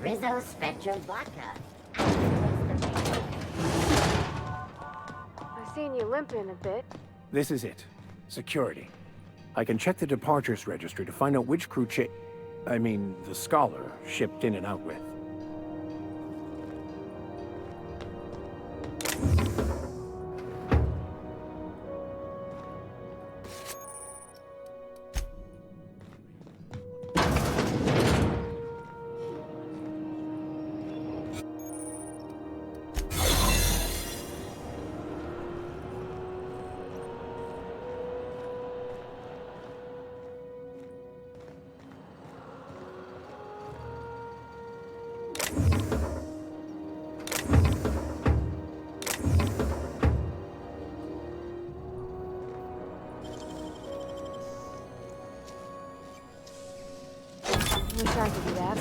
Rizzo Spectrum Vodka. I've seen you limping a bit. This is it. Security. I can check the departures registry to find out which crew the Scholar shipped in and out with. Wish I could do that.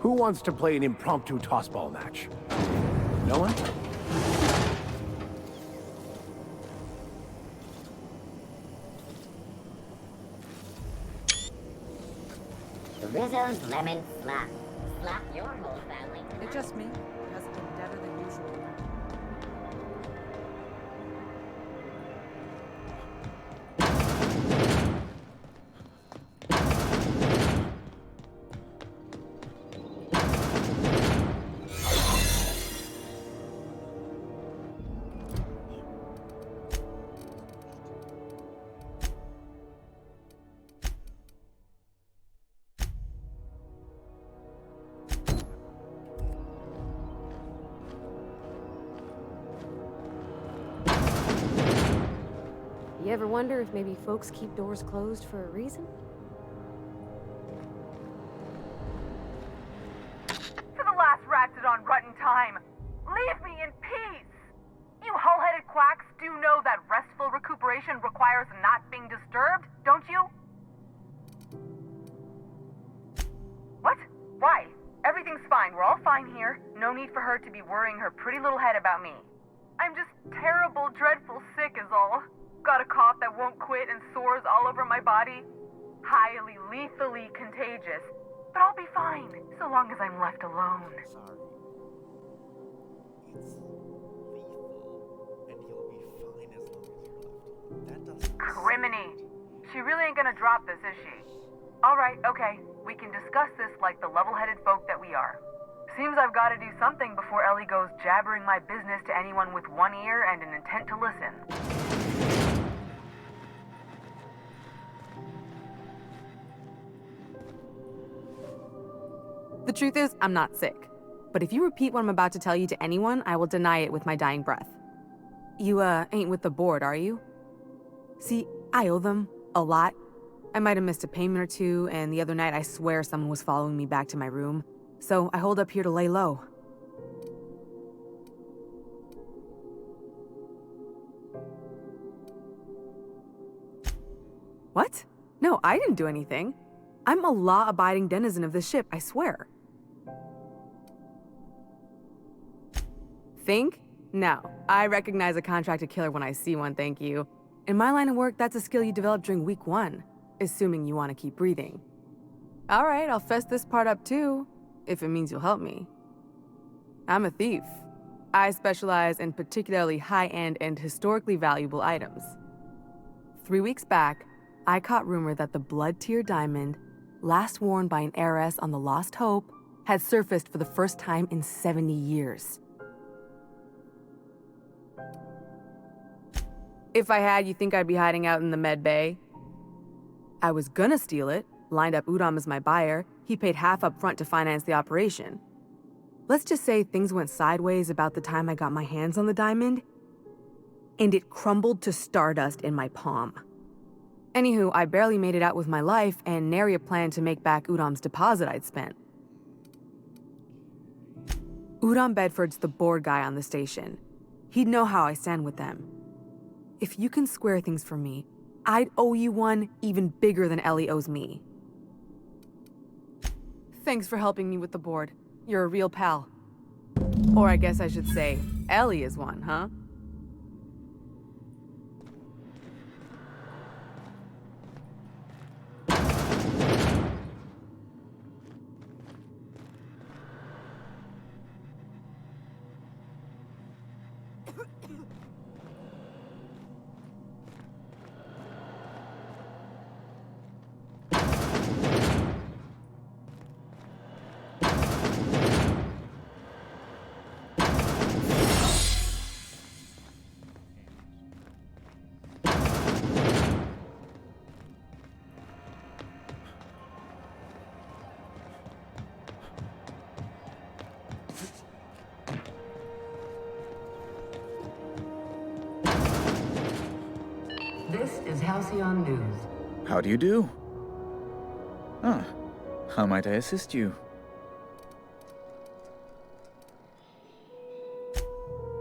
Who wants to play an impromptu tossball match? No one? Rizzo's Lemon Slap. Slap your whole family. It's just me. Hasn't been deader than usual. You ever wonder if maybe folks keep doors closed for a reason? To the last Ratdodon Ruttin time, leave me in peace! You hull-headed quacks do know that restful recuperation requires not being disturbed, don't you? What? Why? Everything's fine. We're all fine here. No need for her to be worrying her pretty little head about me. I'm just terrible, dreadful sick is all. Got a cough that won't quit and sores all over my body. Highly, lethally contagious. But I'll be fine, so long as I'm left alone. Sorry. It's lethal, and you'll be fine as long as you're left alone. That doesn't... Criminy! She really ain't gonna drop this, is she? Alright, okay. We can discuss this like the level-headed folk that we are. Seems I've gotta do something before Ellie goes jabbering my business to anyone with one ear and an intent to listen. The truth is, I'm not sick. But if you repeat what I'm about to tell you to anyone, I will deny it with my dying breath. You, ain't with the board, are you? See, I owe them a lot. I might have missed a payment or two, and the other night I swear someone was following me back to my room. So I hold up here to lay low. What? No, I didn't do anything. I'm a law-abiding denizen of this ship, I swear. Think? No. I recognize a contracted killer when I see one, thank you. In my line of work, that's a skill you develop during week 1, assuming you want to keep breathing. All right, I'll fess this part up too, if it means you'll help me. I'm a thief. I specialize in particularly high-end and historically valuable items. 3 weeks back, I caught rumor that the blood-tier diamond, last worn by an heiress on the Lost Hope, had surfaced for the first time in 70 years. If I had, you think I'd be hiding out in the med bay? I was gonna steal it, lined up Udom as my buyer. He paid half up front to finance the operation. Let's just say things went sideways about the time I got my hands on the diamond, and it crumbled to stardust in my palm. Anywho, I barely made it out with my life, and nary a plan to make back Udom's deposit I'd spent. Udom Bedford's the board guy on the station. He'd know how I stand with them. If you can square things for me, I'd owe you one even bigger than Ellie owes me. Thanks for helping me with the board. You're a real pal. Or I guess I should say, Ellie is one, huh? This is Halcyon News. How do you do? Ah, how might I assist you?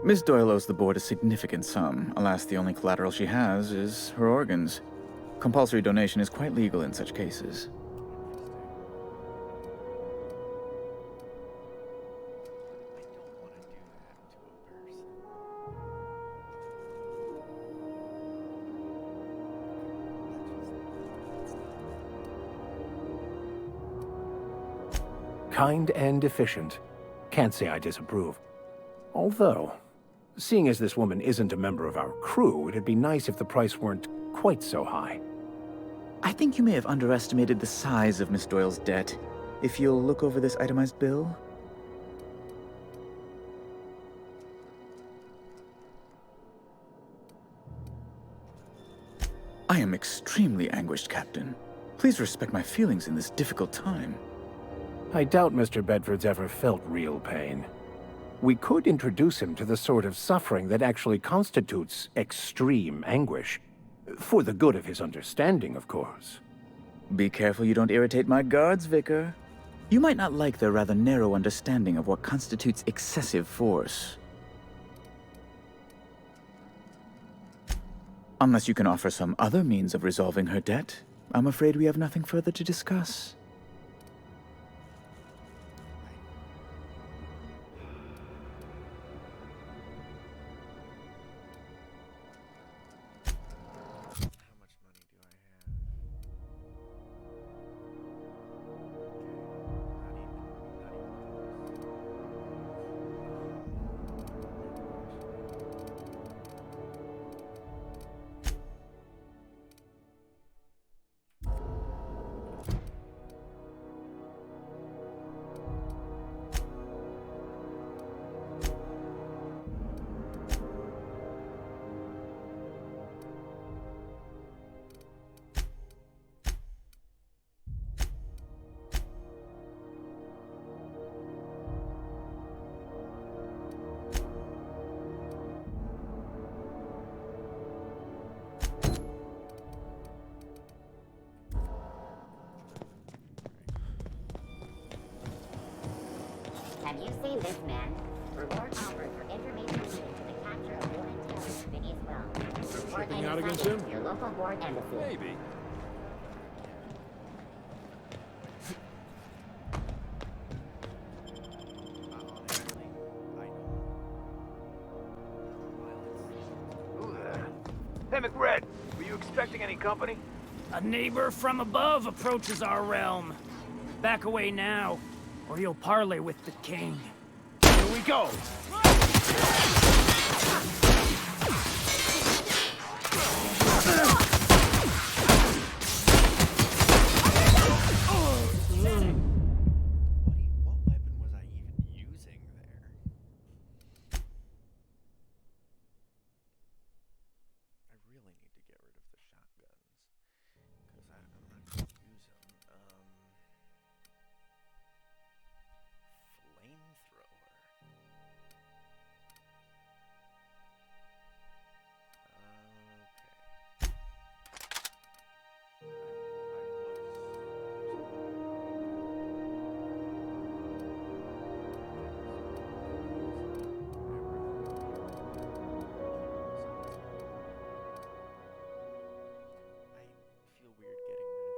Miss Doyle owes the board a significant sum. Alas, the only collateral she has is her organs. Compulsory donation is quite legal in such cases. Kind and efficient. Can't say I disapprove. Although, seeing as this woman isn't a member of our crew, it'd be nice if the price weren't quite so high. I think you may have underestimated the size of Miss Doyle's debt. If you'll look over this itemized bill. I am extremely anguished, Captain. Please respect my feelings in this difficult time. I doubt Mr. Bedford's ever felt real pain. We could introduce him to the sort of suffering that actually constitutes extreme anguish. For the good of his understanding, of course. Be careful you don't irritate my guards, Vicar. You might not like their rather narrow understanding of what constitutes excessive force. Unless you can offer some other means of resolving her debt, I'm afraid we have nothing further to discuss. Have you seen this man? Reward offered for information leading to the capture of wanted terrorist Vinny's Well. Report Shipping any out against findings him? to your local board embassy. Maybe. Who there? Hey, McRed, were you expecting any company? A neighbor from above approaches our realm. Back away now, or you'll parley with the king. Here we go! What weapon was I even using there? I really need to get rid of the shotguns. Because I'm not going to use them. Flamethrower. I feel weird getting rid of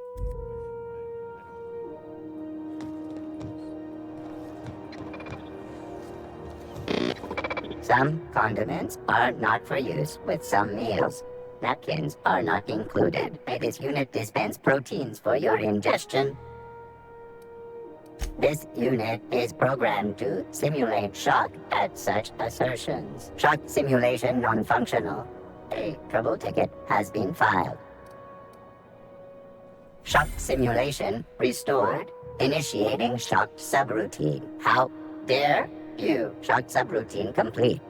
these, but Some condiments are not for use with some meals. Napkins are not included. May this unit dispense proteins for your ingestion. This unit is programmed to simulate shock at such assertions. Shock simulation non-functional. A trouble ticket has been filed. Shock simulation restored. Initiating shocked subroutine. How dare you? Shocked subroutine complete.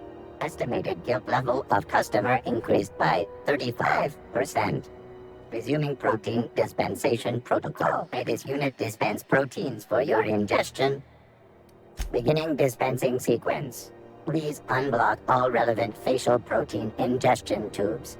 Estimated guilt level of customer increased by 35%. Resuming protein dispensation protocol. May this unit dispense proteins for your ingestion. Beginning dispensing sequence. Please unblock all relevant facial protein ingestion tubes.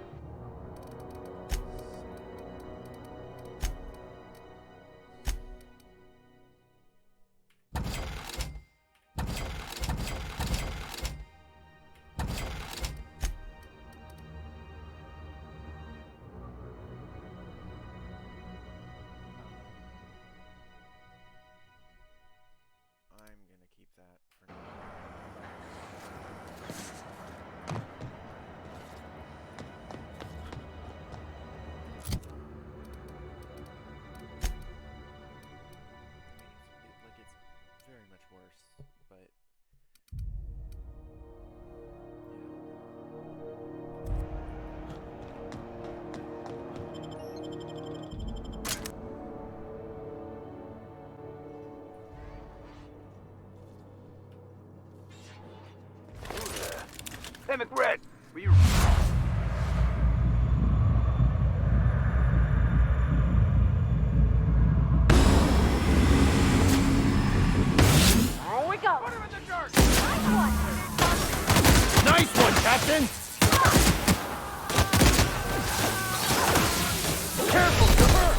I'm gonna keep that for now. It's very much worse, but Hey, McRed, were you... Here we go. Nice one, Captain! Careful, Cooper!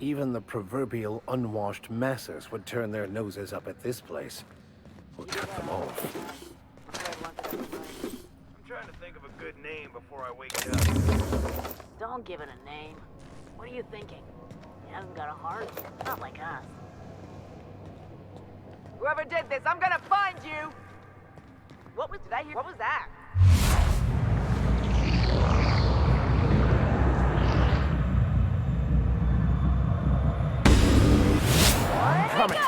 Even the proverbial unwashed masses would turn their noses up at this place. We'll cut them off. I'm trying to think of a good name before I wake you up. Don't give it a name. What are you thinking? He hasn't got a heart? Not like us. Whoever did this, I'm gonna find you! Did I hear? What was that? Incoming!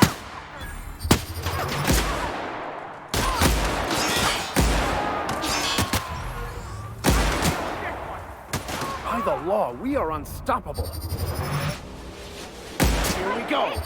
By the law, we are unstoppable. Here we go.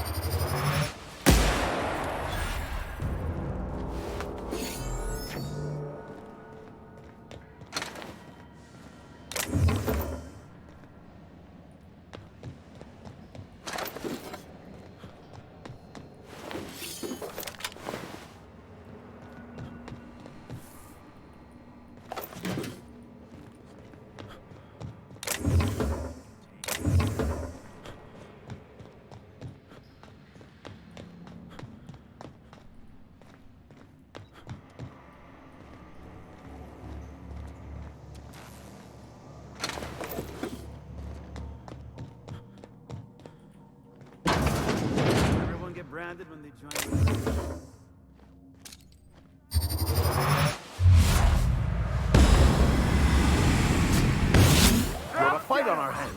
Everyone get branded when they join the We have a fight on our hands.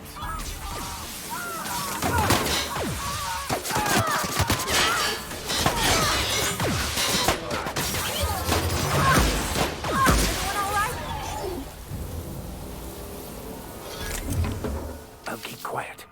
I'll keep quiet.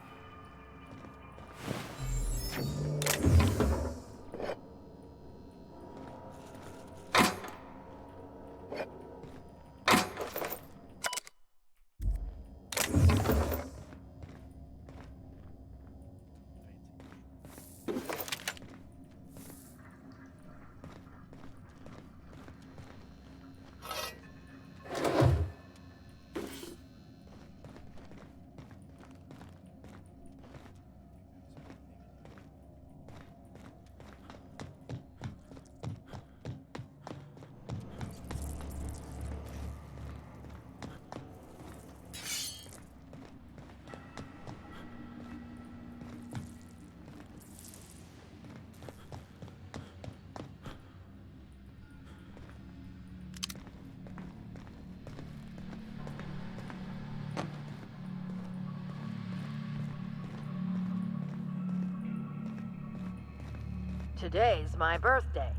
Today's my birthday.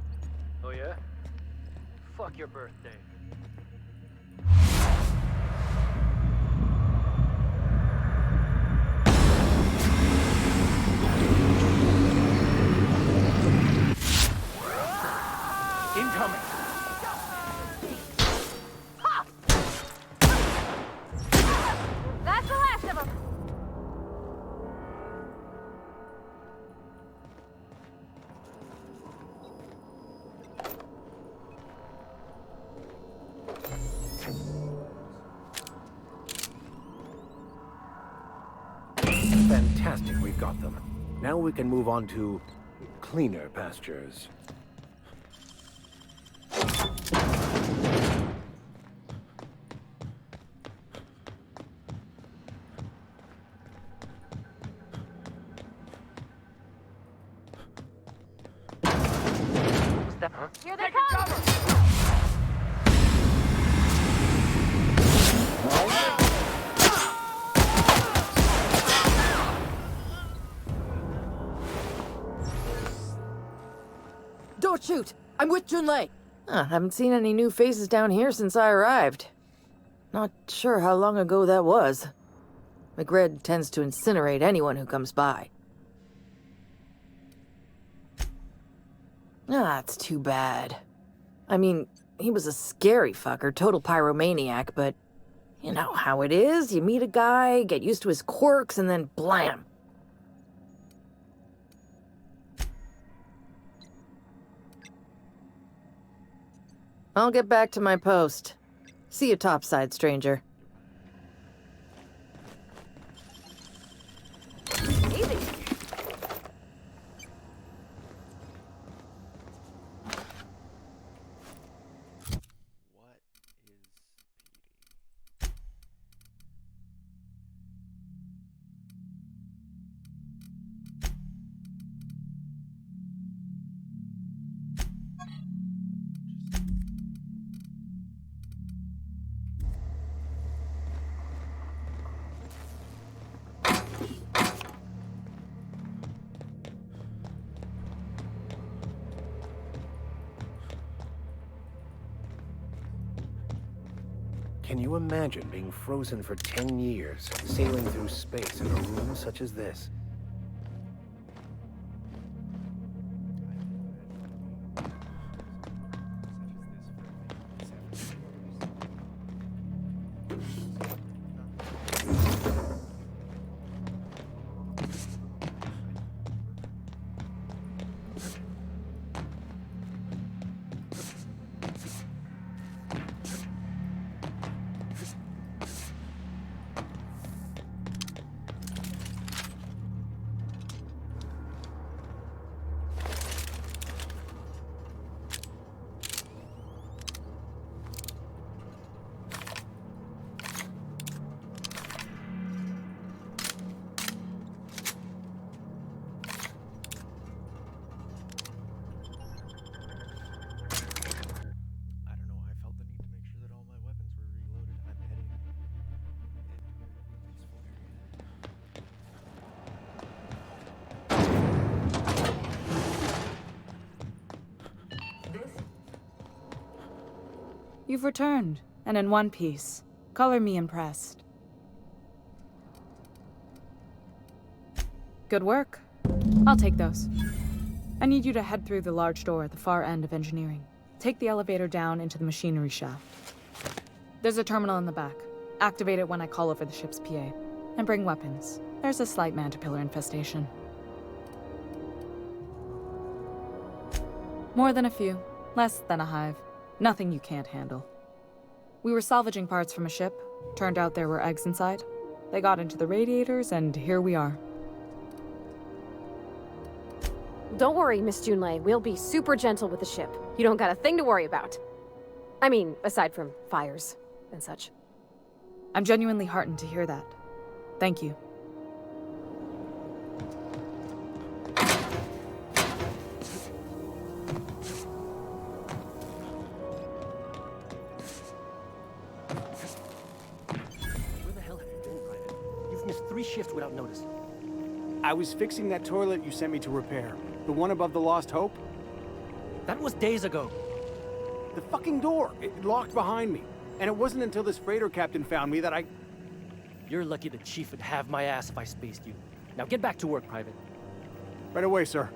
Oh yeah? Fuck your birthday. Incoming! That's the last of them! Fantastic, we've got them. Now we can move on to cleaner pastures. Here they come! Don't shoot! I'm with Junlei! Haven't seen any new faces down here since I arrived. Not sure how long ago that was. McRed tends to incinerate anyone who comes by. It's too bad. I mean, he was a scary fucker, total pyromaniac, but you know how it is. You meet a guy, get used to his quirks, and then blam! I'll get back to my post. See you topside, stranger. Easy. What is PD? Can you imagine being frozen for 10 years, sailing through space in a room such as this? I don't know. I felt the need to make sure that all my weapons were reloaded. I'm heading into a peaceful area. You've returned, and in one piece. Color me impressed. Good work. I'll take those. I need you to head through the large door at the far end of engineering. Take the elevator down into the machinery shaft. There's a terminal in the back. Activate it when I call over the ship's PA. And bring weapons. There's a slight Mantipillar infestation. More than a few. Less than a hive. Nothing you can't handle. We were salvaging parts from a ship. Turned out there were eggs inside. They got into the radiators, and here we are. Don't worry, Miss Junlei. We'll be super gentle with the ship. You don't got a thing to worry about. I mean, aside from fires and such. I'm genuinely heartened to hear that. Thank you. Where the hell have you been, Private? You've missed 3 shifts without notice. I was fixing that toilet you sent me to repair. The one above the Lost Hope? That was days ago. The fucking door! It locked behind me. And it wasn't until this freighter captain found me that I... You're lucky the Chief would have my ass if I spaced you. Now get back to work, Private. Right away, sir.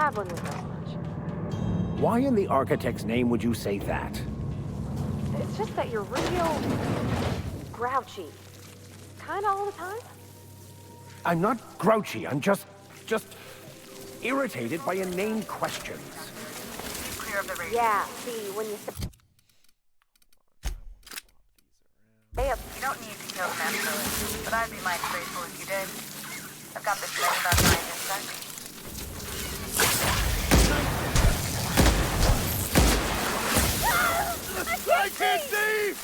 have one with us much. Why in the architect's name would you say that? It's just that you're real grouchy. Kinda all the time. I'm not grouchy, I'm just irritated by inane questions. Clear of the radio. Yeah, see, when you Hey up. You don't need to kill the man, Phyllis, but I'd be mighty grateful if you did. I've got this thing about dying inside me. I can't see!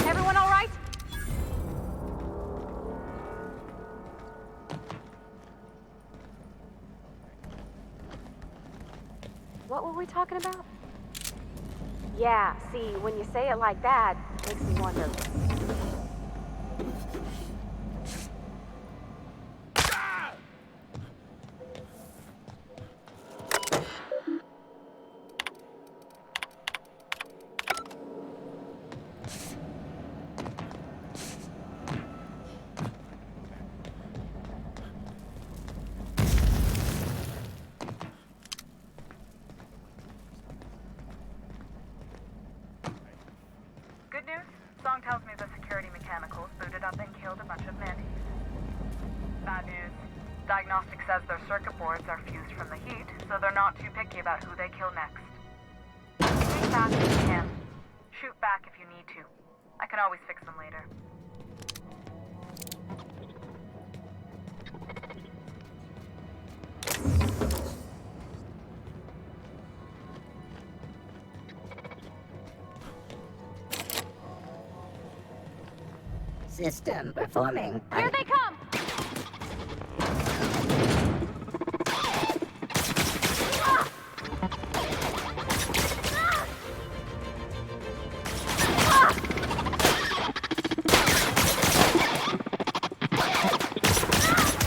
Everyone all right? What were we talking about? Yeah, see, when you say it like that, makes me wonder. Good news? Song tells me the security mechanicals booted up and killed a bunch of mantis. Bad news. Diagnostic says their circuit boards are fused from the heat, so they're not too picky about who they kill next. Take fast if you can. Shoot back if you need to. I can always fix them later. System performing. Here they come!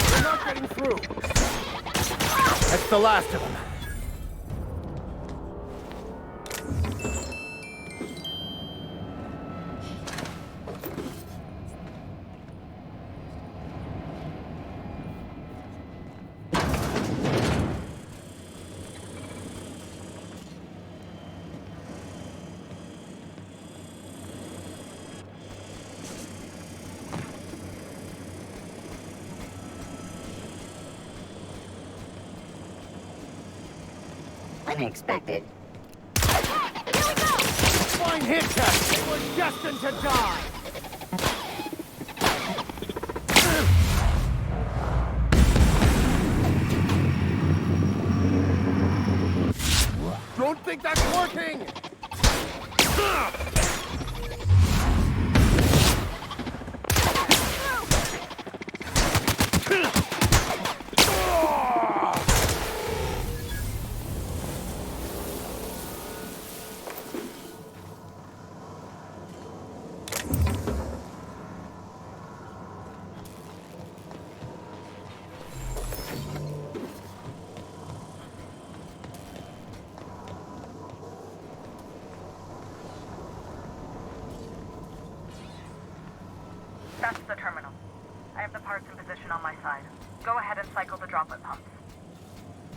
They're not getting through. That's the last of them. Unexpected. Fine hit, Captain. They were destined to die. Don't think that's working! That's the terminal. I have the parts in position on my side. Go ahead and cycle the droplet pumps.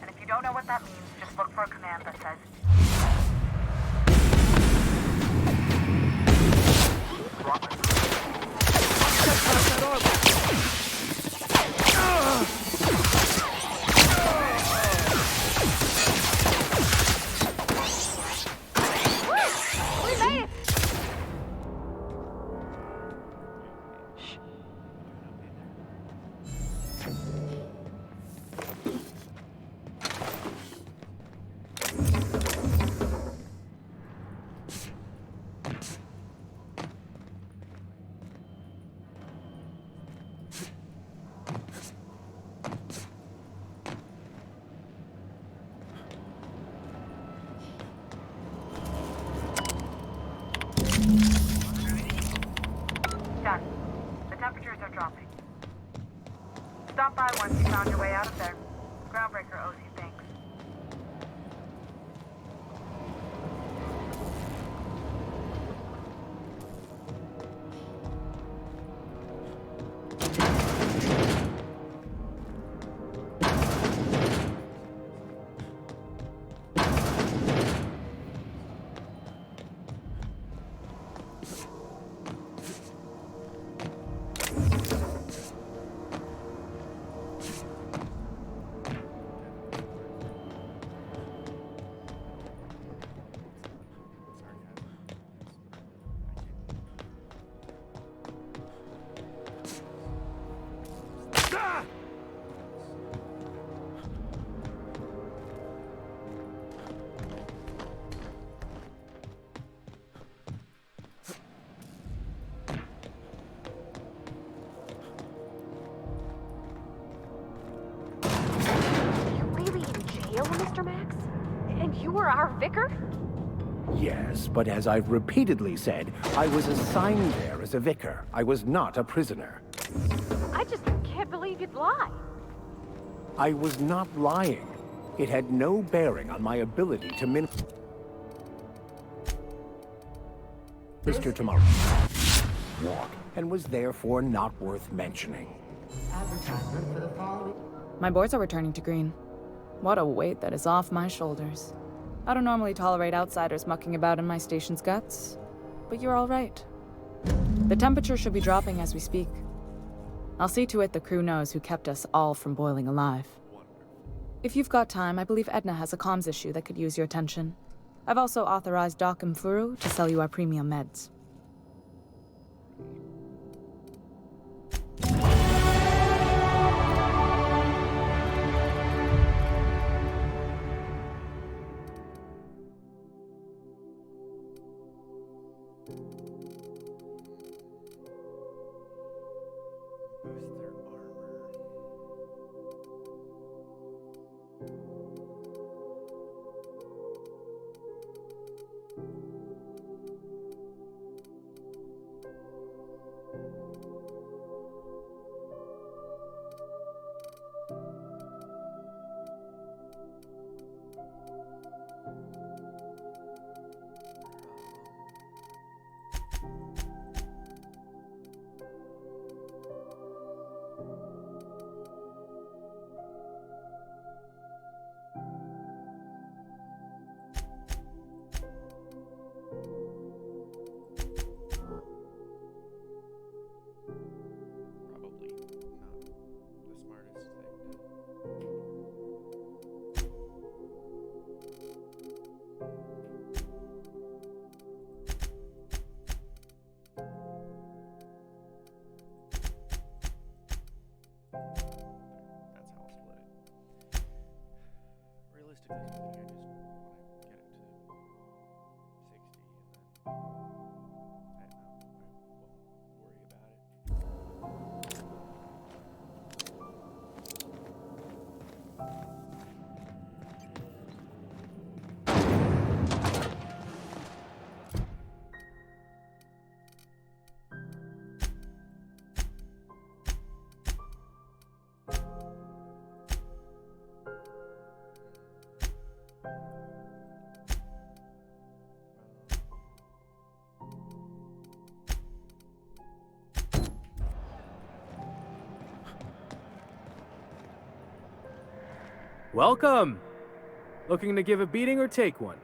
And if you don't know what that means, just look for a command that says... We made it! stop by once you found your way out of there. Groundbreaker owes you thanks. Mr. Max? And you were our vicar? Yes, but as I've repeatedly said, I was assigned there as a vicar. I was not a prisoner. I just can't believe you'd lie. I was not lying. It had no bearing on my ability to Mr. Tomorrow walk, and was therefore not worth mentioning. Advertisement for the following. My boys are returning to Green. What a weight that is off my shoulders. I don't normally tolerate outsiders mucking about in my station's guts, but you're all right. The temperature should be dropping as we speak. I'll see to it the crew knows who kept us all from boiling alive. If you've got time, I believe Edna has a comms issue that could use your attention. I've also authorized Doc and Furu to sell you our premium meds. Welcome! Looking to give a beating or take one?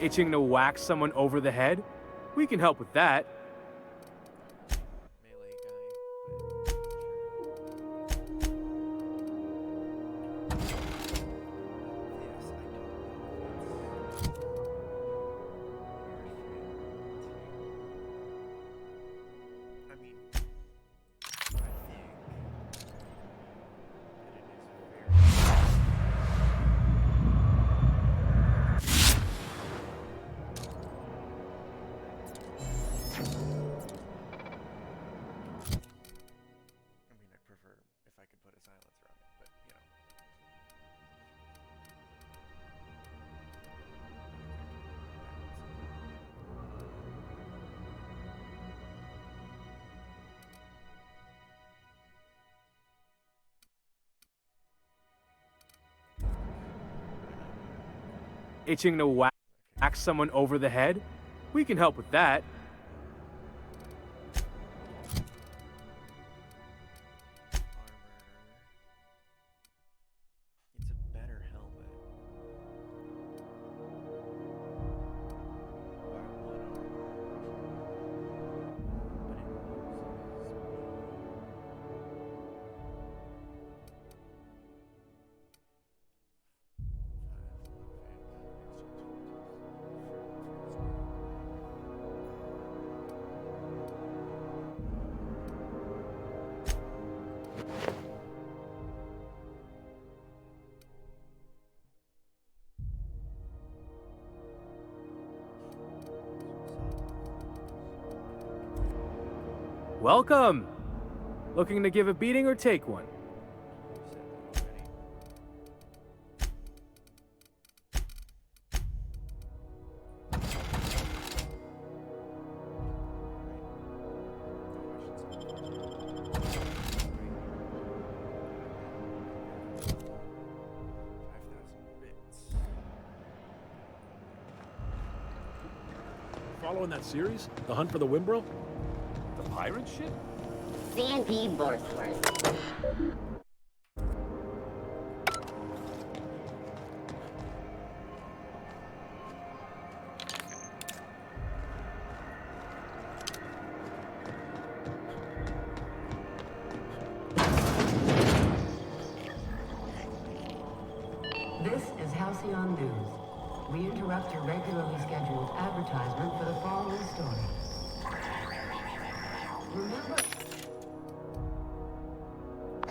Itching to whack someone over the head? We can help with that. Melee guy, but sure. Yes, I mean, I think that it is very. I mean, I'd prefer if I could put a silencer on it, but you know. Itching to whack someone over the head? We can help with that. It's a better helmet. By one armor. But it Welcome! Looking to give a beating or take one? Following that series? The Hunt for the Wimbro? The pirate ship? C&P Borthworth. This is Halcyon News. We interrupt your regularly scheduled advertisement for the following story. Remember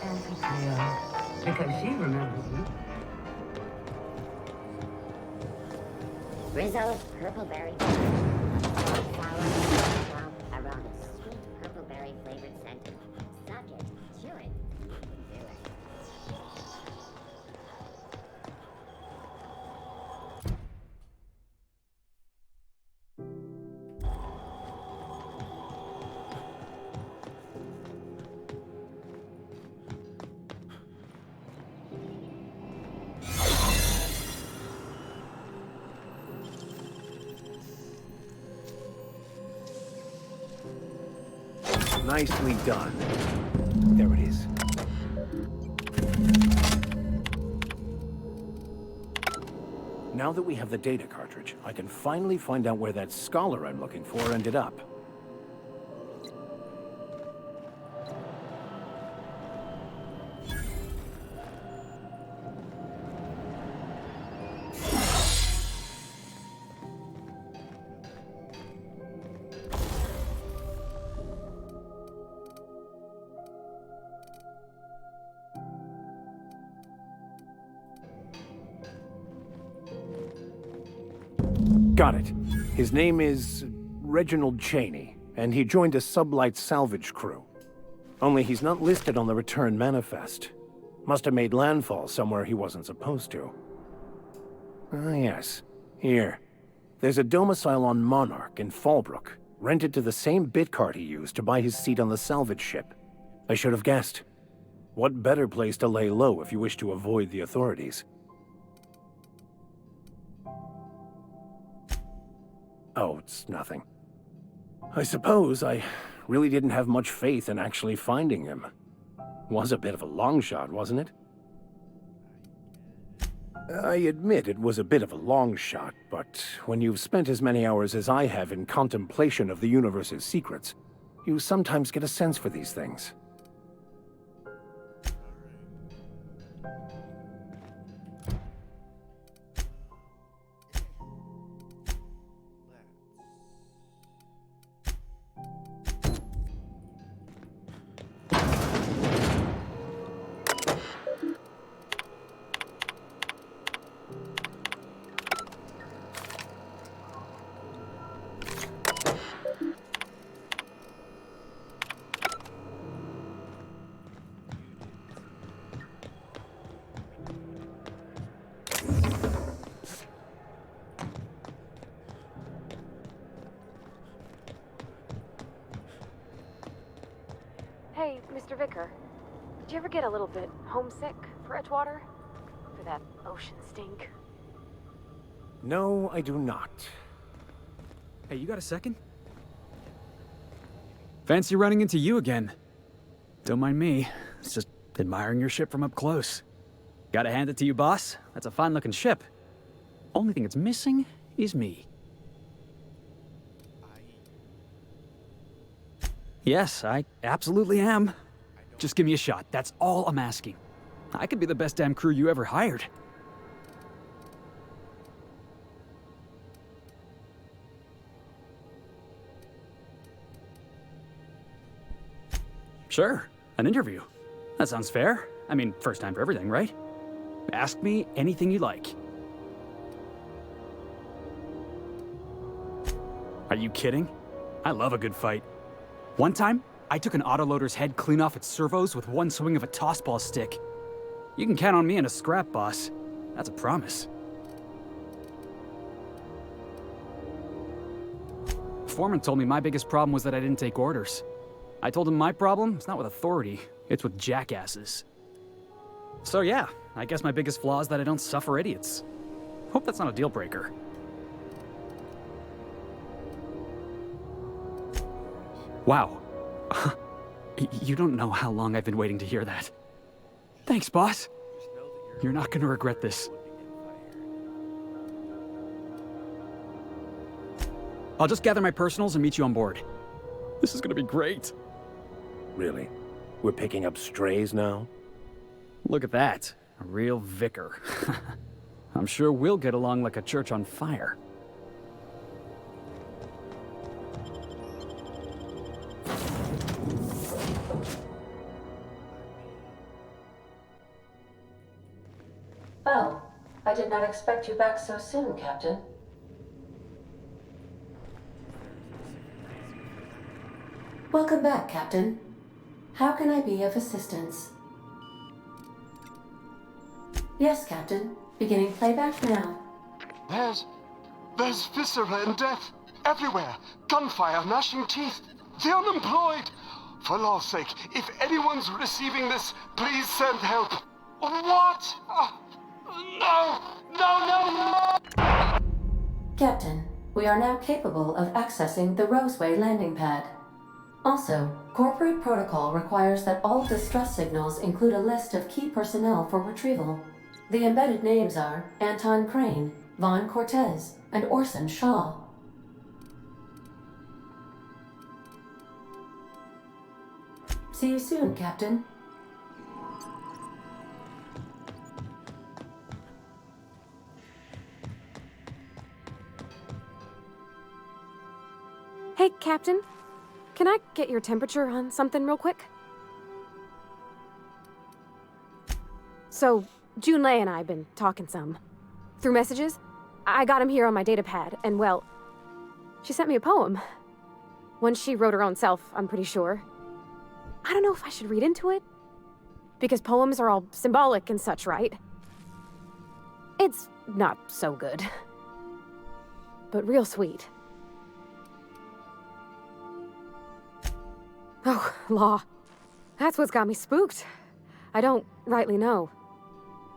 Auntie Cleo, because she remembers you. Rizzo's Purpleberry flower around a sweet purpleberry flavored scent. Subject, chew it. Do it. Nicely done. There it is. Now that we have the data cartridge, I can finally find out where that scholar I'm looking for ended up. Got it. His name is Reginald Cheney, and he joined a sublight salvage crew. Only he's not listed on the return manifest. Must have made landfall somewhere he wasn't supposed to. Ah, yes. Here. There's a domicile on Monarch in Fallbrook, rented to the same bit card he used to buy his seat on the salvage ship. I should have guessed. What better place to lay low if you wish to avoid the authorities? Oh, it's nothing. I suppose I really didn't have much faith in actually finding him. Was a bit of a long shot, wasn't it? I admit it was a bit of a long shot, but when you've spent as many hours as I have in contemplation of the universe's secrets, you sometimes get a sense for these things. Hey, Mr. Vicker. Did you ever get a little bit homesick for Edgewater? For that ocean stink? No, I do not. Hey, you got a second? Fancy running into you again. Don't mind me. It's just admiring your ship from up close. Gotta hand it to you, boss. That's a fine-looking ship. Only thing it's missing is me. Yes, I absolutely am. Just give me a shot. That's all I'm asking. I could be the best damn crew you ever hired. Sure, an interview. That sounds fair. I mean, first time for everything, right? Ask me anything you like. Are you kidding? I love a good fight. One time, I took an autoloader's head clean off its servos with one swing of a tossball stick. You can count on me in a scrap, boss. That's a promise. Foreman told me my biggest problem was that I didn't take orders. I told him my problem is not with authority, it's with jackasses. So yeah, I guess my biggest flaw is that I don't suffer idiots. Hope that's not a deal breaker. Wow. You don't know how long I've been waiting to hear that. Thanks, boss. You're not gonna regret this. I'll just gather my personals and meet you on board. This is gonna be great. Really? We're picking up strays now? Look at that. A real vicar. I'm sure we'll get along like a church on fire. Oh, I did not expect you back so soon, Captain. Welcome back, Captain. How can I be of assistance? Yes, Captain. Beginning playback now. There's viscera and death everywhere. Gunfire, gnashing teeth. The unemployed. For law's sake, if anyone's receiving this, please send help. What? No! Captain, we are now capable of accessing the Roseway landing pad. Also, corporate protocol requires that all distress signals include a list of key personnel for retrieval. The embedded names are Anton Crane, Vaughn Cortez, and Orson Shaw. See you soon, Captain. Hey, Captain. Can I get your temperature on something real quick? So, Junlei and I have been talking some. Through messages, I got him here on my data pad, and well, she sent me a poem. One she wrote her own self, I'm pretty sure. I don't know if I should read into it. Because poems are all symbolic and such, right? It's not so good. But real sweet. Oh, law. That's what's got me spooked. I don't rightly know.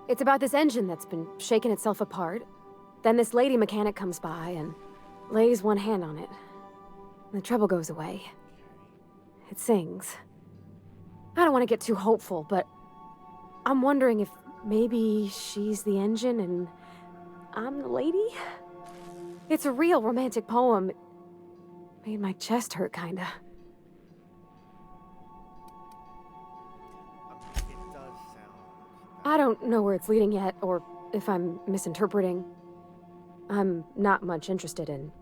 It's about this engine that's been shaking itself apart. Then this lady mechanic comes by and lays one hand on it. And the trouble goes away. It sings. I don't want to get too hopeful, but I'm wondering if maybe she's the engine and I'm the lady? It's a real romantic poem. It made my chest hurt, kinda. It does sound. I don't know where it's leading yet, or if I'm misinterpreting. I'm not much interested in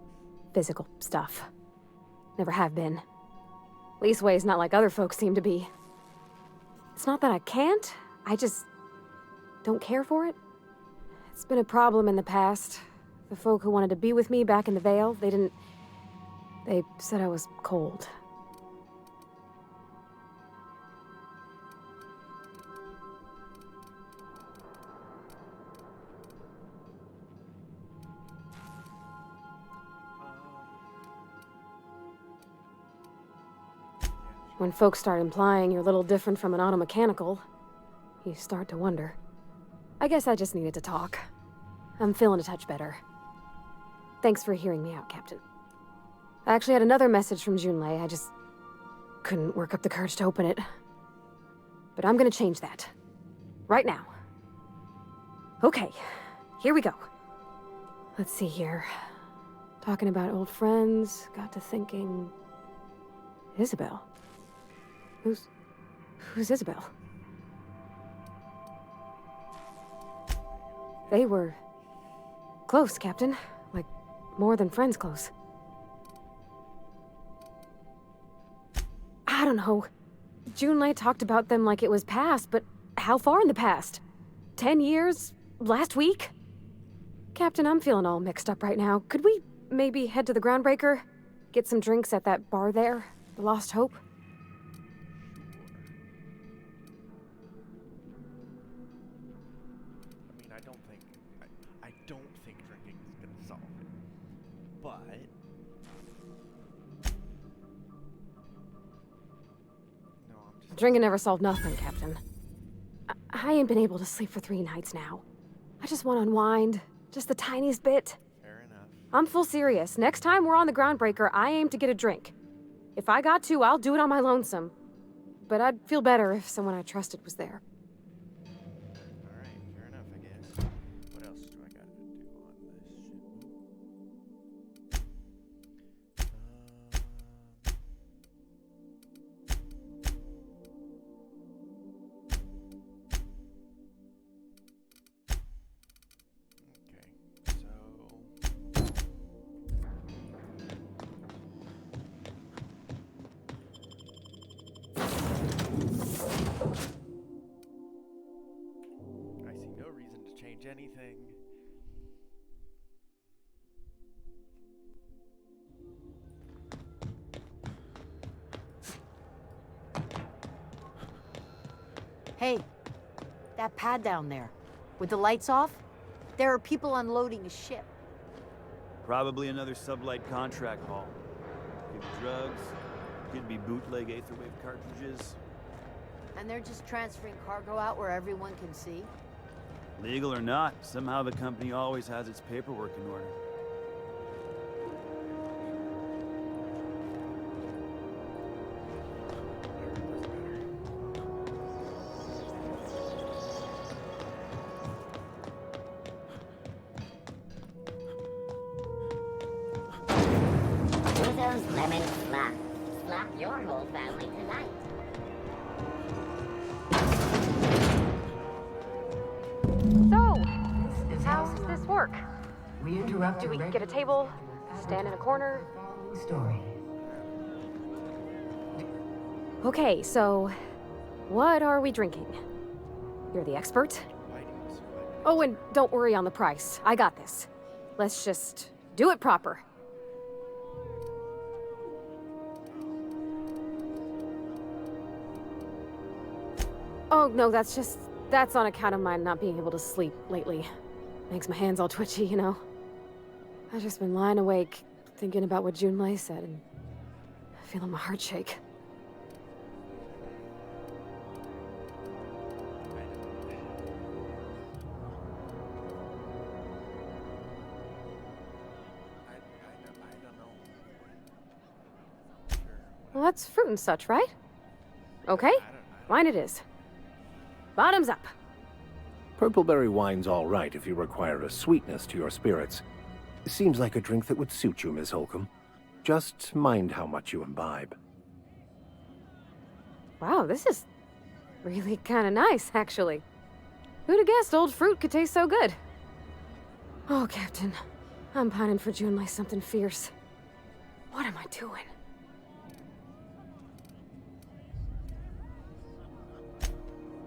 physical stuff. Never have been. Leastways not like other folks seem to be. It's not that I can't, I just don't care for it. It's been a problem in the past. The folk who wanted to be with me back in the Vale, they said I was cold. When folks start implying you're a little different from an automechanical, you start to wonder. I guess I just needed to talk. I'm feeling a touch better. Thanks for hearing me out, Captain. I actually had another message from Junlei. I just couldn't work up the courage to open it. But I'm gonna change that. Right now. Okay, here we go. Let's see here. Talking about old friends, got to thinking... Isabel? Who's Isabel? They were... close, Captain. Like, more than friends close. I don't know. Junlei talked about them like it was past, but how far in the past? 10 years? Last week? Captain, I'm feeling all mixed up right now. Could we maybe head to the Groundbreaker? Get some drinks at that bar there? The Lost Hope? I mean, I don't think drinking is gonna solve it. But no, I'm just Drinking never solved nothing, Captain. I ain't been able to sleep for 3 nights now. I just want to unwind. Just the tiniest bit. fair enough. I'm full serious. Next time we're on the Groundbreaker, I aim to get a drink. If I got to, I'll do it on my lonesome. But I'd feel better if someone I trusted was there. Alright, fair enough, I guess. What else do I gotta do on this shit? I see no reason to change anything. Hey, that pad down there, with the lights off, there are people unloading a ship. Probably another sublight contract haul. Could be drugs, could be bootleg Aetherwave cartridges. And they're just transferring cargo out where everyone can see? Legal or not, somehow the company always has its paperwork in order. Do those lemons slap? Slap your whole family tonight. So, how does this work? Do we get a table, stand in a corner? Okay, so what are we drinking? You're the expert? Oh, and don't worry on the price. I got this. Let's just do it proper. Oh, no, that's on account of my not being able to sleep lately. Makes my hands all twitchy, you know? I've just been lying awake, thinking about what Junlei said, and feeling my heart shake. Well, that's fruit and such, right? Okay, mine it is. Bottoms up. Purpleberry wine's all right if you require a sweetness to your spirits. Seems like a drink that would suit you, Miss Holcomb. Just mind how much you imbibe. Wow, this is really kind of nice, actually. Who'd have guessed old fruit could taste so good? Oh, Captain. I'm pining for June like something fierce. What am I doing?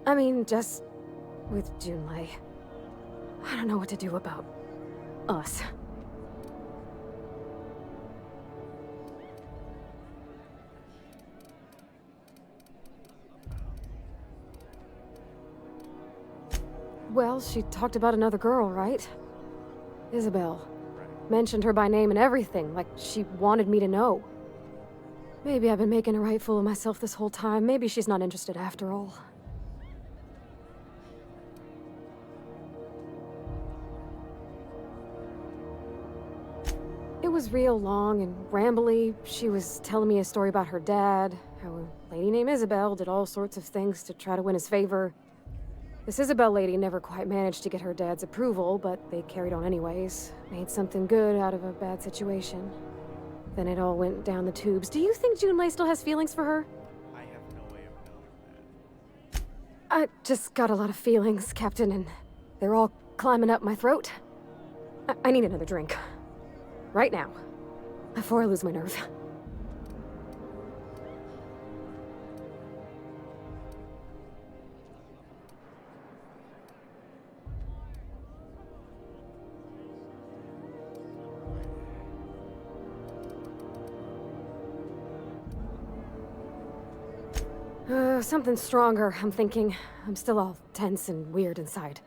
I mean, just with Junlei. I don't know what to do about us. Well, she talked about another girl, right? Isabel. Mentioned her by name and everything, like she wanted me to know. Maybe I've been making a right fool of myself this whole time. Maybe she's not interested after all. It was real long and rambly. She was telling me a story about her dad, how a lady named Isabel did all sorts of things to try to win his favor. This Isabel lady never quite managed to get her dad's approval, but they carried on anyways. Made something good out of a bad situation. Then it all went down the tubes. Do you think Junlei still has feelings for her? I have no way of knowing that. I just got a lot of feelings, Captain, and they're all climbing up my throat. I need another drink. Right now. Before I lose my nerve. Something stronger, I'm thinking. I'm still all tense and weird inside.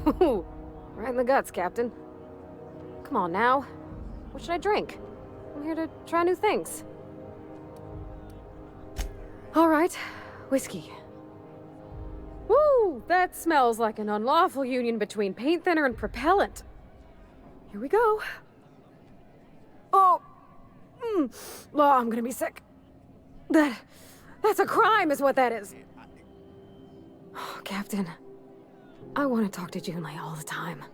Ooh, right in the guts, Captain. Come on now. What should I drink? I'm here to try new things. All right, whiskey. Woo! That smells like an unlawful union between paint thinner and propellant. Here we go. Oh! Oh, I'm gonna be sick. That's a crime is what that is. Oh, Captain. I want to talk to Junlei all the time.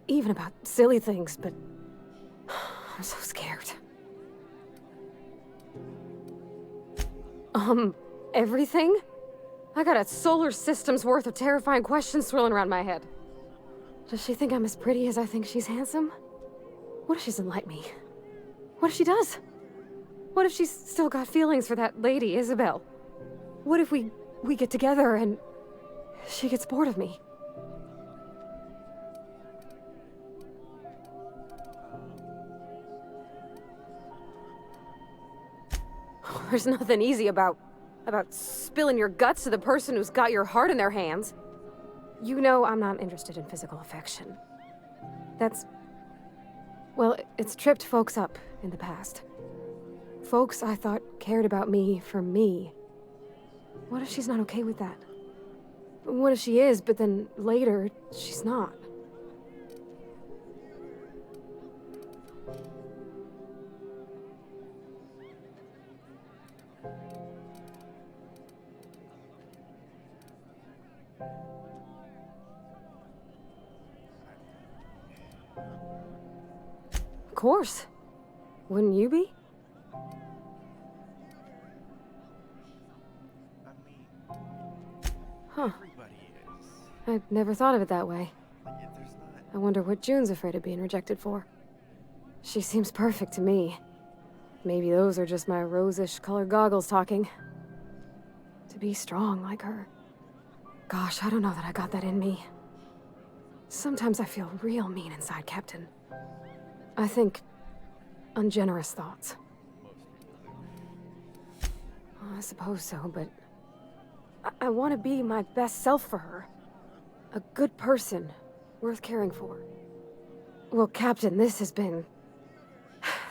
Even about silly things, but I'm so scared. Everything? I got a solar system's worth of terrifying questions swirling around my head. Does she think I'm as pretty as I think she's handsome? What if she doesn't like me? What if she does? What if she's still got feelings for that lady, Isabel? What if we get together and she gets bored of me? There's nothing easy about spilling your guts to the person who's got your heart in their hands. You know I'm not interested in physical affection. Well, it's tripped folks up in the past. Folks I thought cared about me for me. What if she's not okay with that? What if she is, but then later, she's not? Of course. Wouldn't you be? Huh. I've never thought of it that way. I wonder what June's afraid of being rejected for. She seems perfect to me. Maybe those are just my rosish colored goggles talking. To be strong like her. Gosh, I don't know that I got that in me. Sometimes I feel real mean inside, Captain. I think ungenerous thoughts. Well, I suppose so, but I want to be my best self for her. A good person, worth caring for. Well, Captain, this has been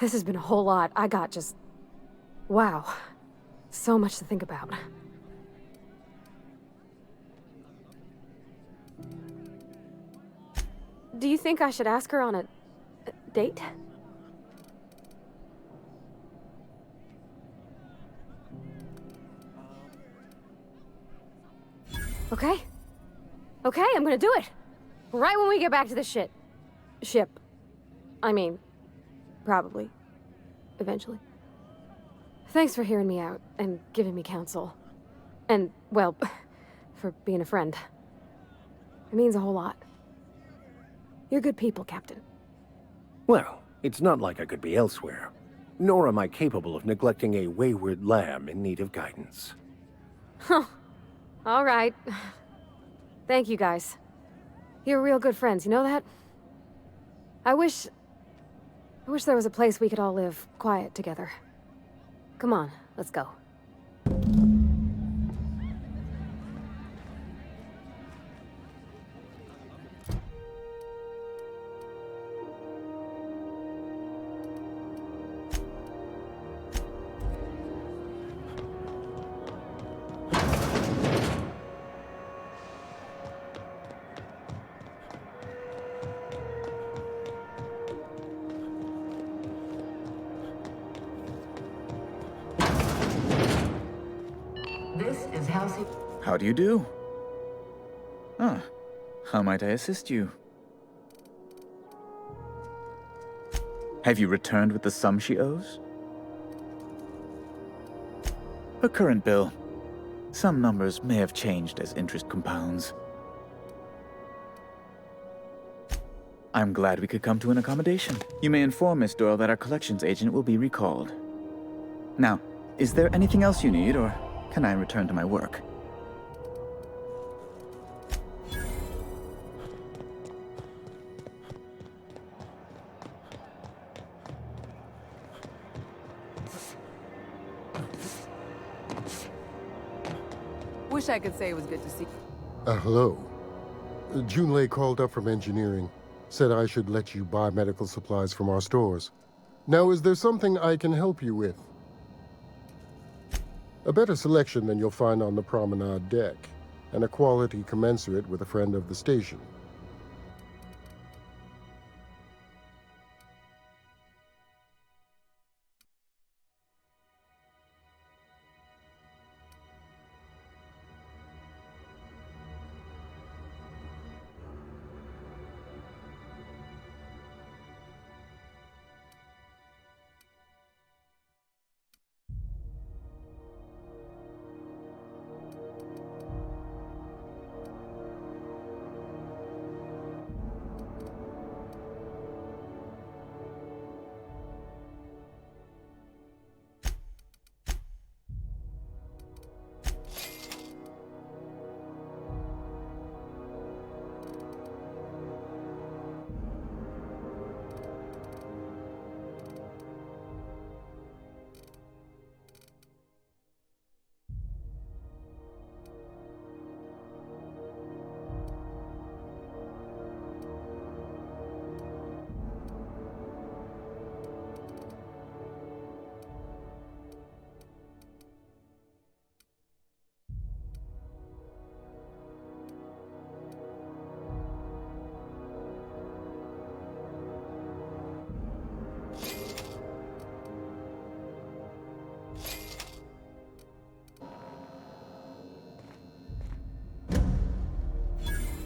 a whole lot. I got just... wow. So much to think about. Do you think I should ask her on a date? Okay? Okay, I'm gonna do it! Right when we get back to the ship. I mean, probably. Eventually. Thanks for hearing me out and giving me counsel. And, well, for being a friend. It means a whole lot. You're good people, Captain. Well, it's not like I could be elsewhere. Nor am I capable of neglecting a wayward lamb in need of guidance. Huh. All right. Thank you, guys. You're real good friends, you know that? I wish there was a place we could all live quiet together. Come on, let's go. This is Halsey. How do you do? Ah, how might I assist you? Have you returned with the sum she owes? Her current bill. Some numbers may have changed as interest compounds. I'm glad we could come to an accommodation. You may inform Miss Doyle that our collections agent will be recalled. Now, is there anything else you need, or can I return to my work? Wish I could say it was good to see. Hello. Junlei called up from engineering. Said I should let you buy medical supplies from our stores. Now, is there something I can help you with? A better selection than you'll find on the promenade deck, and a quality commensurate with a friend of the station.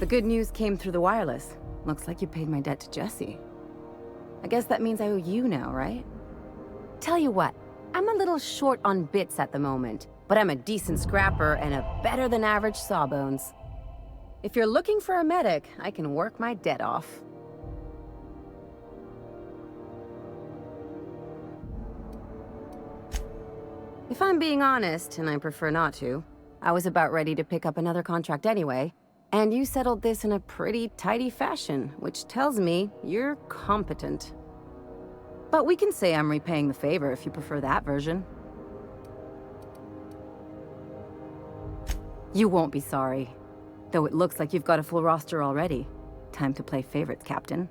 The good news came through the wireless. Looks like you paid my debt to Jesse. I guess that means I owe you now, right? Tell you what, I'm a little short on bits at the moment, but I'm a decent scrapper and a better-than-average sawbones. If you're looking for a medic, I can work my debt off. If I'm being honest, and I prefer not to, I was about ready to pick up another contract anyway, and you settled this in a pretty tidy fashion, which tells me you're competent. But we can say I'm repaying the favor if you prefer that version. You won't be sorry. Though it looks like you've got a full roster already. Time to play favorites, Captain.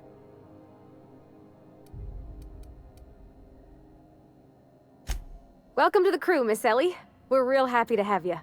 Welcome to the crew, Miss Ellie. We're real happy to have you.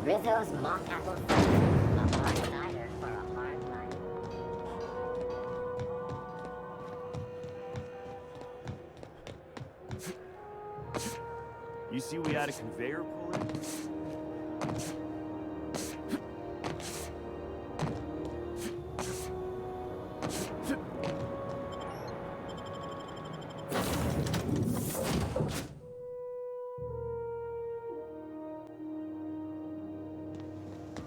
Rizzo's mock apple cider. A hard cider for a hard life. You see we had a conveyor pulling?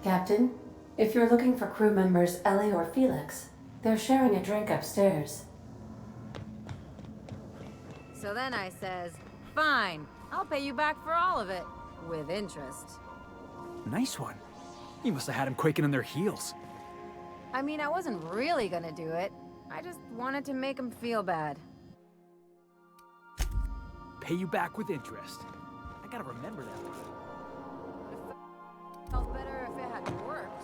Captain, if you're looking for crew members Ellie or Felix, they're sharing a drink upstairs. So then I says, fine, I'll pay you back for all of it, with interest. Nice one. You must have had him quaking in their heels. I mean, I wasn't really gonna do it. I just wanted to make him feel bad. Pay you back with interest. I gotta remember that one. Felt better if it had worked.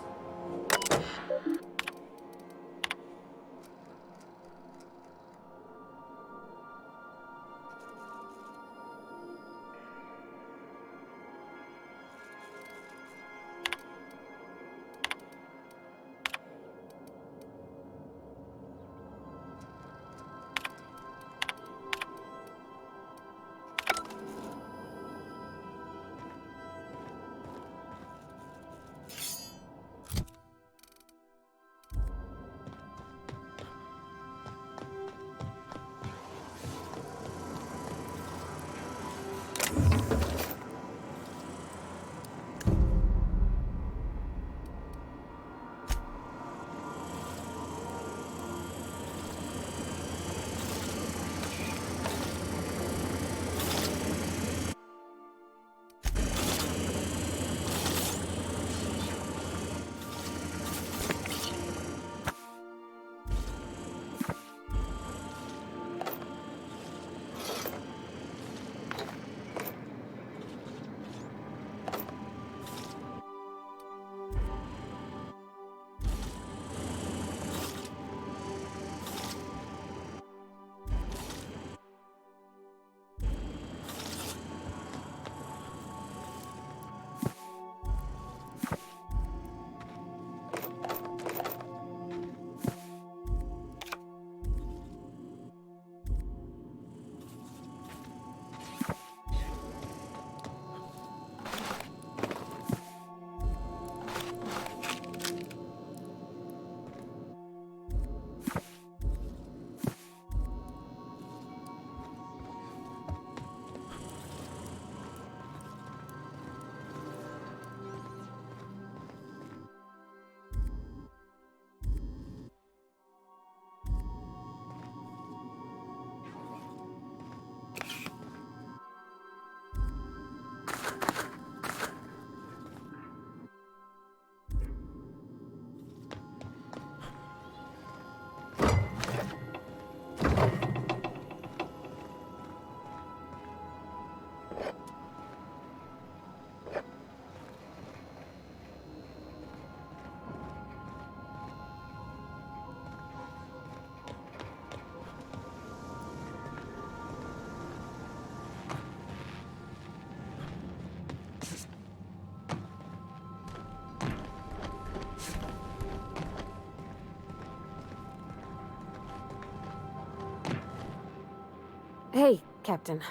Hey, Captain.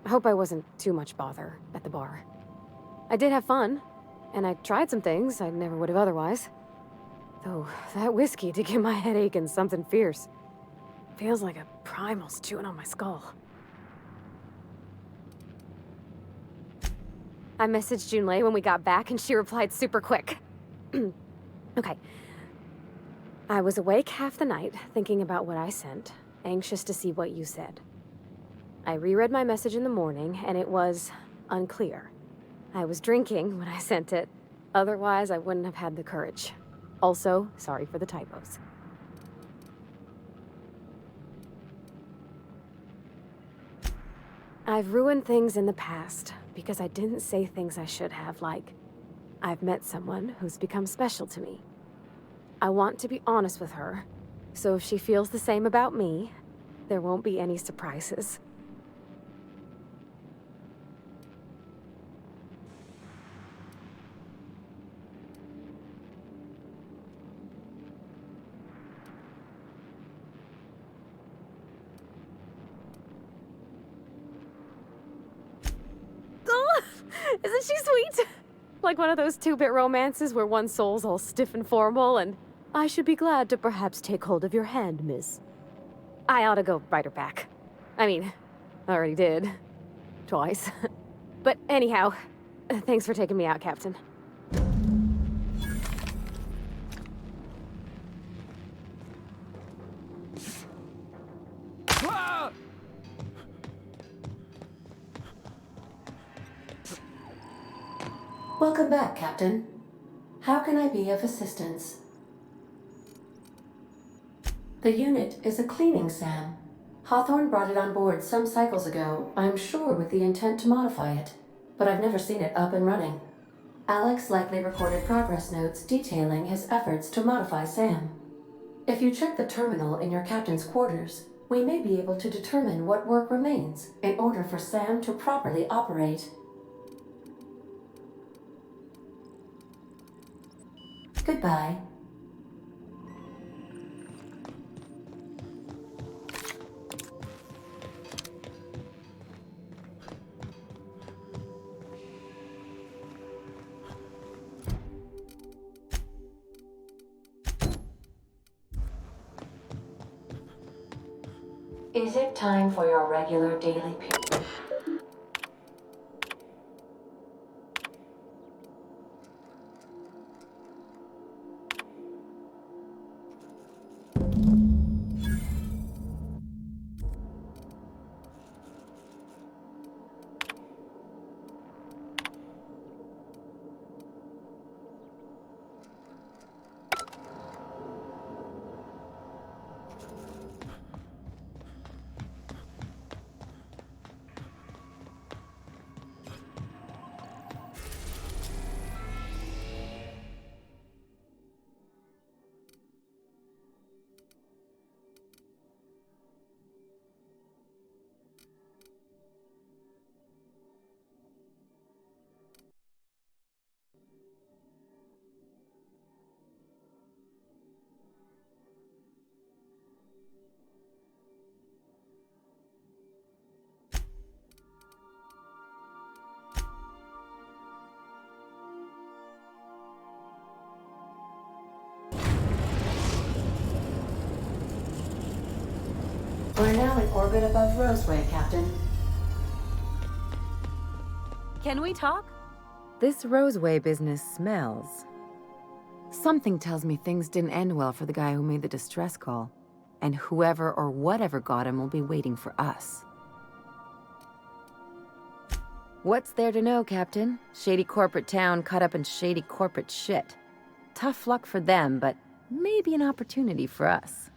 I hope I wasn't too much bother at the bar. I did have fun, and I tried some things I never would have otherwise. Though, that whiskey did give my head aching something fierce. Feels like a primal's chewing on my skull. I messaged Junlei when we got back, and she replied super quick. Okay. I was awake half the night, thinking about what I sent, anxious to see what you said. I reread my message in the morning, and it was unclear. I was drinking when I sent it. Otherwise, I wouldn't have had the courage. Also, sorry for the typos. I've ruined things in the past because I didn't say things I should have, like, I've met someone who's become special to me. I want to be honest with her, so if she feels the same about me, there won't be any surprises. Isn't she sweet? Like one of those two-bit romances where one soul's all stiff and formal and, I should be glad to perhaps take hold of your hand, miss. I ought to go write her back. I mean, I already did. Twice. But anyhow, thanks for taking me out, Captain. Welcome back, Captain. How can I be of assistance? The unit is a cleaning SAM. Hawthorne brought it on board some cycles ago, I'm sure with the intent to modify it, but I've never seen it up and running. Alex likely recorded progress notes detailing his efforts to modify SAM. If you check the terminal in your captain's quarters, we may be able to determine what work remains in order for SAM to properly operate. Goodbye. Is it time for your regular daily period? We're now in orbit above Roseway, Captain. Can we talk? This Roseway business smells. Something tells me things didn't end well for the guy who made the distress call. And whoever or whatever got him will be waiting for us. What's there to know, Captain? Shady corporate town caught up in shady corporate shit. Tough luck for them, but maybe an opportunity for us.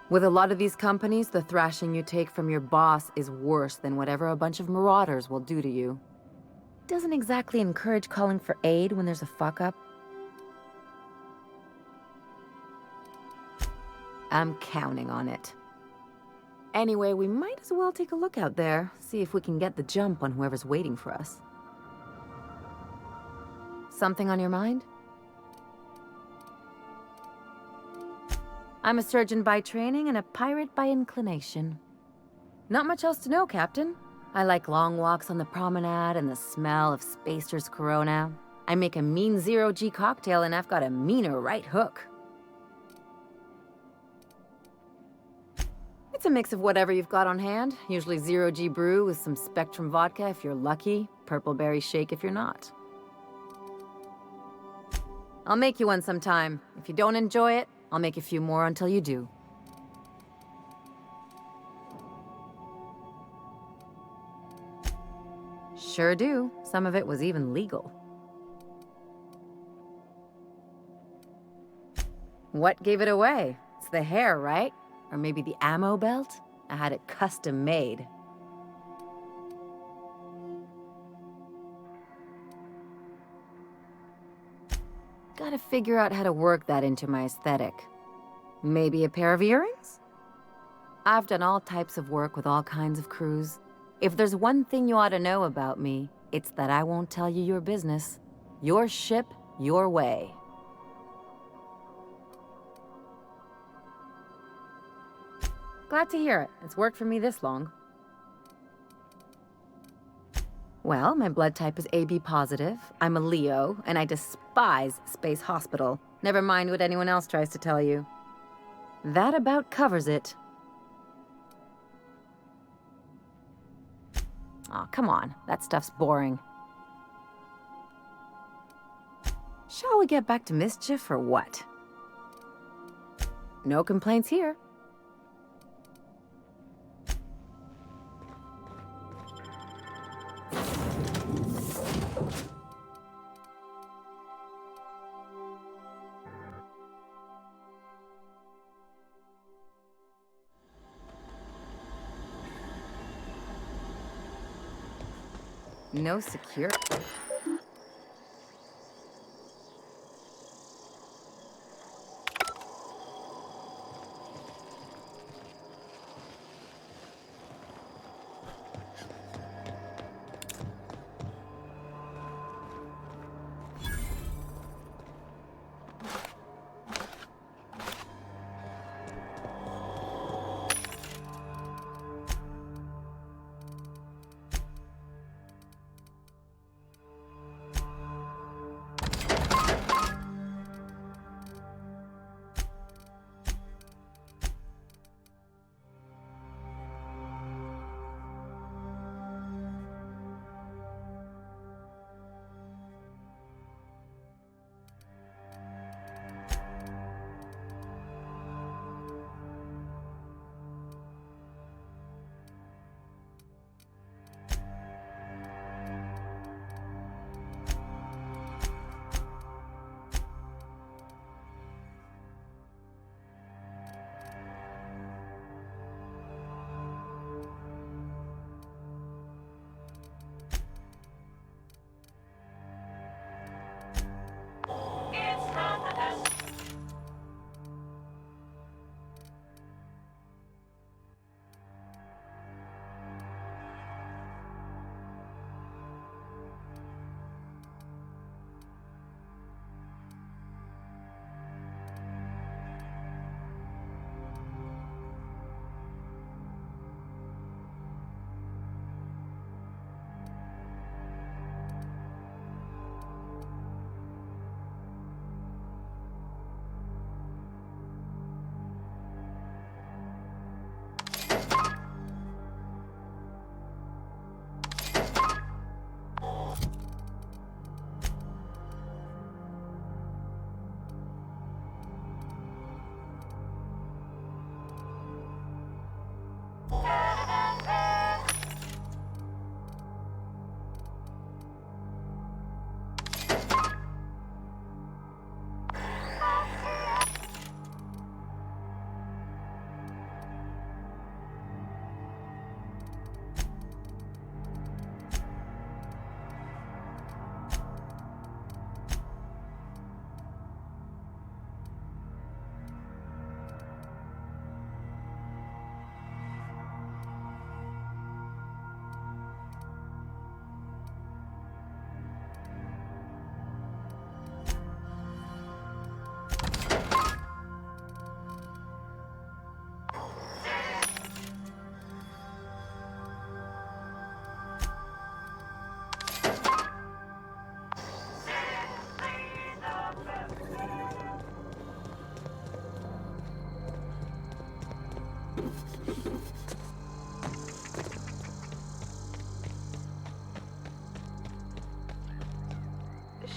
With a lot of these companies, the thrashing you take from your boss is worse than whatever a bunch of marauders will do to you. Doesn't exactly encourage calling for aid when there's a fuck-up. I'm counting on it. Anyway, we might as well take a look out there, see if we can get the jump on whoever's waiting for us. Something on your mind? I'm a surgeon by training and a pirate by inclination. Not much else to know, Captain. I like long walks on the promenade and the smell of Spacer's Corona. I make a mean zero-G cocktail and I've got a meaner right hook. It's a mix of whatever you've got on hand. Usually zero-G brew with some Spectrum vodka if you're lucky, purple berry shake if you're not. I'll make you one sometime. If you don't enjoy it, I'll make a few more until you do. Sure do. Some of it was even legal. What gave it away? It's the hair, right? Or maybe the ammo belt? I had it custom made. Gotta figure out how to work that into my aesthetic. Maybe a pair of earrings? I've done all types of work with all kinds of crews. If there's one thing you ought to know about me, it's that I won't tell you your business. Your ship, your way. Glad to hear it. It's worked for me this long. Well, my blood type is AB positive. I'm a Leo, and I despise Space Hospital. Never mind what anyone else tries to tell you. That about covers it. Aw, come on. That stuff's boring. Shall we get back to mischief or what? No complaints here. No security.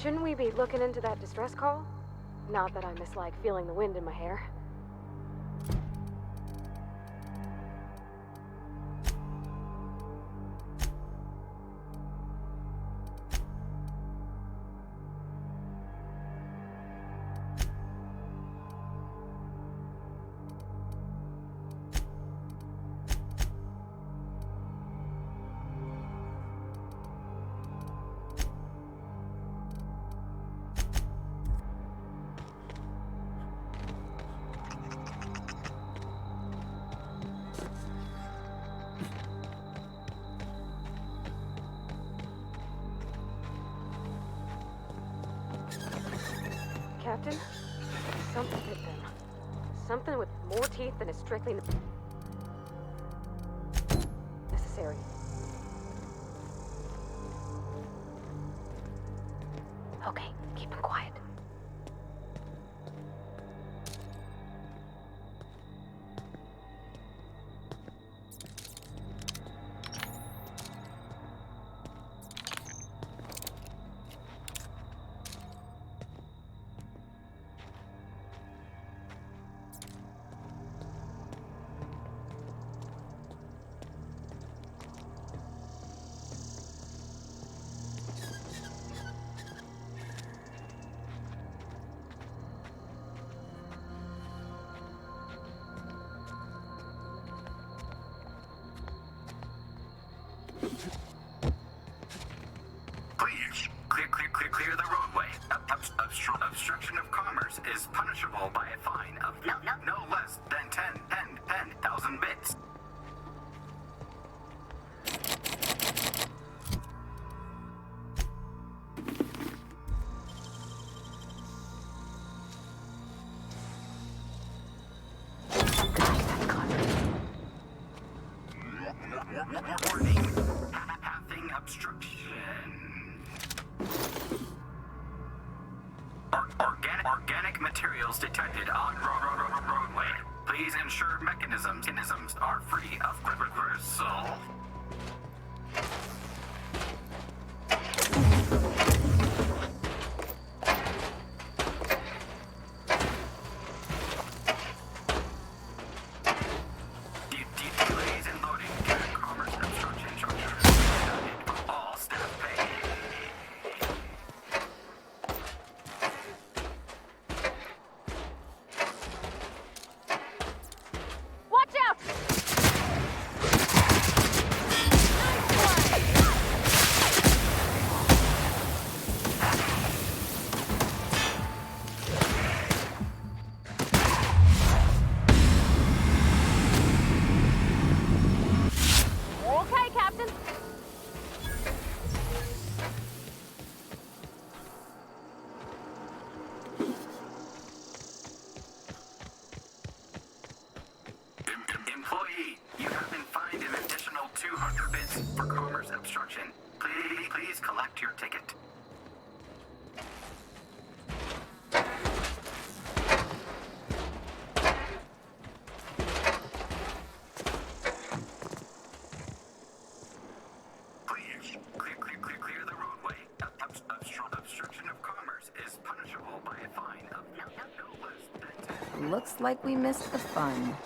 Shouldn't we be looking into that distress call? Not that I mislike feeling the wind in my hair. Captain, something bit them. Something with more teeth than is strictly necessary. Okay, keep him quiet. Please, clear the roadway. Obstruction of commerce is punishable by a fine of no less than 10,000 bits. Warning. Pathing obstruction. Organic materials detected on roadway. Please ensure mechanisms are free of gristle. Delays in loading commerce obstruction structure. All staff pay. Watch out! Okay, Captain. Employee, you have been fined an additional 200 bits for commerce obstruction. Please collect your ticket. Please, clear the roadway. Obstruction of commerce is punishable by a fine of no less than 10. Looks like we missed the fun.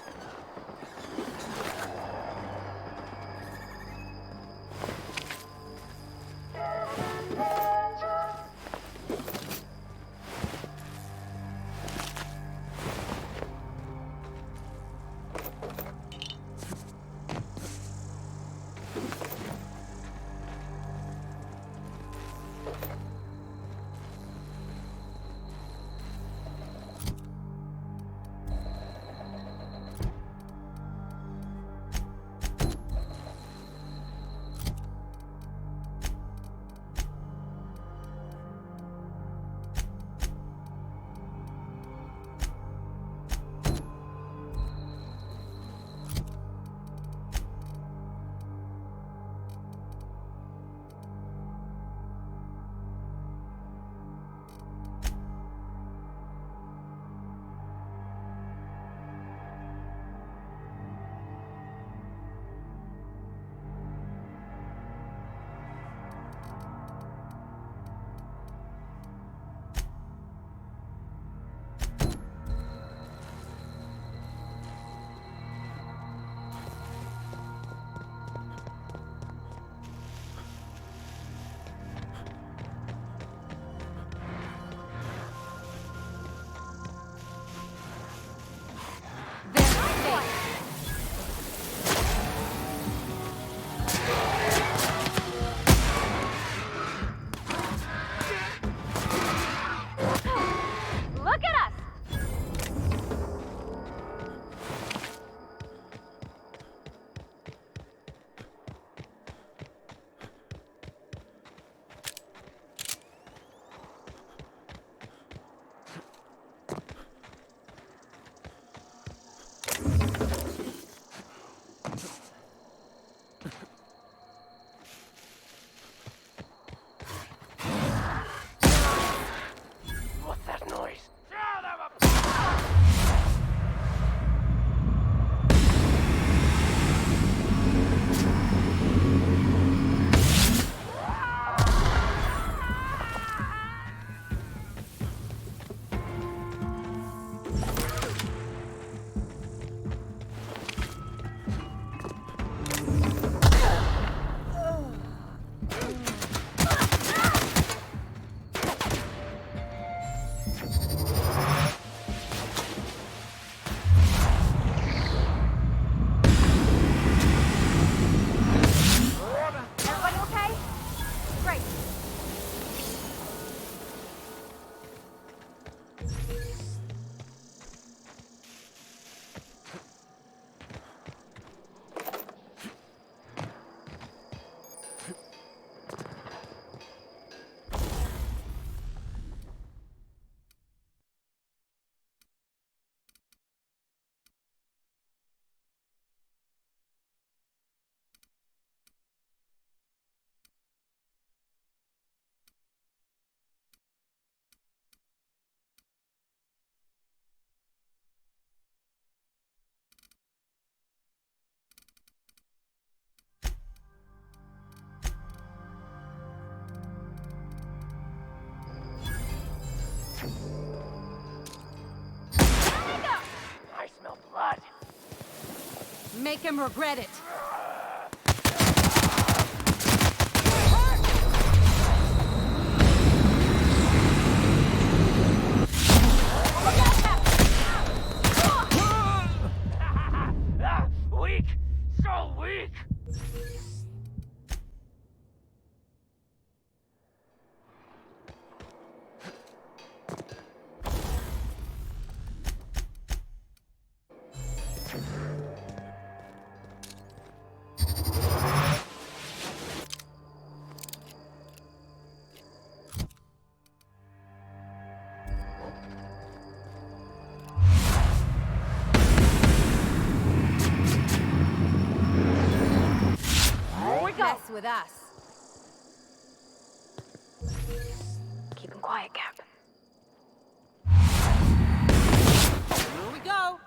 him regret it. Weak! So weak! Mess with us. Keep him quiet, Cap. Here we go.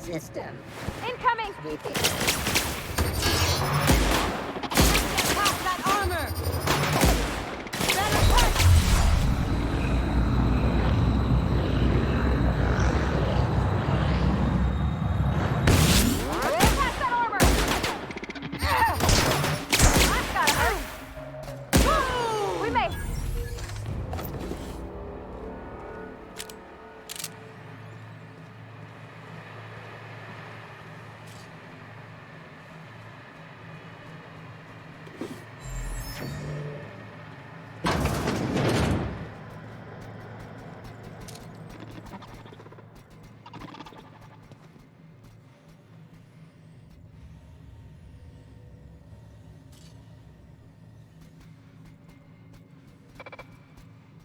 System. Incoming! Sweeping. Past that armor! We may.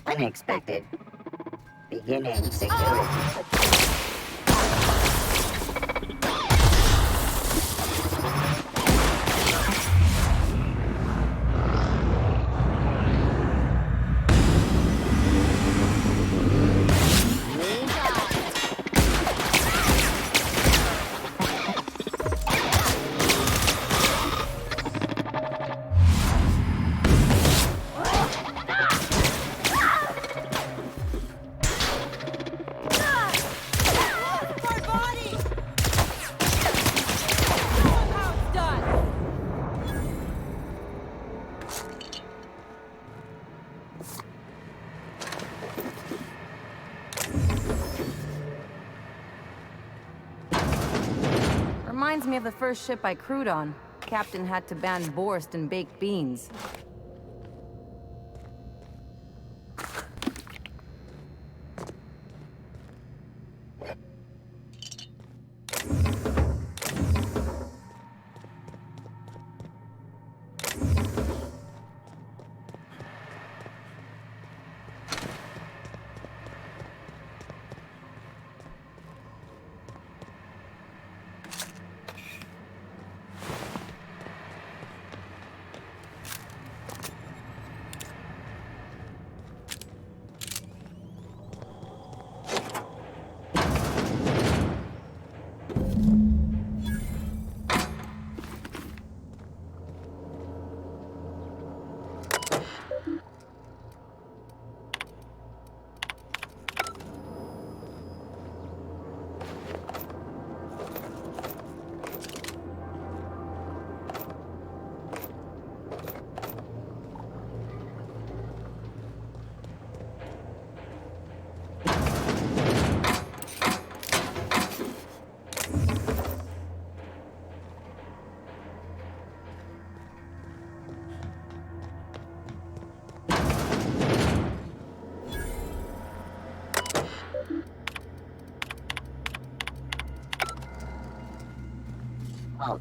Unexpected. Beginning security. Reminds me of the first ship I crewed on. Captain had to ban borscht and baked beans. Oh.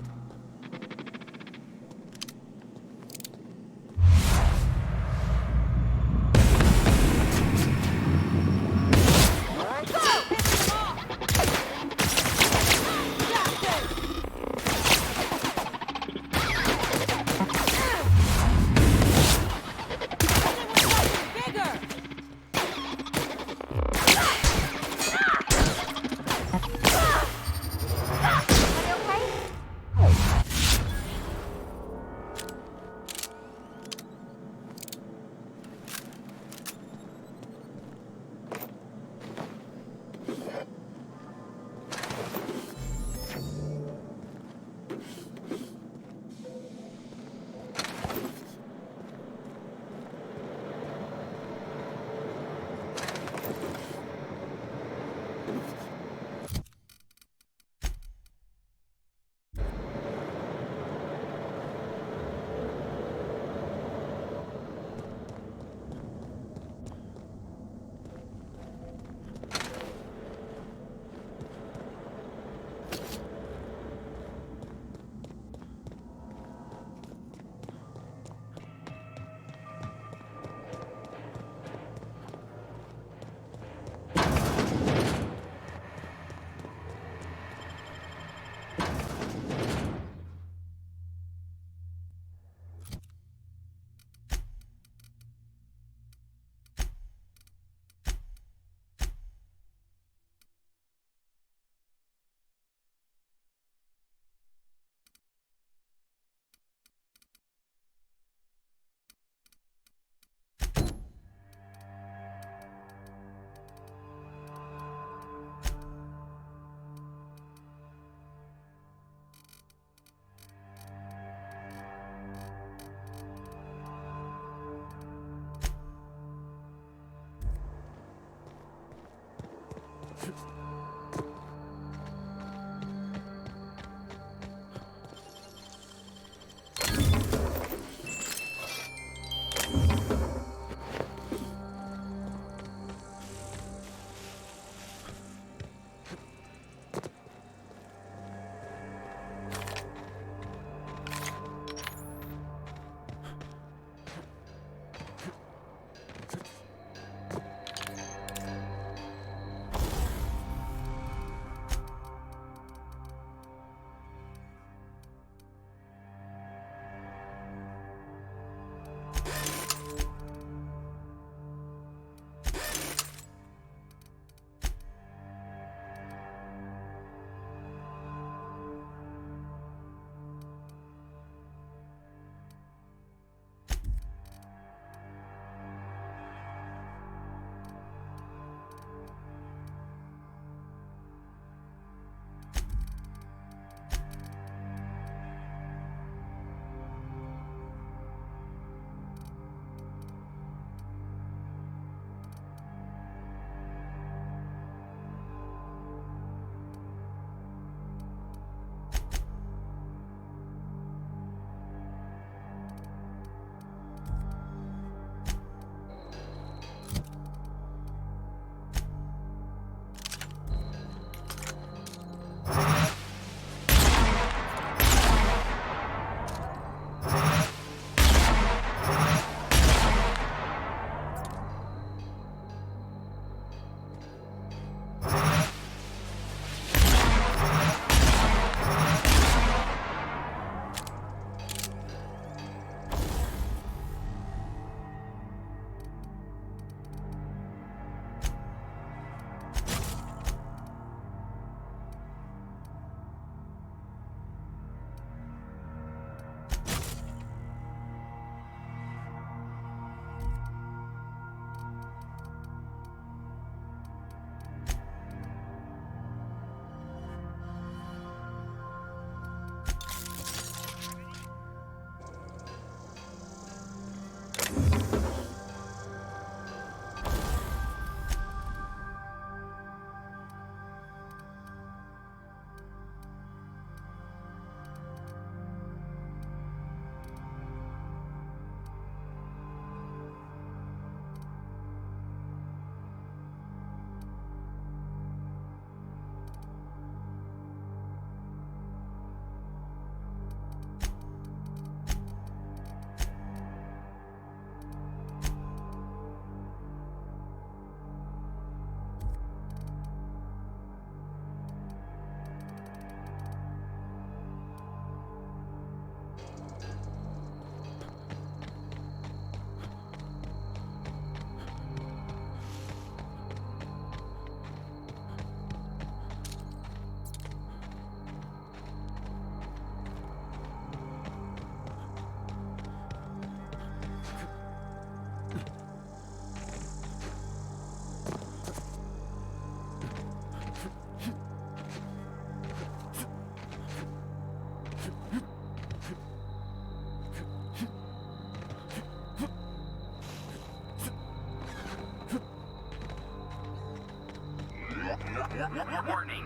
Warning.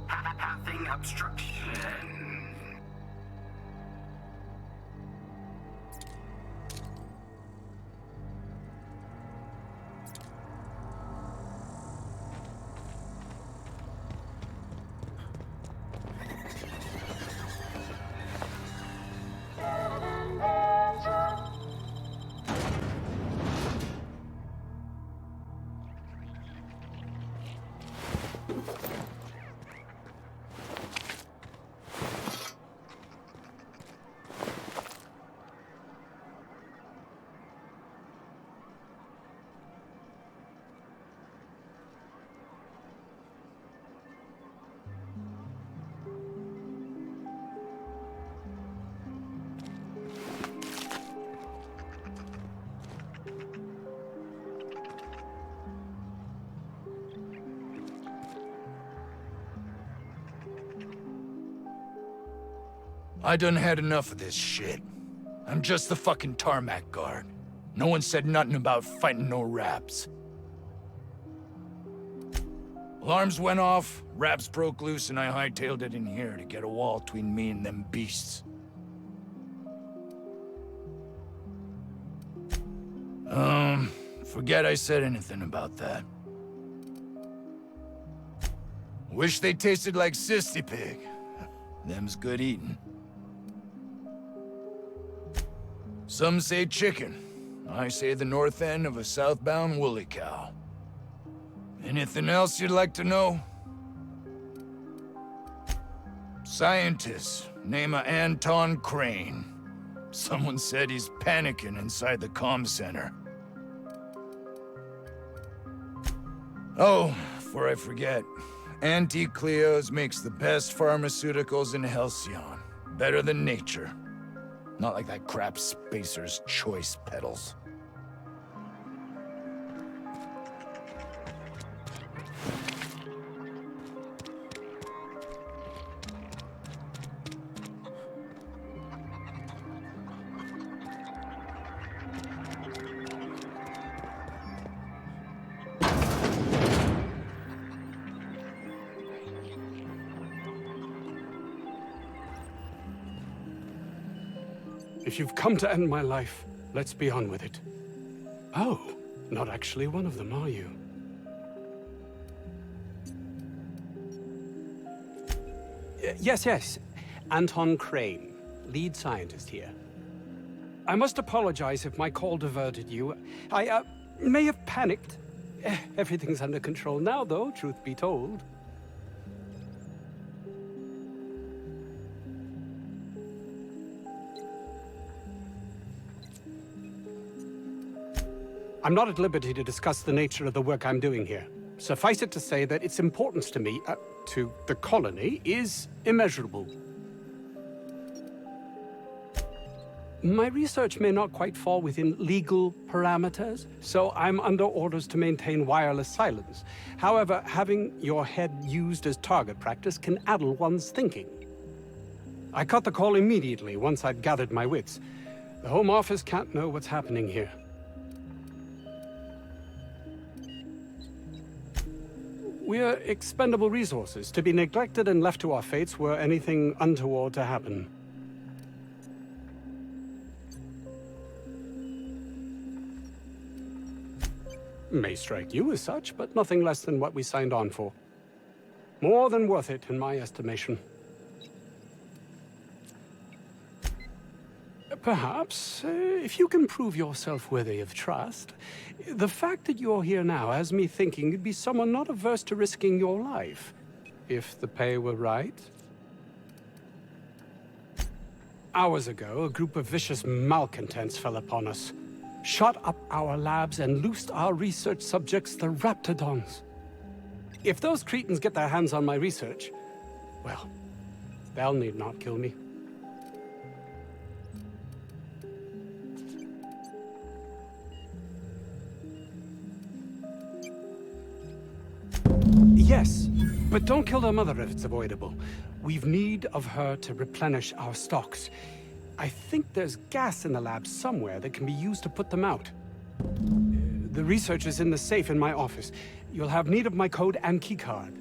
Pathing obstruction. I done had enough of this shit. I'm just the fucking tarmac guard. No one said nothing about fighting no raps. Alarms went off, raps broke loose, and I hightailed it in here to get a wall between me and them beasts. Forget I said anything about that. Wish they tasted like Sissy Pig. Them's good eating. Some say chicken. I say the north end of a southbound woolly cow. Anything else you'd like to know? Scientist, name of Anton Crane. Someone said he's panicking inside the comm center. Oh, before I forget, Auntie Cleo's makes the best pharmaceuticals in Halcyon. Better than nature. Not like that crap Spacer's Choice peddles. If you've come to end my life, let's be on with it. Oh, not actually one of them, are you? Yes. Anton Crane, lead scientist here. I must apologize if my call diverted you. I may have panicked. Everything's under control now, though, truth be told. I'm not at liberty to discuss the nature of the work I'm doing here. Suffice it to say that its importance to me, to the colony, is immeasurable. My research may not quite fall within legal parameters, so I'm under orders to maintain wireless silence. However, having your head used as target practice can addle one's thinking. I cut the call immediately once I'd gathered my wits. The Home Office can't know what's happening here. We're expendable resources, to be neglected and left to our fates were anything untoward to happen. May strike you as such, but nothing less than what we signed on for. More than worth it, in my estimation. Perhaps, if you can prove yourself worthy of trust, the fact that you're here now has me thinking you'd be someone not averse to risking your life, if the pay were right. Hours ago, a group of vicious malcontents fell upon us, shot up our labs and loosed our research subjects, the Raptidons. If those cretins get their hands on my research, well, they'll need not kill me. Yes, but don't kill their mother if it's avoidable. We've need of her to replenish our stocks. I think there's gas in the lab somewhere that can be used to put them out. The research is in the safe in my office. You'll have need of my code and keycard.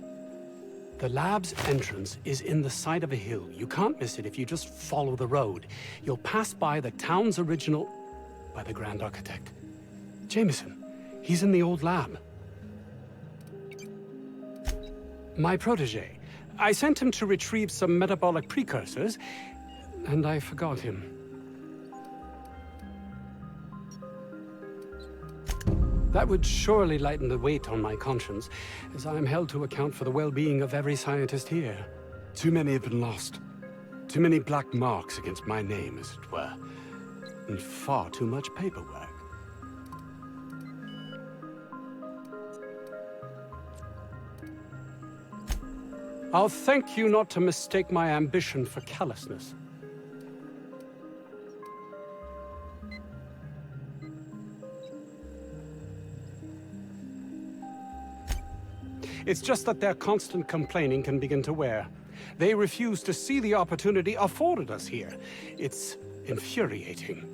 The lab's entrance is in the side of a hill. You can't miss it if you just follow the road. You'll pass by the town's original... by the Grand Architect. Jameson. He's in the old lab. My protege. I sent him to retrieve some metabolic precursors, and I forgot him. That would surely lighten the weight on my conscience, as I am held to account for the well-being of every scientist here. Too many have been lost. Too many black marks against my name, as it were. And far too much paperwork. I'll thank you not to mistake my ambition for callousness. It's just that their constant complaining can begin to wear. They refuse to see the opportunity afforded us here. It's infuriating.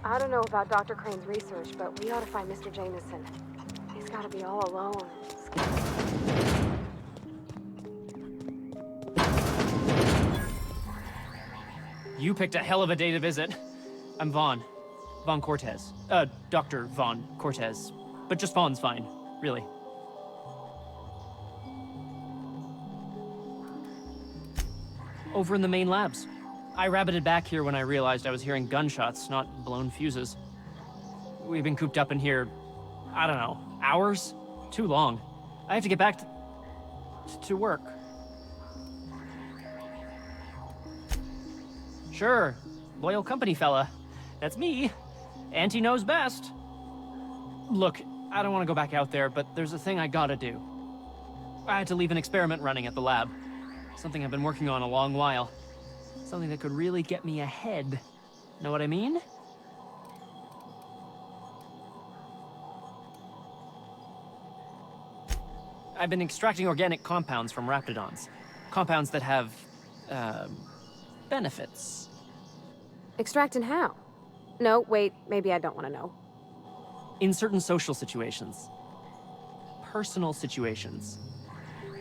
I don't know about Dr. Crane's research, but we ought to find Mr. Jameson. He's gotta be all alone. You picked a hell of a day to visit. I'm Vaughn. Vaughn Cortez. Dr. Vaughn Cortez. But just Vaughn's fine, really. Over in the main labs. I rabbited back here when I realized I was hearing gunshots, not blown fuses. We've been cooped up in here, I don't know, hours? Too long. I have to get back to work. Sure, loyal company fella. That's me. Auntie knows best. Look, I don't want to go back out there, but there's a thing I gotta do. I had to leave an experiment running at the lab. Something I've been working on a long while. Something that could really get me ahead. Know what I mean? I've been extracting organic compounds from raptidons. Compounds that have, benefits. Extracting how? No, wait, maybe I don't want to know. In certain social situations. Personal situations.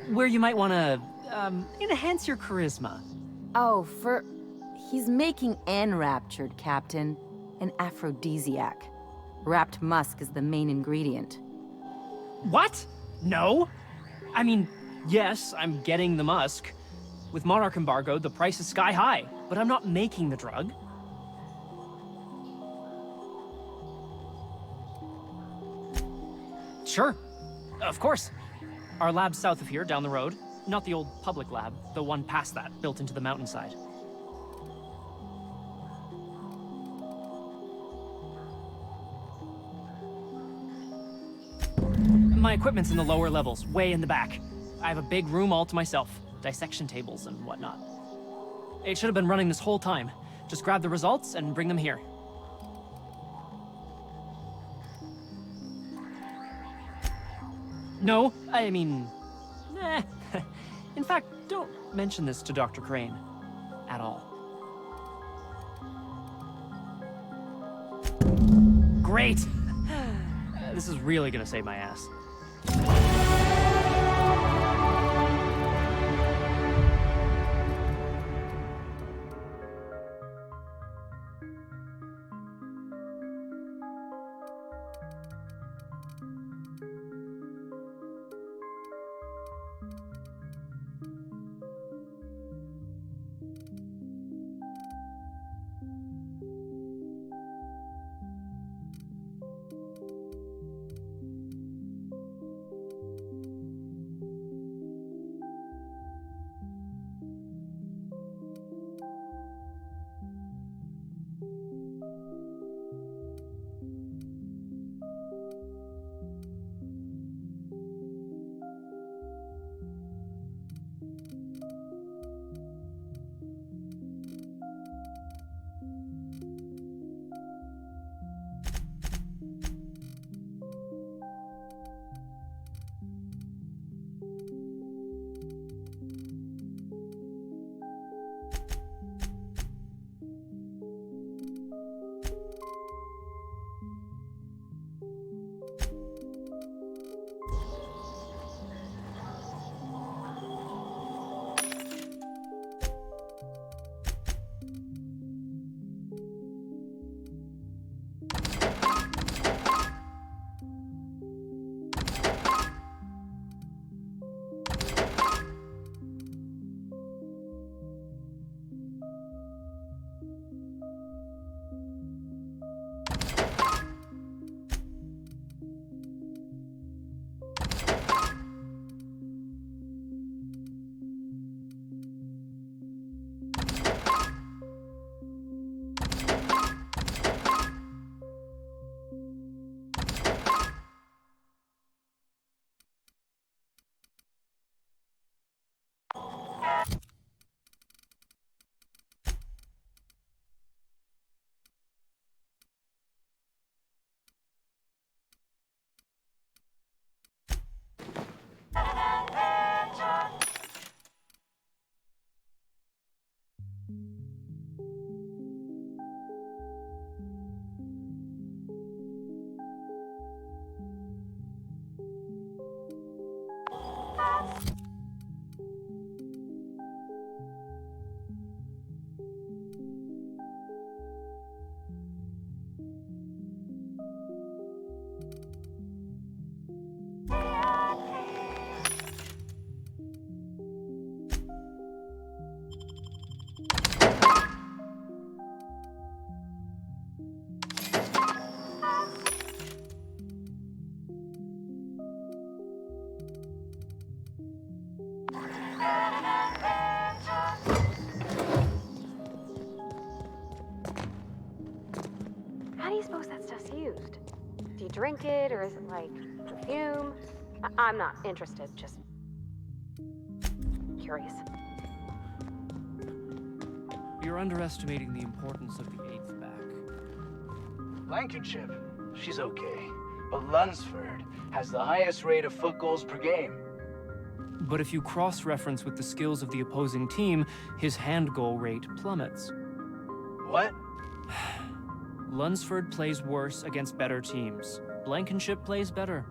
Where you might want to, enhance your charisma. Oh, he's making enraptured, Captain. An aphrodisiac. Wrapped musk is the main ingredient. What? No? I mean, yes, I'm getting the musk. With Monarch embargo, the price is sky high, but I'm not making the drug. Sure, of course. Our lab's south of here, down the road. Not the old public lab, the one past that, built into the mountainside. My equipment's in the lower levels, way in the back. I have a big room all to myself, dissection tables and whatnot. It should have been running this whole time. Just grab the results and bring them here. No, I mean... Nah. In fact, don't mention this to Dr. Crane. At all. Great! This is really gonna save my ass. suppose that stuff's used? Do you drink it, or is it like perfume? I'm not interested, just curious. You're underestimating the importance of the 8th back. Blankenship, she's okay. But Lunsford has the highest rate of foot goals per game. But if you cross-reference with the skills of the opposing team, his hand goal rate plummets. What? Lunsford plays worse against better teams. Blankenship plays better.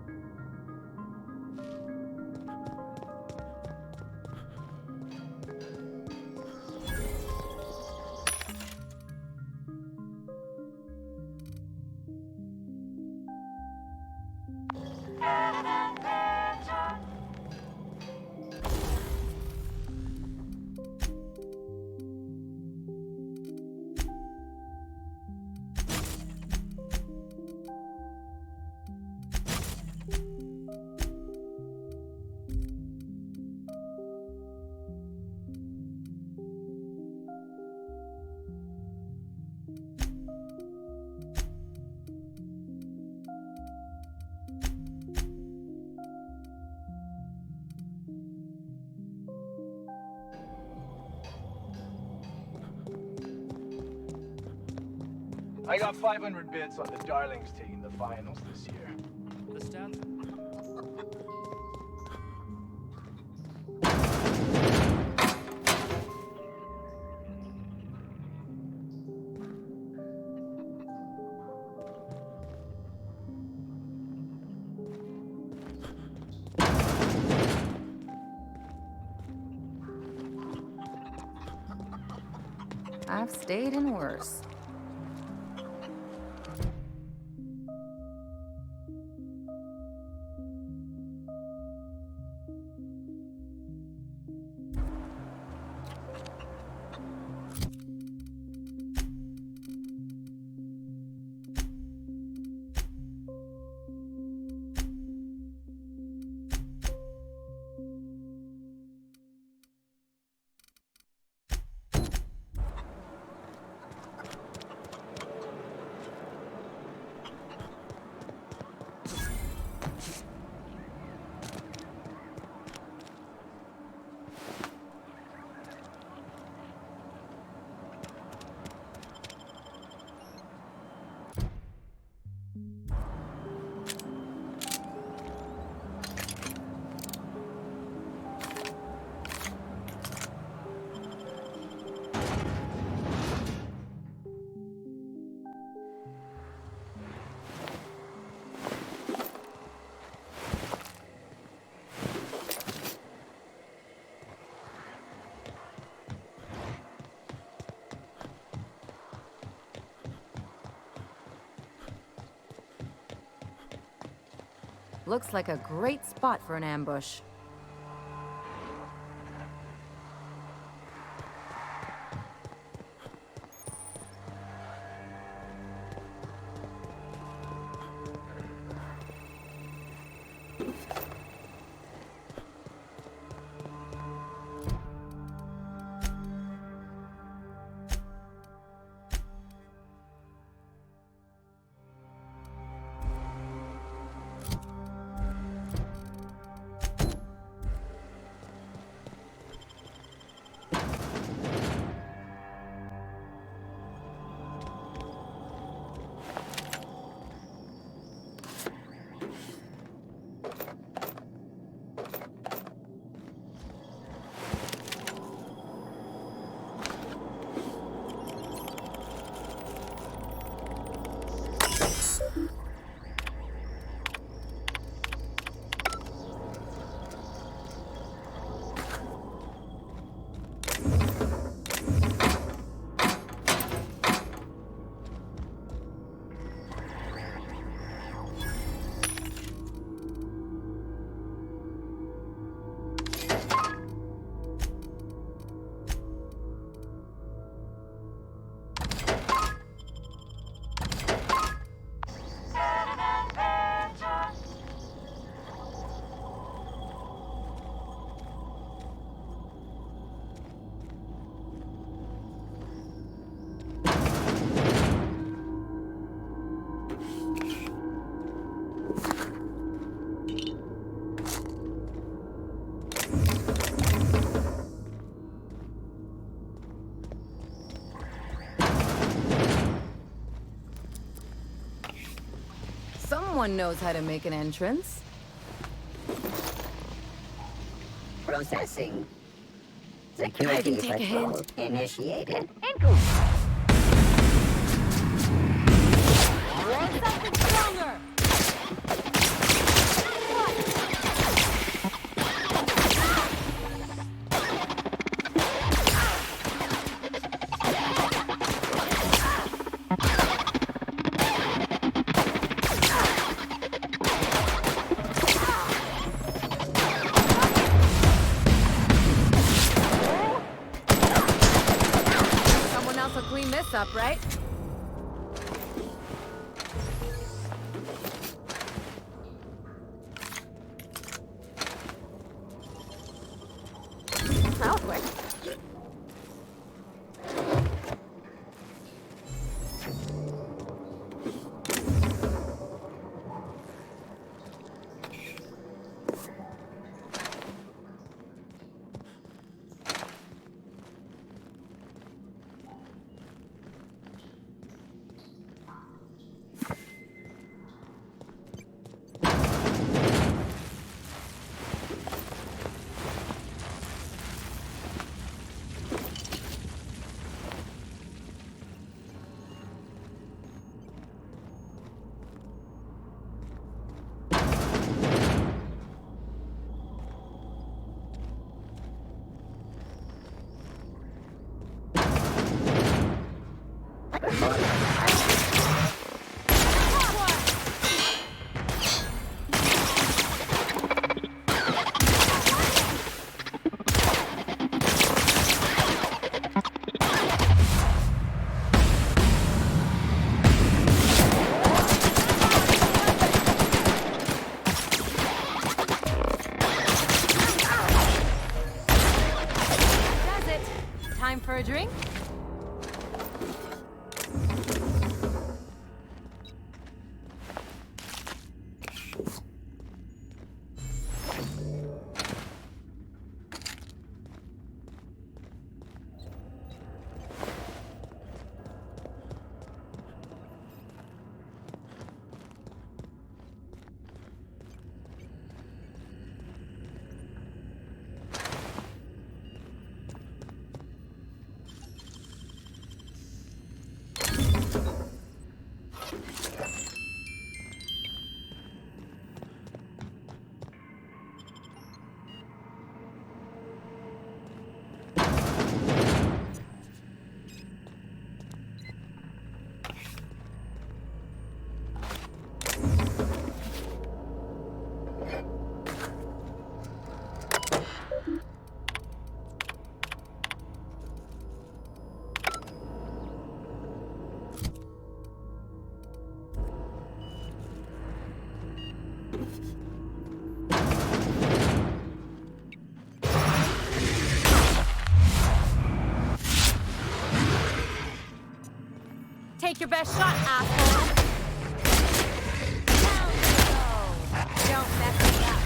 I got 500 bits on the Darlings taking the finals this year. The stats? I've stayed in worse. Looks like a great spot for an ambush. Someone knows how to make an entrance. Processing. Security take a patrol hint. initiated. Something stronger! Someone else will clean this up, right? That was quick. Does it? Time for a drink? Take your best shot, asshole! Down you go! Don't mess me up.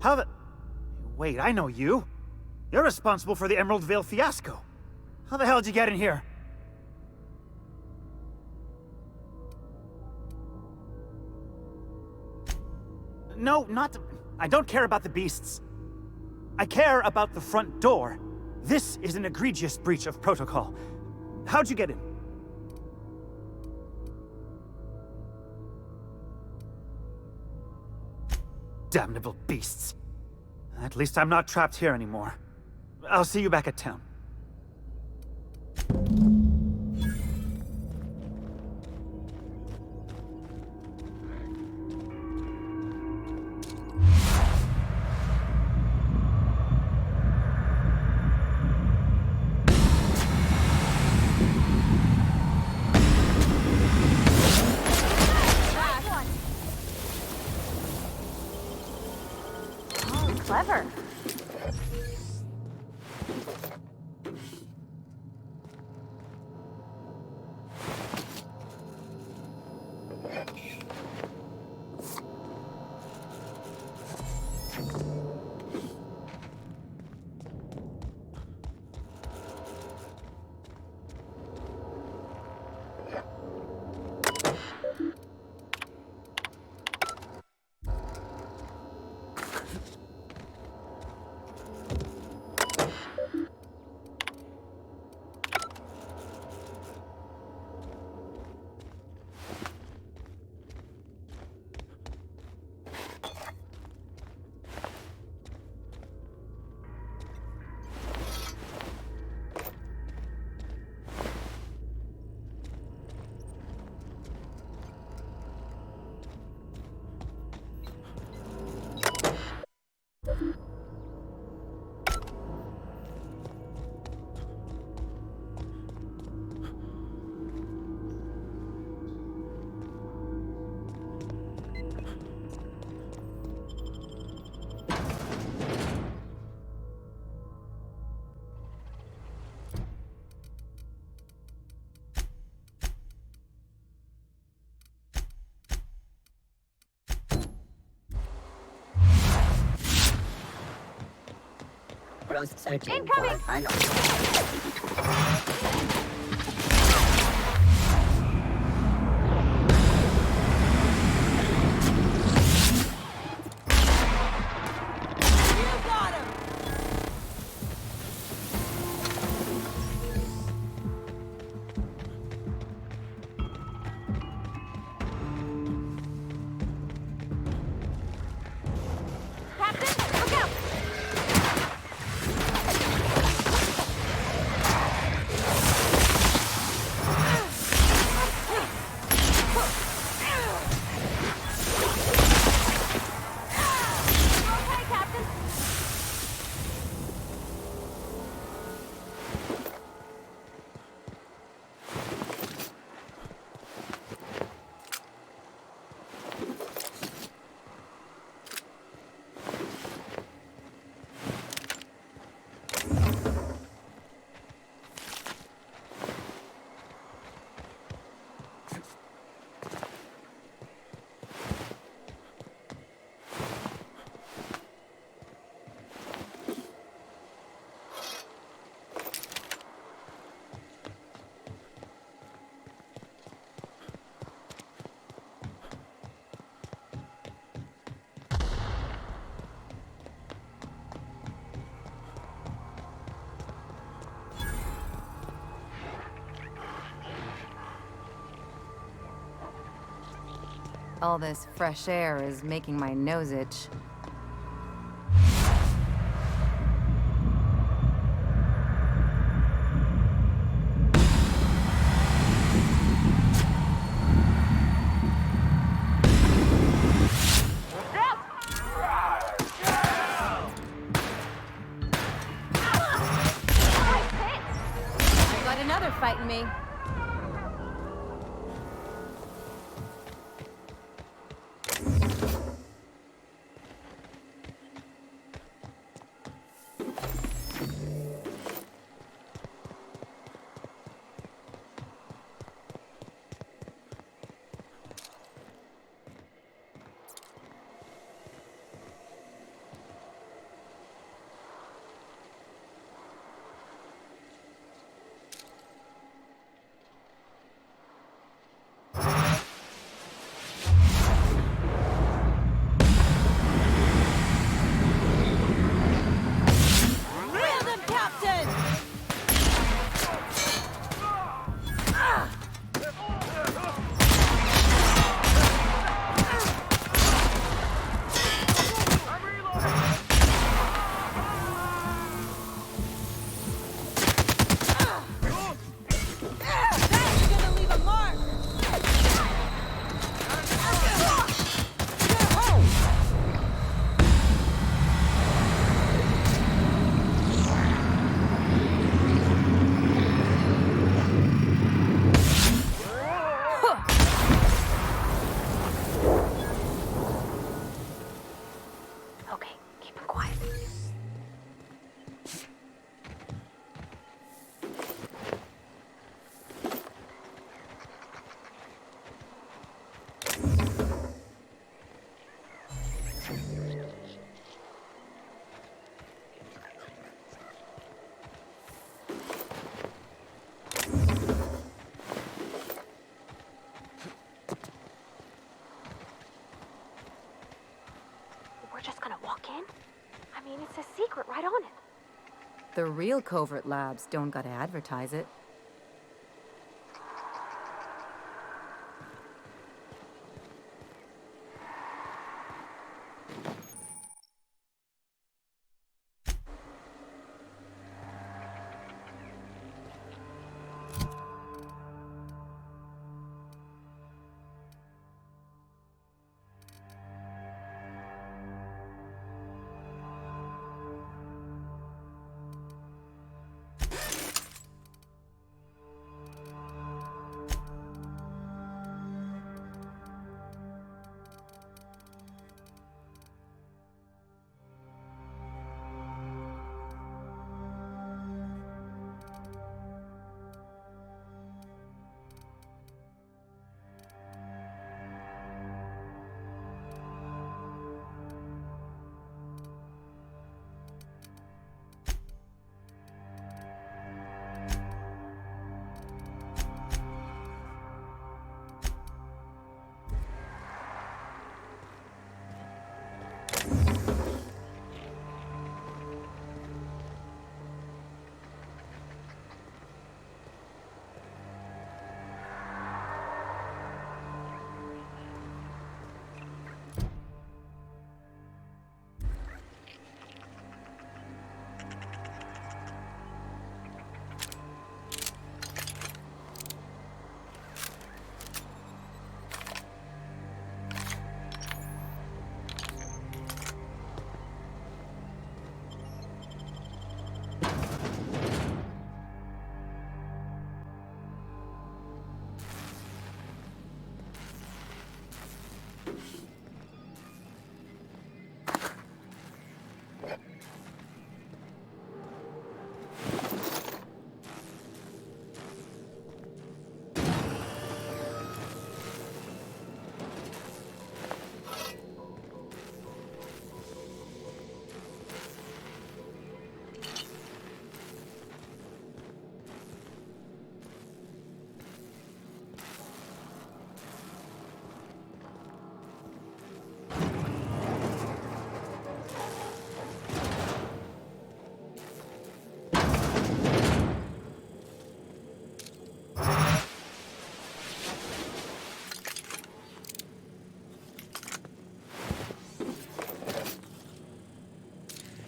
How the... Wait, I know you. You're responsible for the Emerald Vale fiasco. How the hell did you get in here? No, not... I don't care about the beasts. I care about the front door. This is an egregious breach of protocol. How'd you get in? Damnable beasts. At least I'm not trapped here anymore. I'll see you back at town. Clever. Rose searching Incoming! for final. Captain, look out! Okay, Captain. All this fresh air is making my nose itch. I got another fighting me. fine. I mean, it says secret right on it. The real covert labs don't gotta advertise it.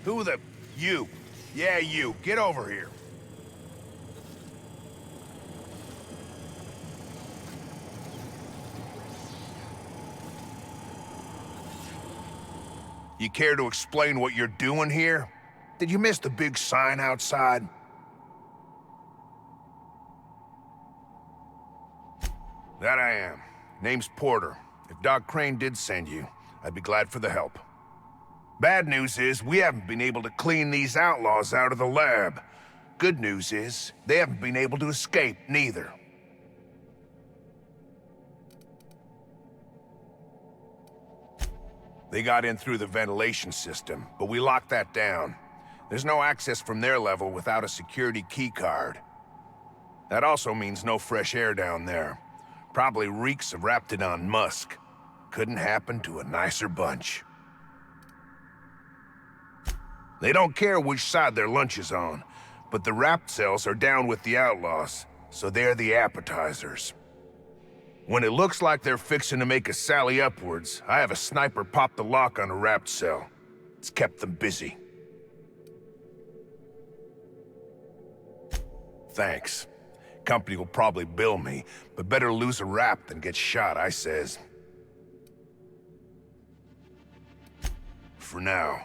Who the... You. Yeah, you. Get over here. You care to explain what you're doing here? Did you miss the big sign outside? That I am. Name's Porter. If Doc Crane did send you, I'd be glad for the help. Bad news is, we haven't been able to clean these outlaws out of the lab. Good news is, they haven't been able to escape, neither. They got in through the ventilation system, but we locked that down. There's no access from their level without a security keycard. That also means no fresh air down there. Probably reeks of Raptidon musk. Couldn't happen to a nicer bunch. They don't care which side their lunch is on, but the Rapt cells are down with the outlaws, so they're the appetizers. When it looks like they're fixing to make a sally upwards, I have a sniper pop the lock on a Rapt cell. It's kept them busy. Thanks. Company will probably bill me, but better lose a Rapt than get shot, I says. For now.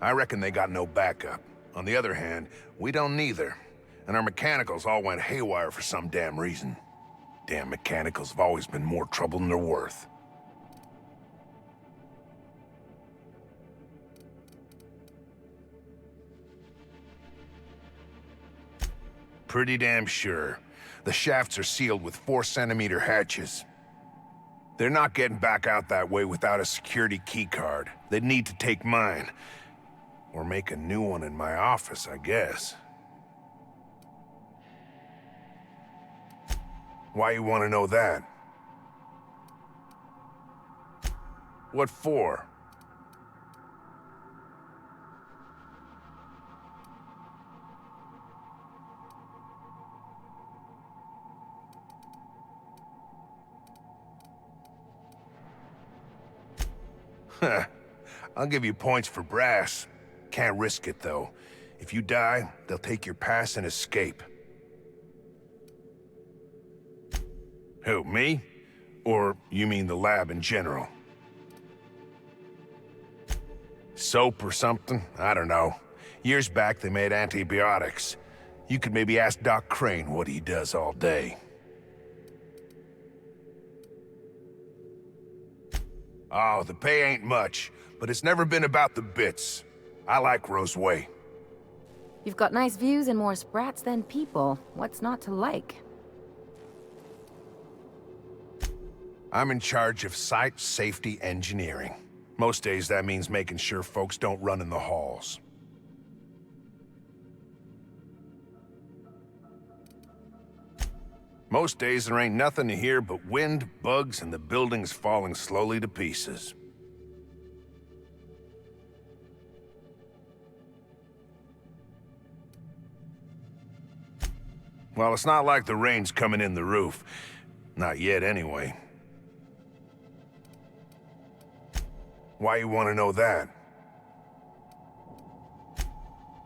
I reckon they got no backup. On the other hand, we don't neither. And our mechanicals all went haywire for some damn reason. Damn mechanicals have always been more trouble than they're worth. Pretty damn sure. The shafts are sealed with 4-centimeter hatches. They're not getting back out that way without a security keycard. They'd need to take mine. Or make a new one in my office, I guess. Why you want to know that? What for? I'll give you points for brass. Can't risk it, though. If you die, they'll take your pass and escape. Who, me? Or you mean the lab in general? Soap or something? I don't know. Years back, they made antibiotics. You could maybe ask Doc Crane what he does all day. Oh, the pay ain't much, but it's never been about the bits. I like Roseway. You've got nice views and more sprats than people. What's not to like? I'm in charge of site safety engineering. Most days that means making sure folks don't run in the halls. Most days there ain't nothing to hear but wind, bugs, and the buildings falling slowly to pieces. Well, it's not like the rain's coming in the roof. Not yet, anyway. Why you want to know that?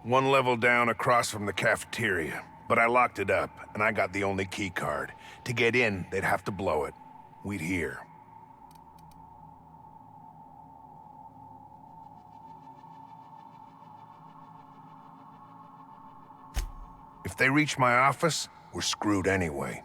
One level down across from the cafeteria, but I locked it up, and I got the only key card. To get in, they'd have to blow it. We'd hear. If they reach my office, we're screwed anyway.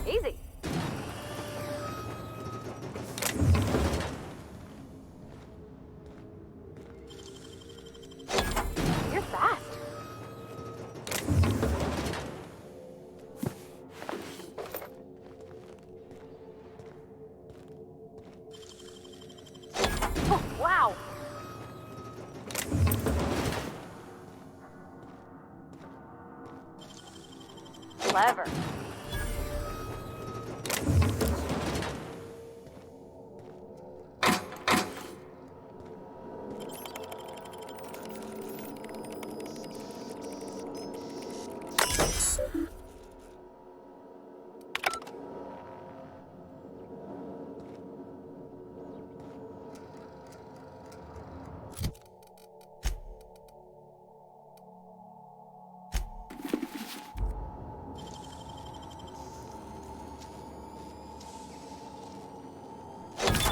Easy. You're fast. Oh, wow. Clever.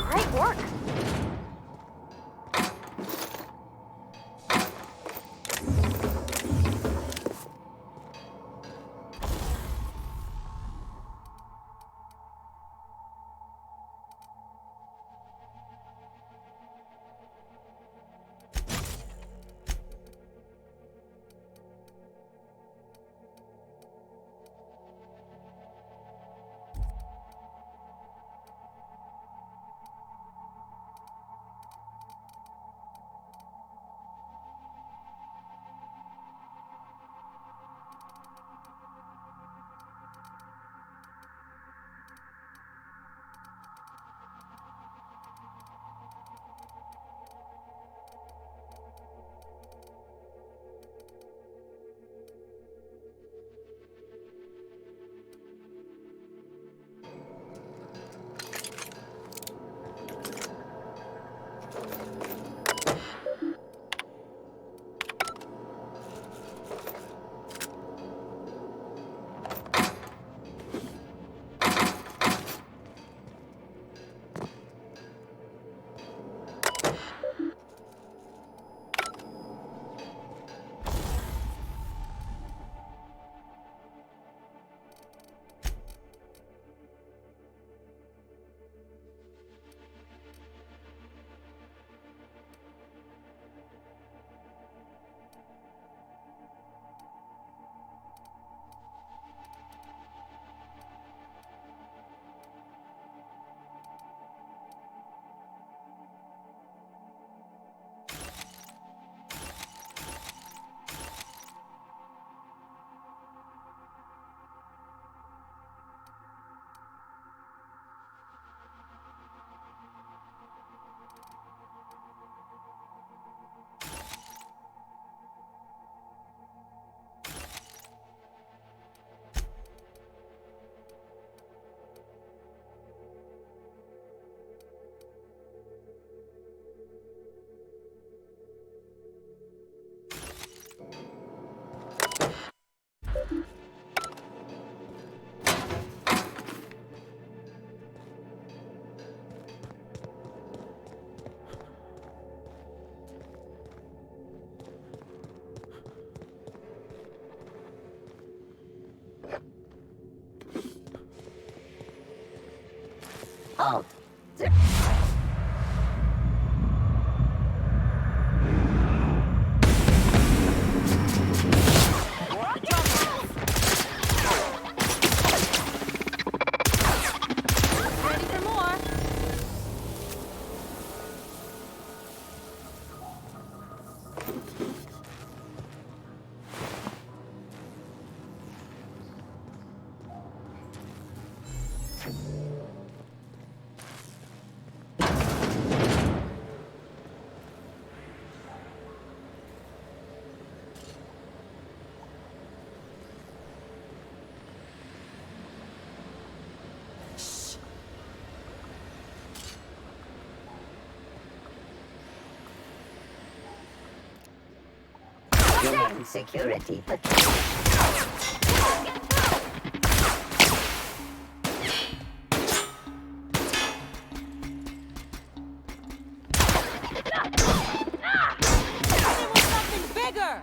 Great work. Alt. Ready for more? Human security. Something bigger!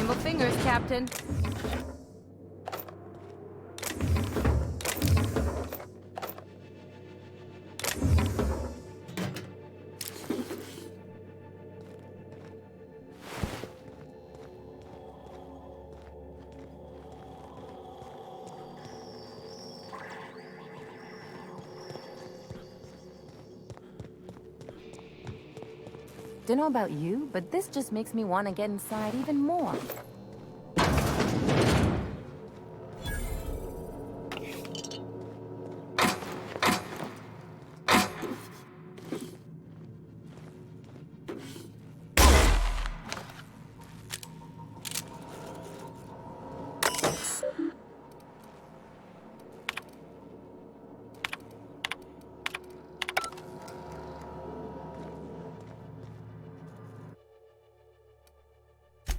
Nimble fingers, Captain. Don't know about you, but this just makes me want to get inside even more.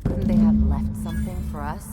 Couldn't they have left something for us?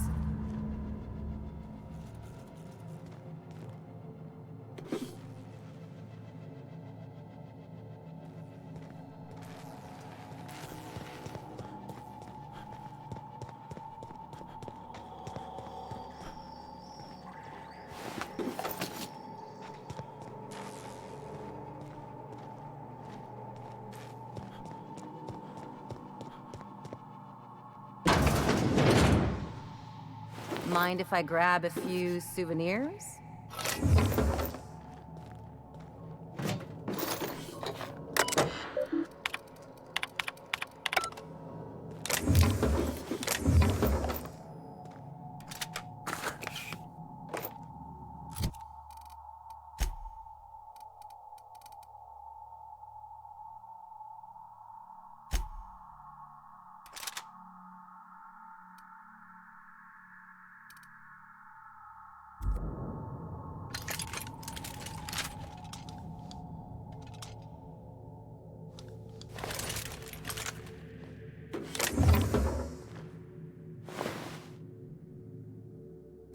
Mind if I grab a few souvenirs?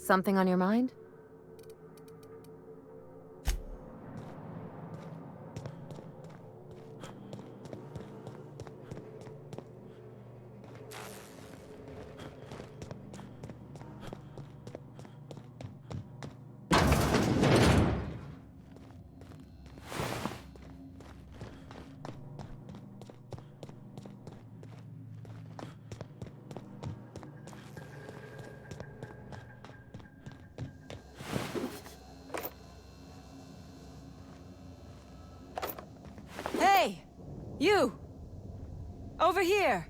Something on your mind? Hey! You! Over here!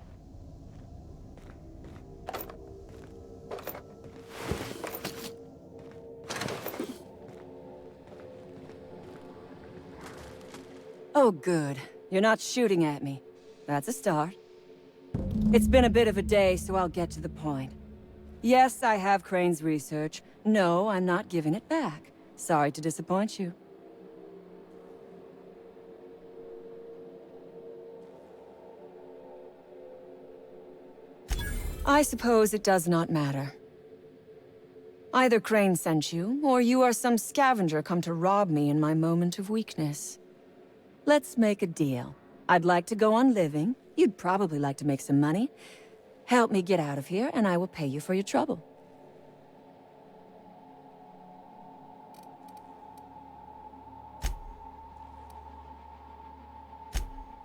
Oh, good. You're not shooting at me. That's a start. It's been a bit of a day, so I'll get to the point. Yes, I have Crane's research. No, I'm not giving it back. Sorry to disappoint you. I suppose it does not matter. Either Crane sent you, or you are some scavenger come to rob me in my moment of weakness. Let's make a deal. I'd like to go on living. You'd probably like to make some money. Help me get out of here, and I will pay you for your trouble.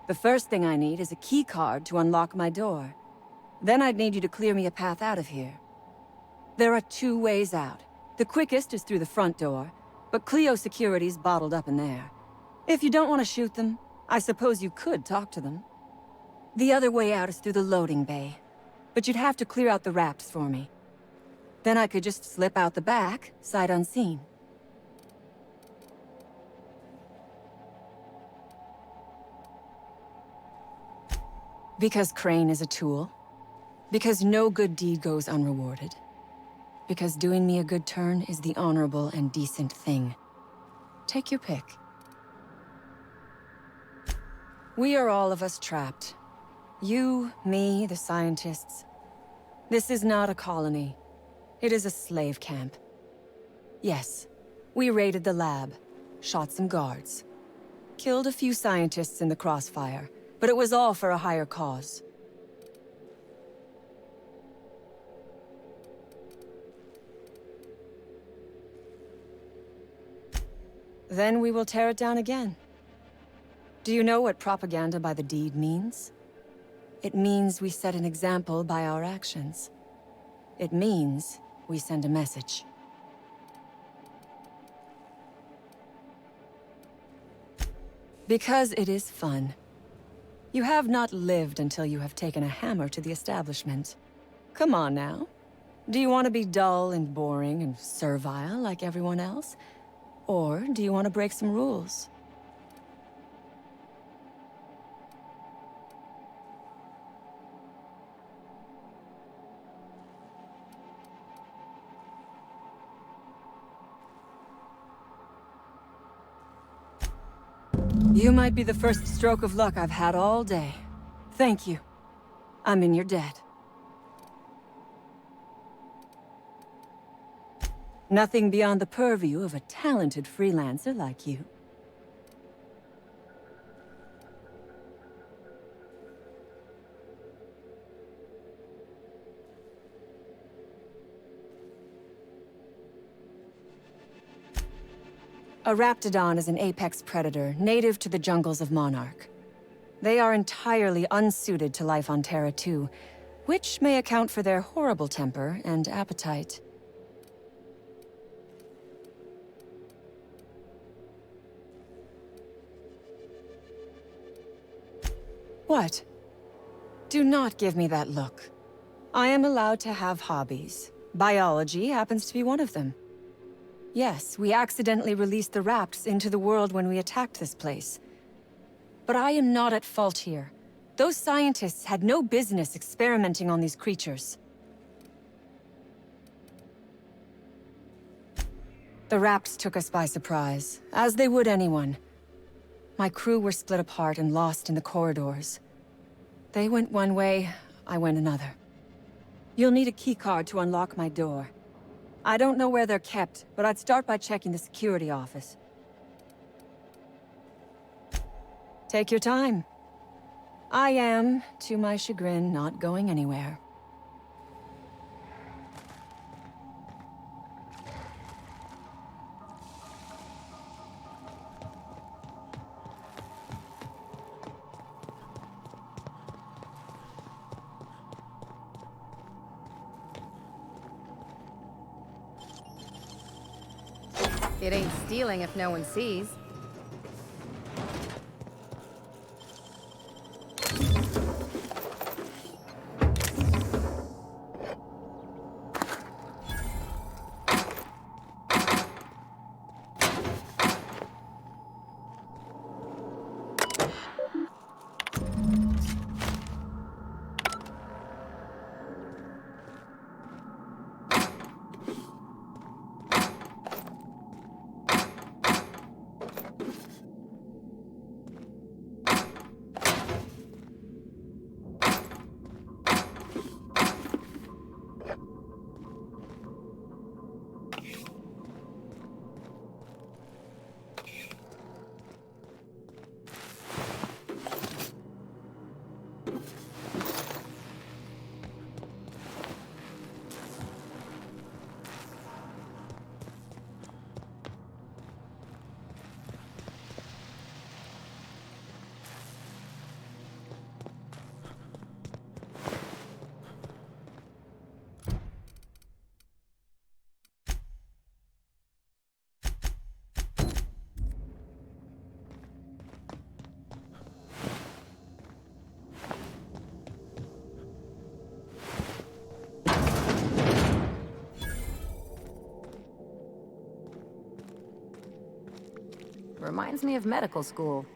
The first thing I need is a key card to unlock my door. Then I'd need you to clear me a path out of here. There are 2 ways out. The quickest is through the front door, but Cleo Security's bottled up in there. If you don't want to shoot them, I suppose you could talk to them. The other way out is through the loading bay, but you'd have to clear out the rafts for me. Then I could just slip out the back, sight unseen. Because Crane is a tool. Because no good deed goes unrewarded. Because doing me a good turn is the honorable and decent thing. Take your pick. We are all of us trapped. You, me, the scientists. This is not a colony. It is a slave camp. Yes, we raided the lab, shot some guards, killed a few scientists in the crossfire, but it was all for a higher cause. Then we will tear it down again. Do you know what propaganda by the deed means? It means we set an example by our actions. It means we send a message. Because it is fun. You have not lived until you have taken a hammer to the establishment. Come on now. Do you want to be dull and boring and servile like everyone else? Or do you want to break some rules? You might be the first stroke of luck I've had all day. Thank you. I'm in your debt. Nothing beyond the purview of a talented freelancer like you. A Raptidon is an apex predator, native to the jungles of Monarch. They are entirely unsuited to life on Terra 2, which may account for their horrible temper and appetite. What? Do not give me that look. I am allowed to have hobbies. Biology happens to be one of them. Yes, we accidentally released the Rapts into the world when we attacked this place. But I am not at fault here. Those scientists had no business experimenting on these creatures. The Rapts took us by surprise, as they would anyone. My crew were split apart and lost in the corridors. They went one way, I went another. You'll need a keycard to unlock my door. I don't know where they're kept, but I'd start by checking the security office. Take your time. I am, to my chagrin, not going anywhere. It ain't stealing if no one sees. Reminds me of medical school.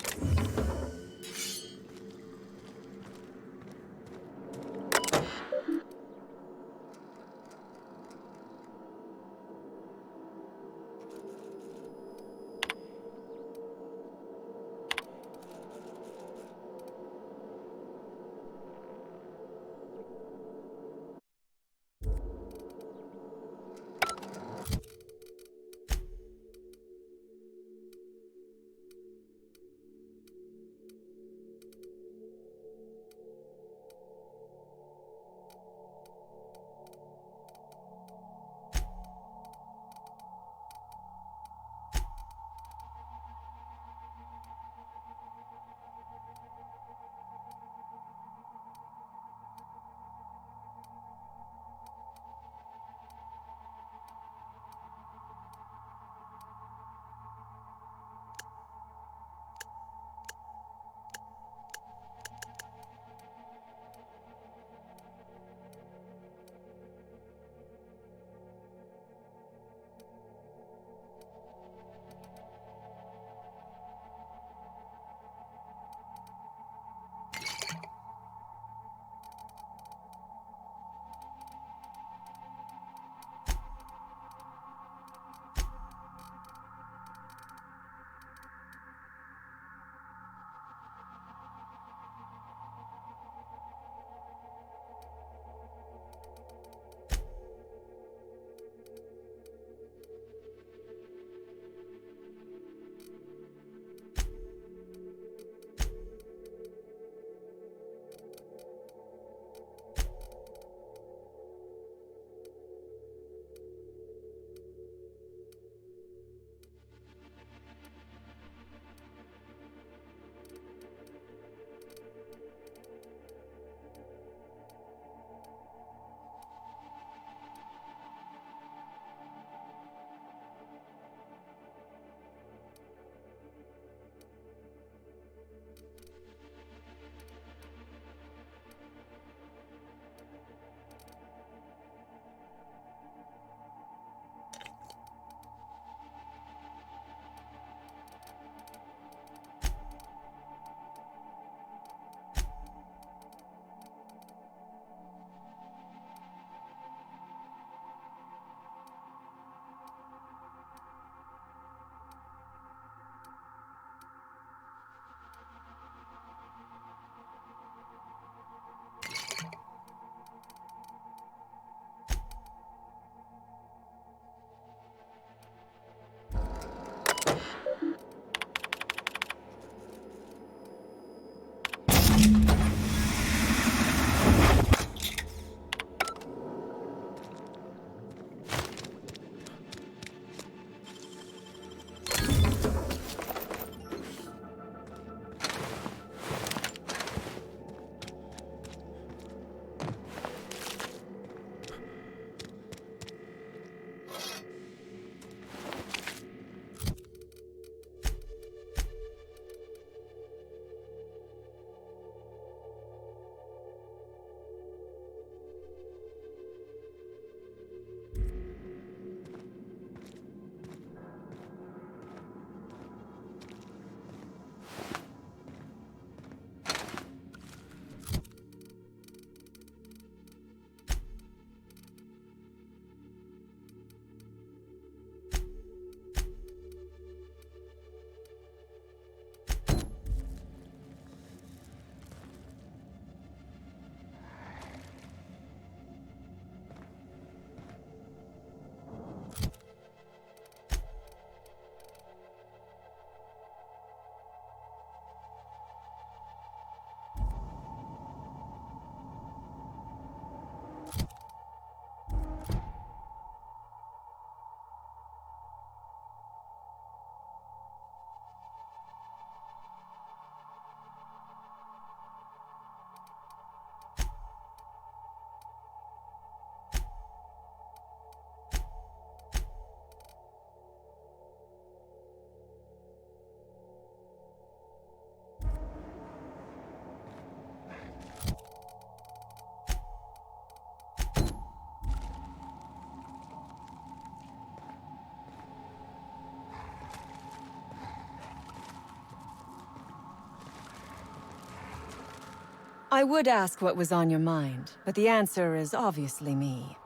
I would ask what was on your mind, but the answer is obviously me.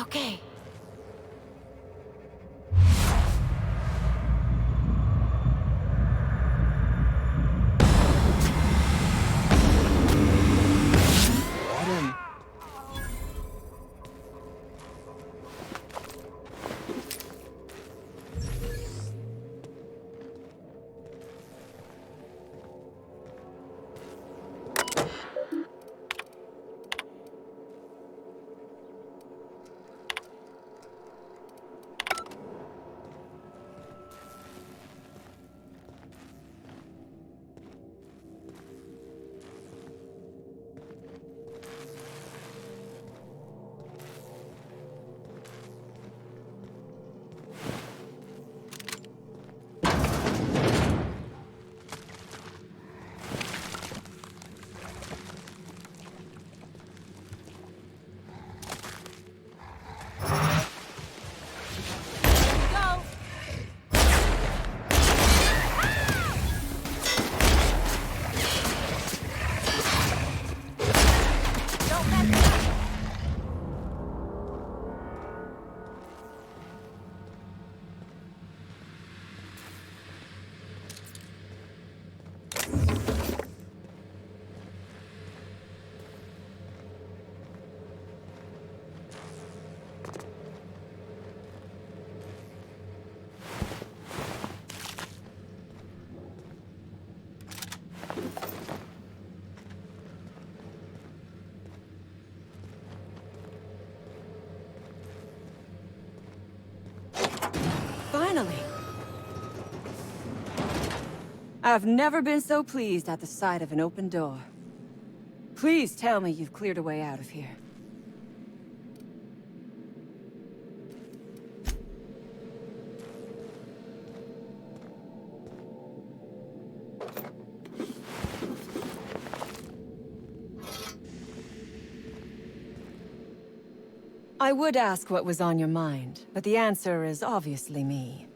Okay. Finally! I've never been so pleased at the sight of an open door. Please tell me you've cleared a way out of here. I would ask what was on your mind, but the answer is obviously me.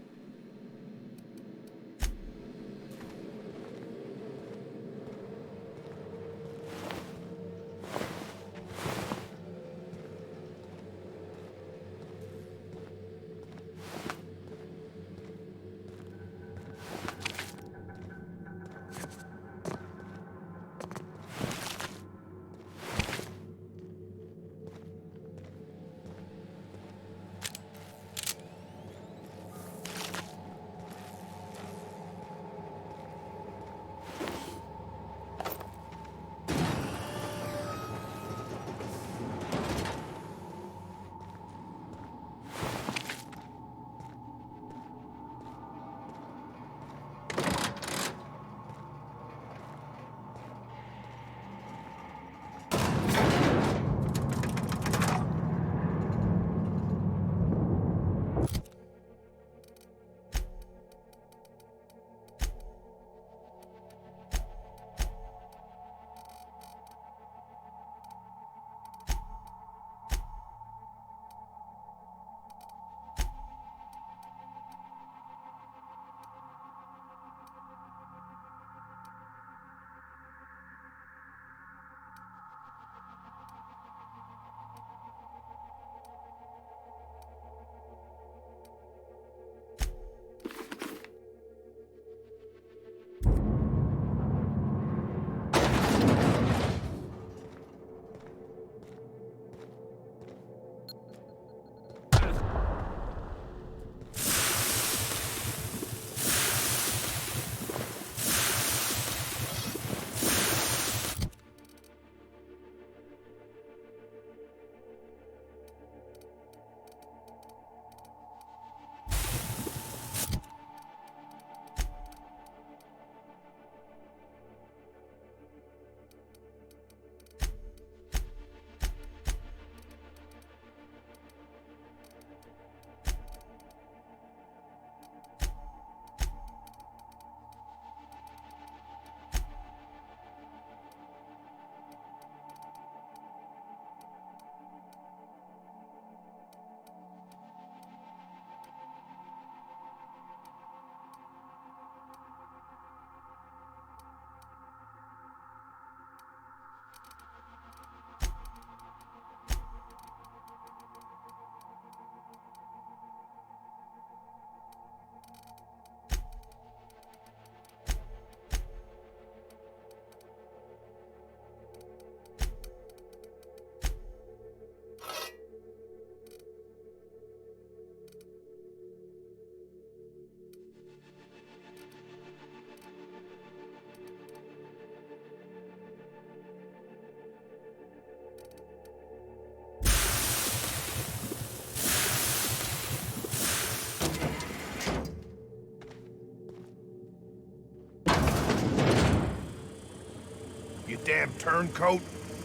You damn turncoat.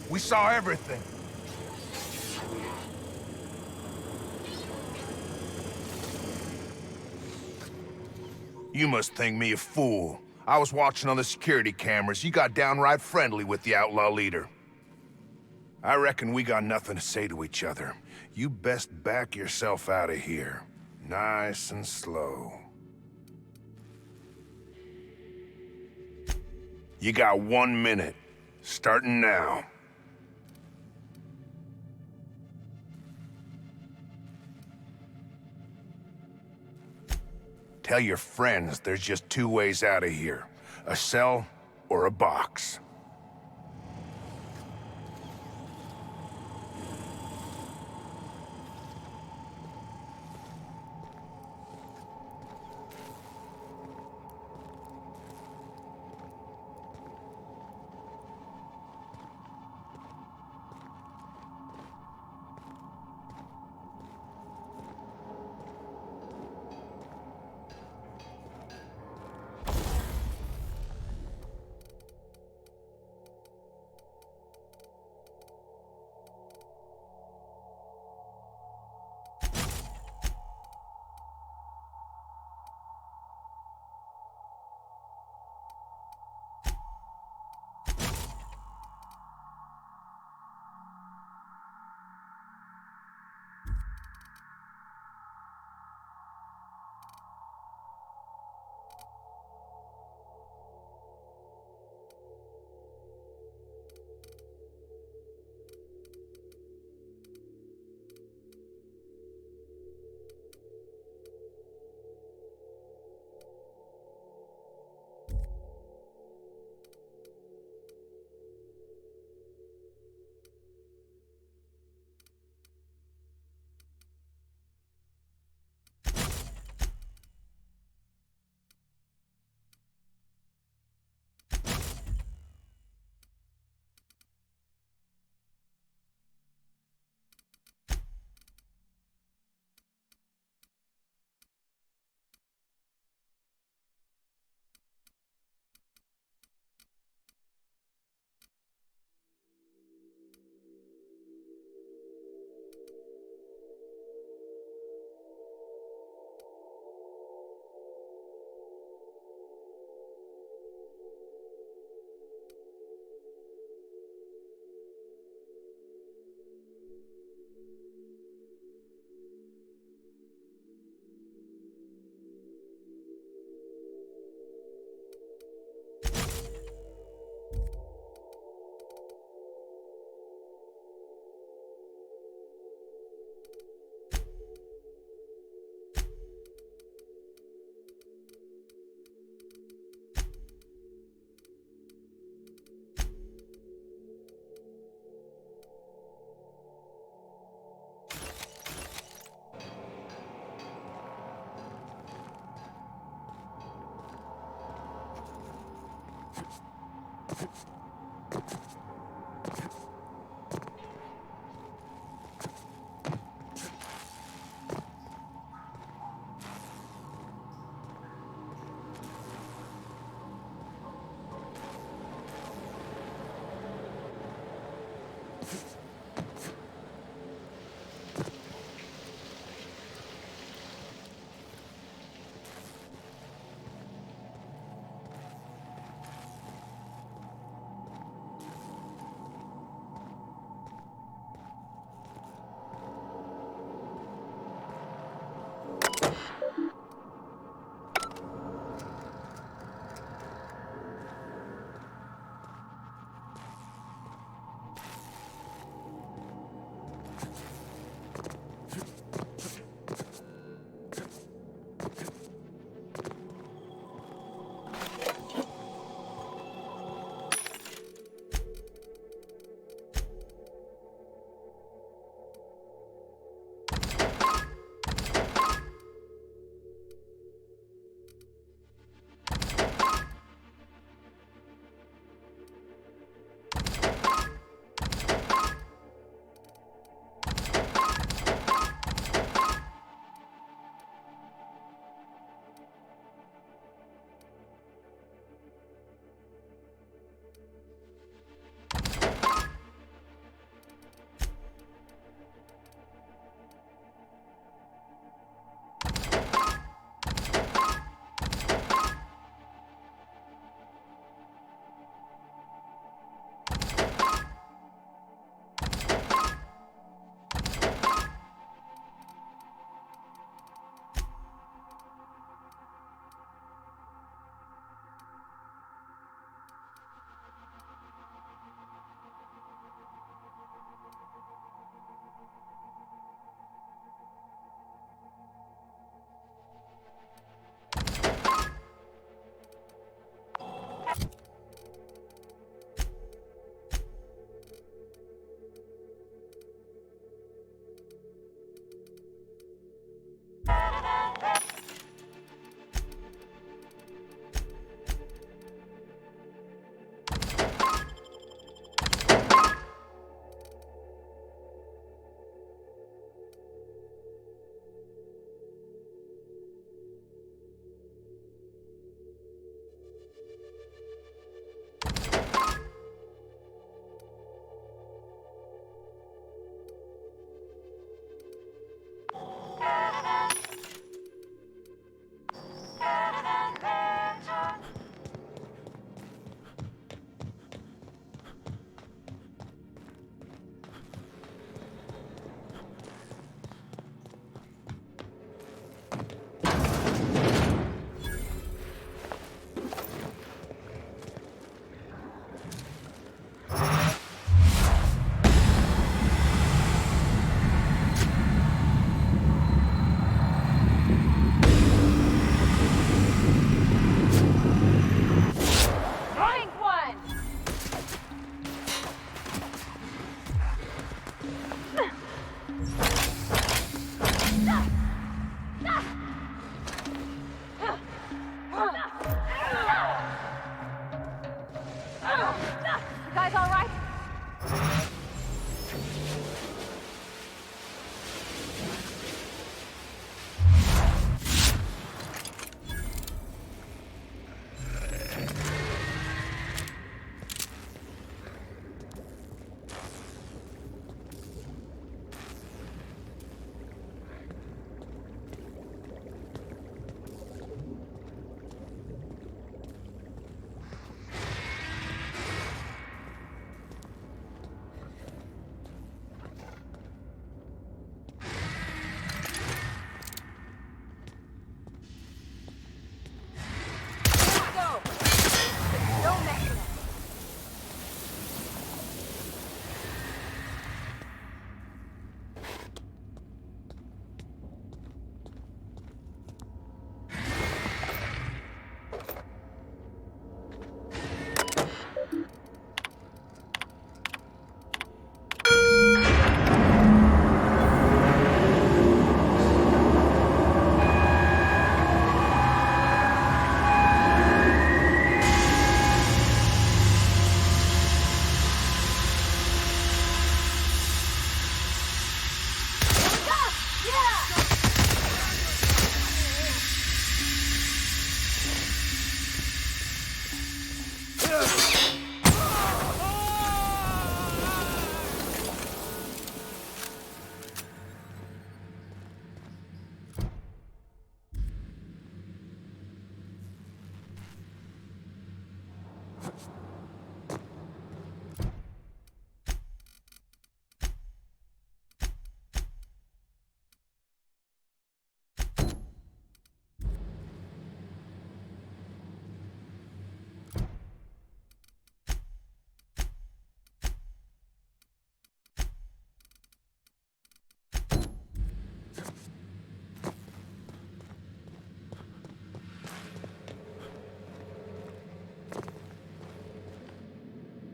We saw everything. You must think me a fool. I was watching on the security cameras. You got downright friendly with the outlaw leader. I reckon we got nothing to say to each other. You best back yourself out of here. Nice and slow. You got 1 minute. Starting now. Tell your friends there's just 2 ways out of here. A cell or a box.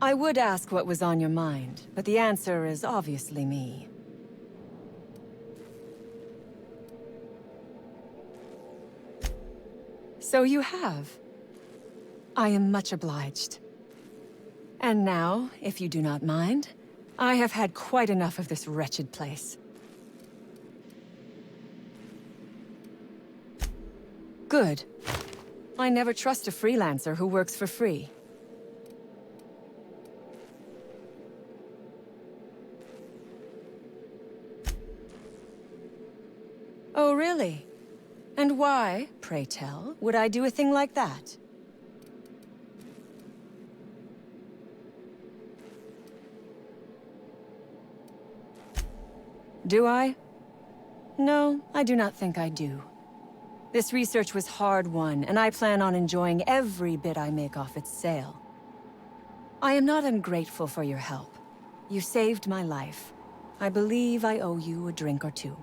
I would ask what was on your mind, but the answer is obviously me. So you have. I am much obliged. And now, if you do not mind, I have had quite enough of this wretched place. Good. I never trust a freelancer who works for free. Oh, really? And why, pray tell, would I do a thing like that? Do I? No, I do not think I do. This research was hard-won, and I plan on enjoying every bit I make off its sale. I am not ungrateful for your help. You saved my life. I believe I owe you a drink or two.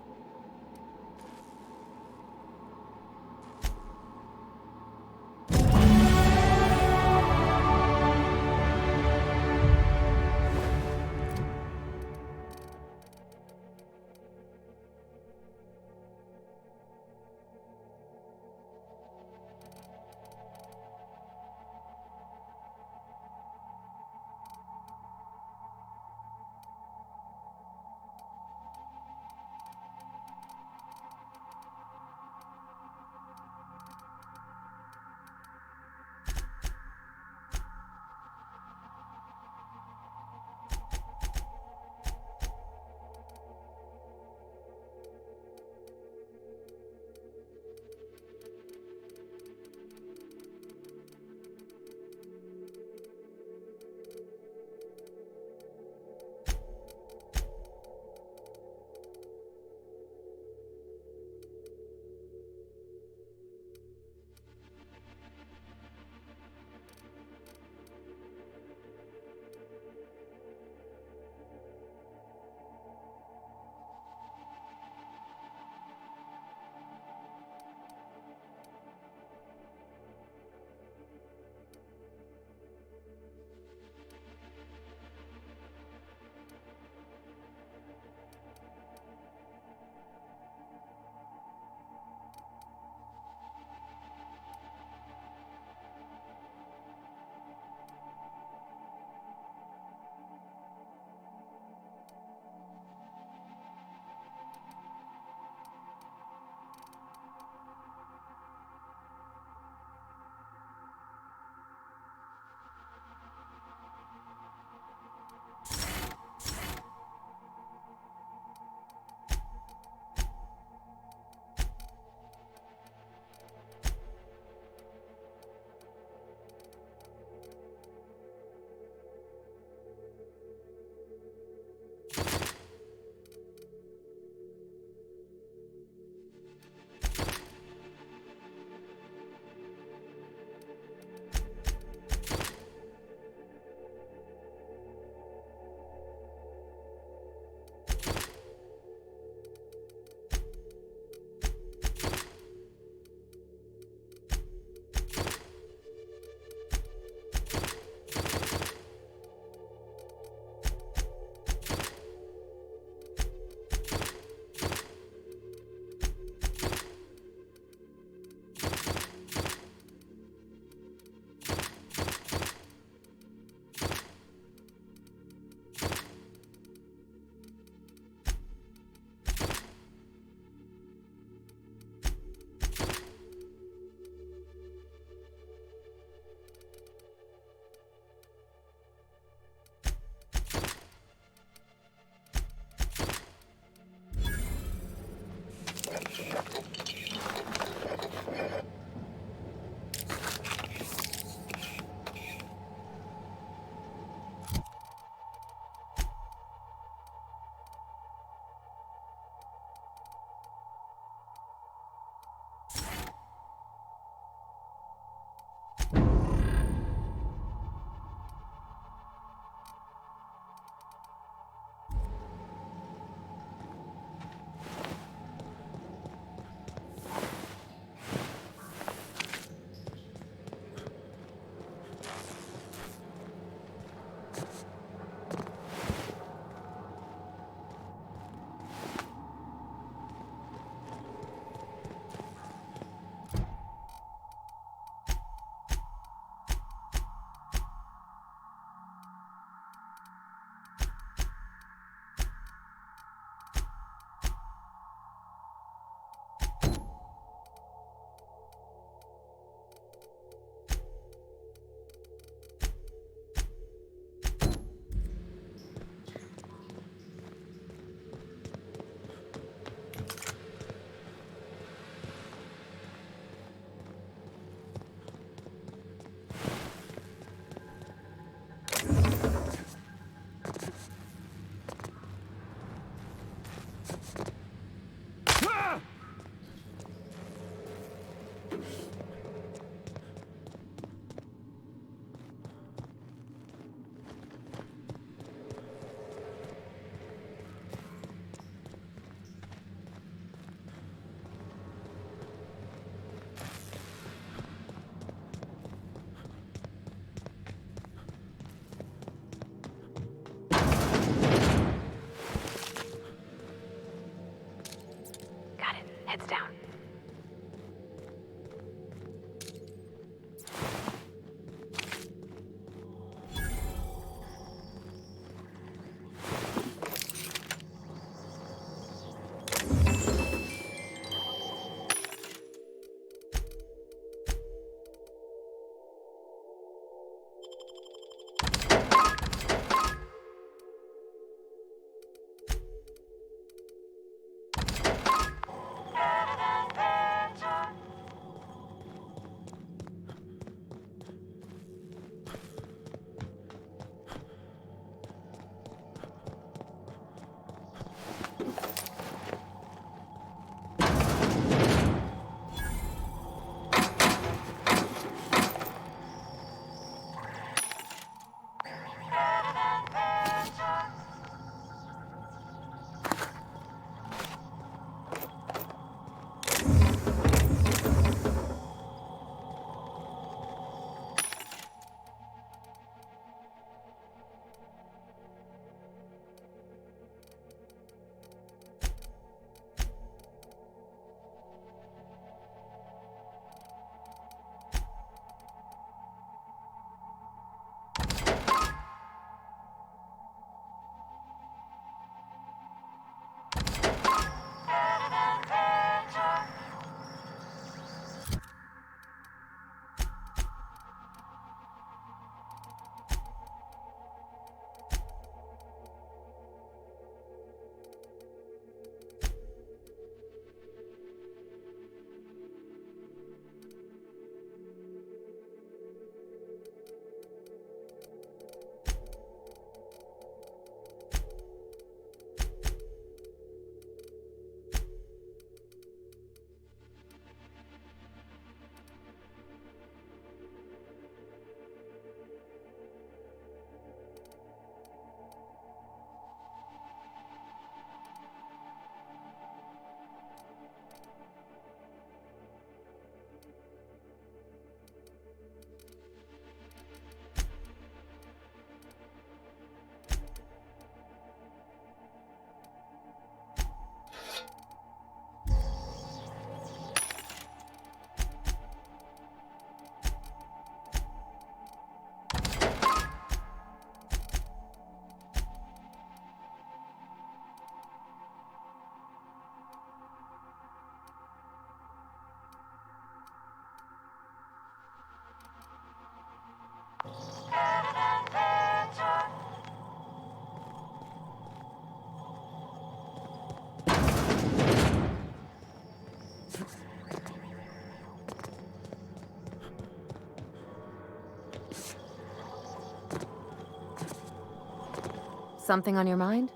Something on your mind?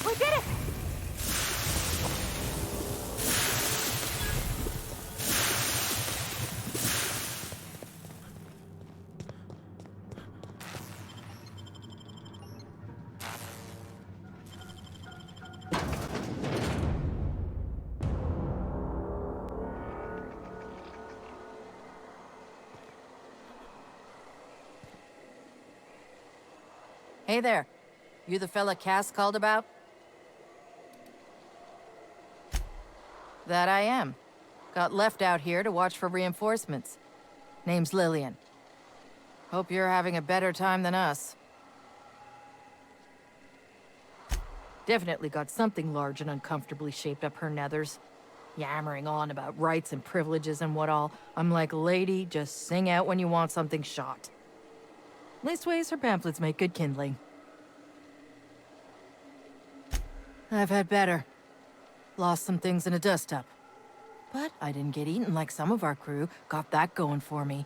We did it! Hey there. You the fella Cass called about? That I am. Got left out here to watch for reinforcements. Name's Lillian. Hope you're having a better time than us. Definitely got something large and uncomfortably shaped up her nethers. Yammering on about rights and privileges and what all. I'm like, lady, just sing out when you want something shot. Leastways, her pamphlets make good kindling. I've had better. Lost some things in a dust-up. But I didn't get eaten like some of our crew. Got that going for me.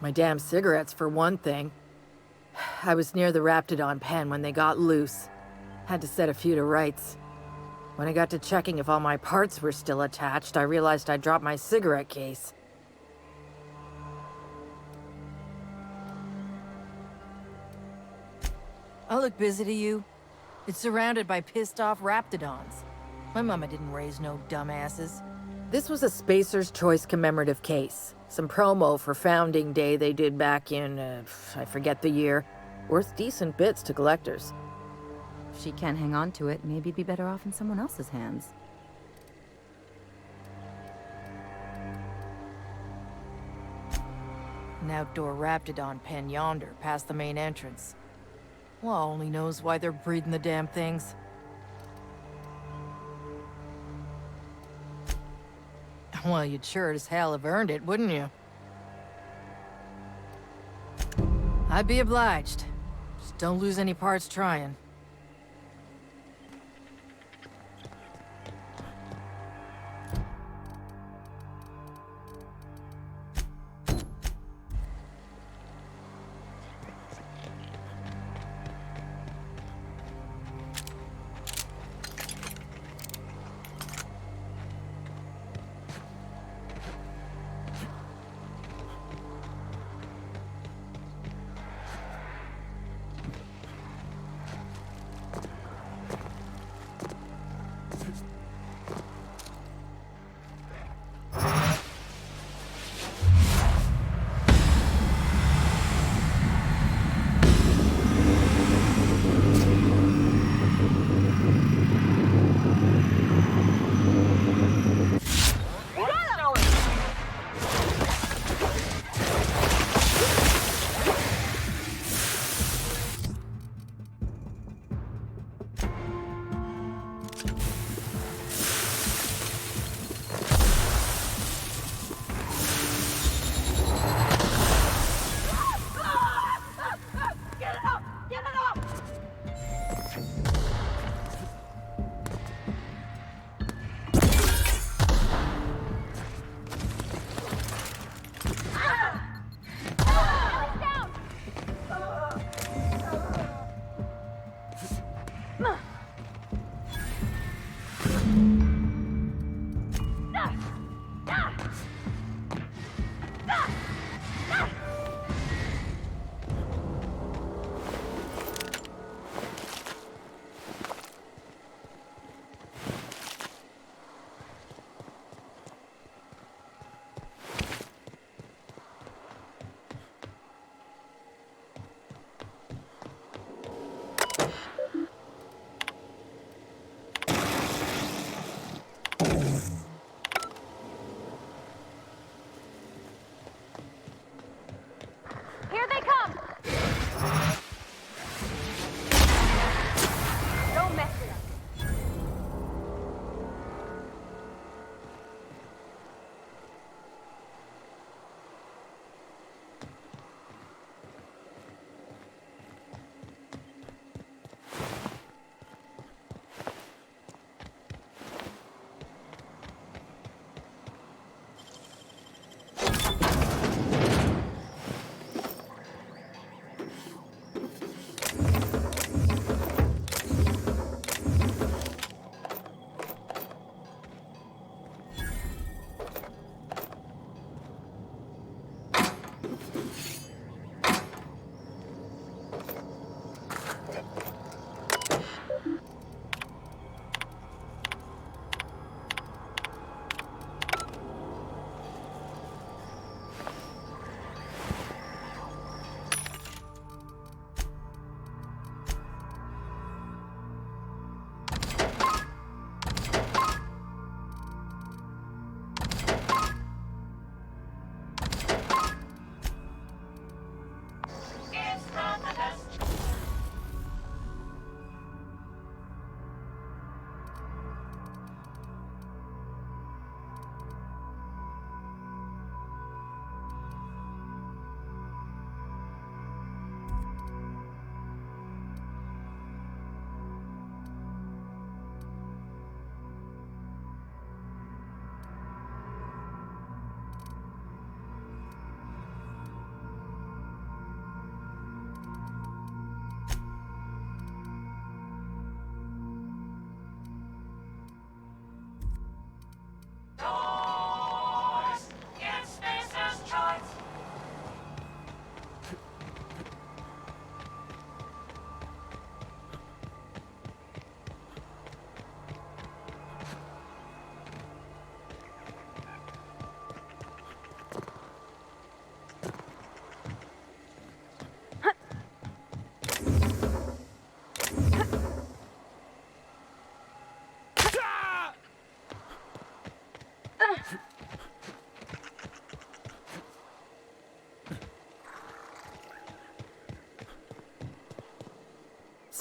My damn cigarettes, for one thing. I was near the Raptidon pen when they got loose. Had to set a few to rights. When I got to checking if all my parts were still attached, I realized I'd dropped my cigarette case. I look busy to you. It's surrounded by pissed-off Raptidons. My mama didn't raise no dumbasses. This was a Spacer's Choice commemorative case. Some promo for Founding Day they did back in, I forget the year. Worth decent bits to collectors. If she can't hang on to it, maybe it'd be better off in someone else's hands. An outdoor Raptidon pen yonder, past the main entrance. Law only knows why they're breeding the damn things. Well, you'd sure as hell have earned it, wouldn't you? I'd be obliged. Just don't lose any parts trying.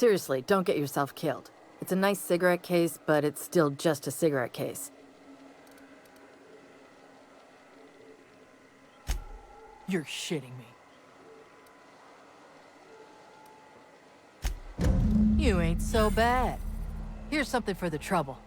Seriously, don't get yourself killed. It's a nice cigarette case, but it's still just a cigarette case. You're shitting me. You ain't so bad. Here's something for the trouble.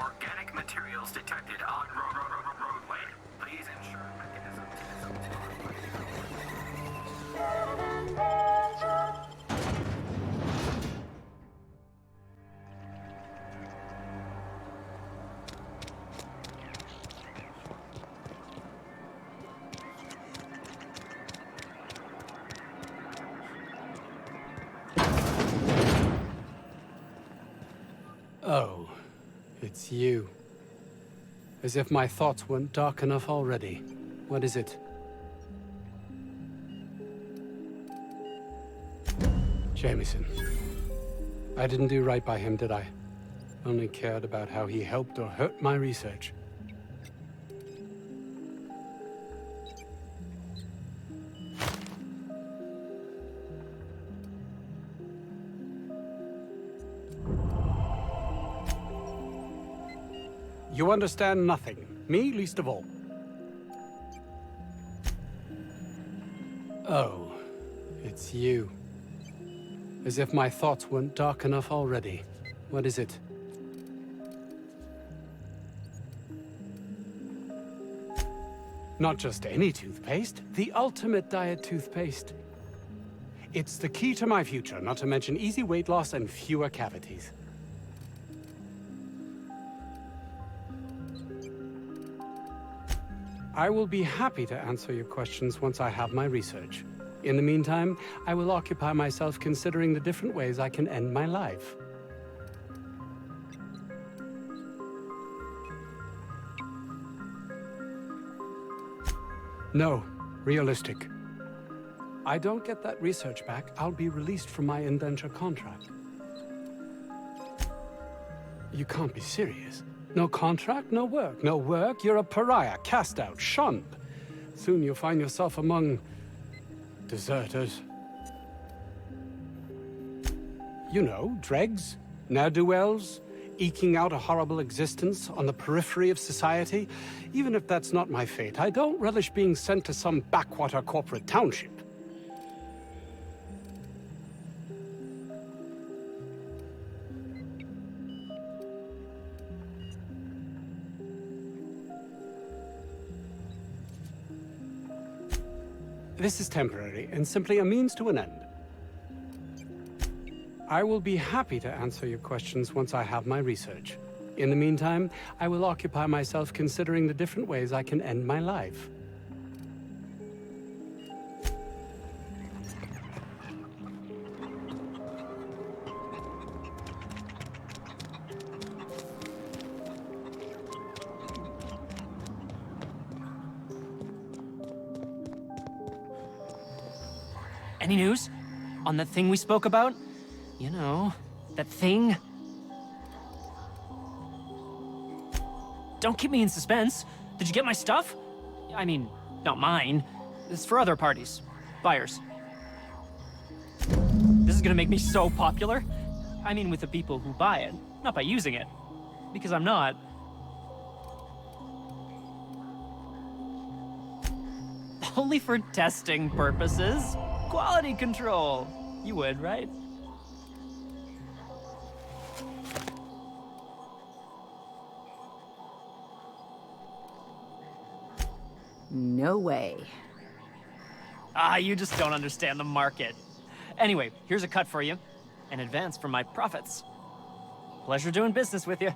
Organic materials detected on roadway. Please ensure mechanism Oh, it's you. As if my thoughts weren't dark enough already. What is it? Jameson. I didn't do right by him, did I? Only cared about how he helped or hurt my research. You understand nothing. Me, least of all. Oh, it's you. As if my thoughts weren't dark enough already. What is it? Not just any toothpaste, the ultimate diet toothpaste. It's the key to my future, not to mention easy weight loss and fewer cavities. I will be happy to answer your questions once I have my research. In the meantime, I will occupy myself considering the different ways I can end my life. No, realistic. I don't get that research back, I'll be released from my indenture contract. You can't be serious. No contract, no work. No work, you're a pariah, cast out, shunned. Soon you'll find yourself among deserters. You know, dregs, ne'er-do-wells, eking out a horrible existence on the periphery of society. Even if that's not my fate, I don't relish being sent to some backwater corporate township. This is temporary and simply a means to an end. I will be happy to answer your questions once I have my research. In the meantime, I will occupy myself considering the different ways I can end my life. Any news? On that thing we spoke about? You know, that thing? Don't keep me in suspense. Did you get my stuff? I mean, not mine. It's for other parties. Buyers. This is gonna make me so popular. I mean, with the people who buy it, not by using it. Because I'm not. Only for testing purposes. Quality control. You would, right? No way. Ah, you just don't understand the market. Anyway, here's a cut for you. An advance for my profits. Pleasure doing business with you.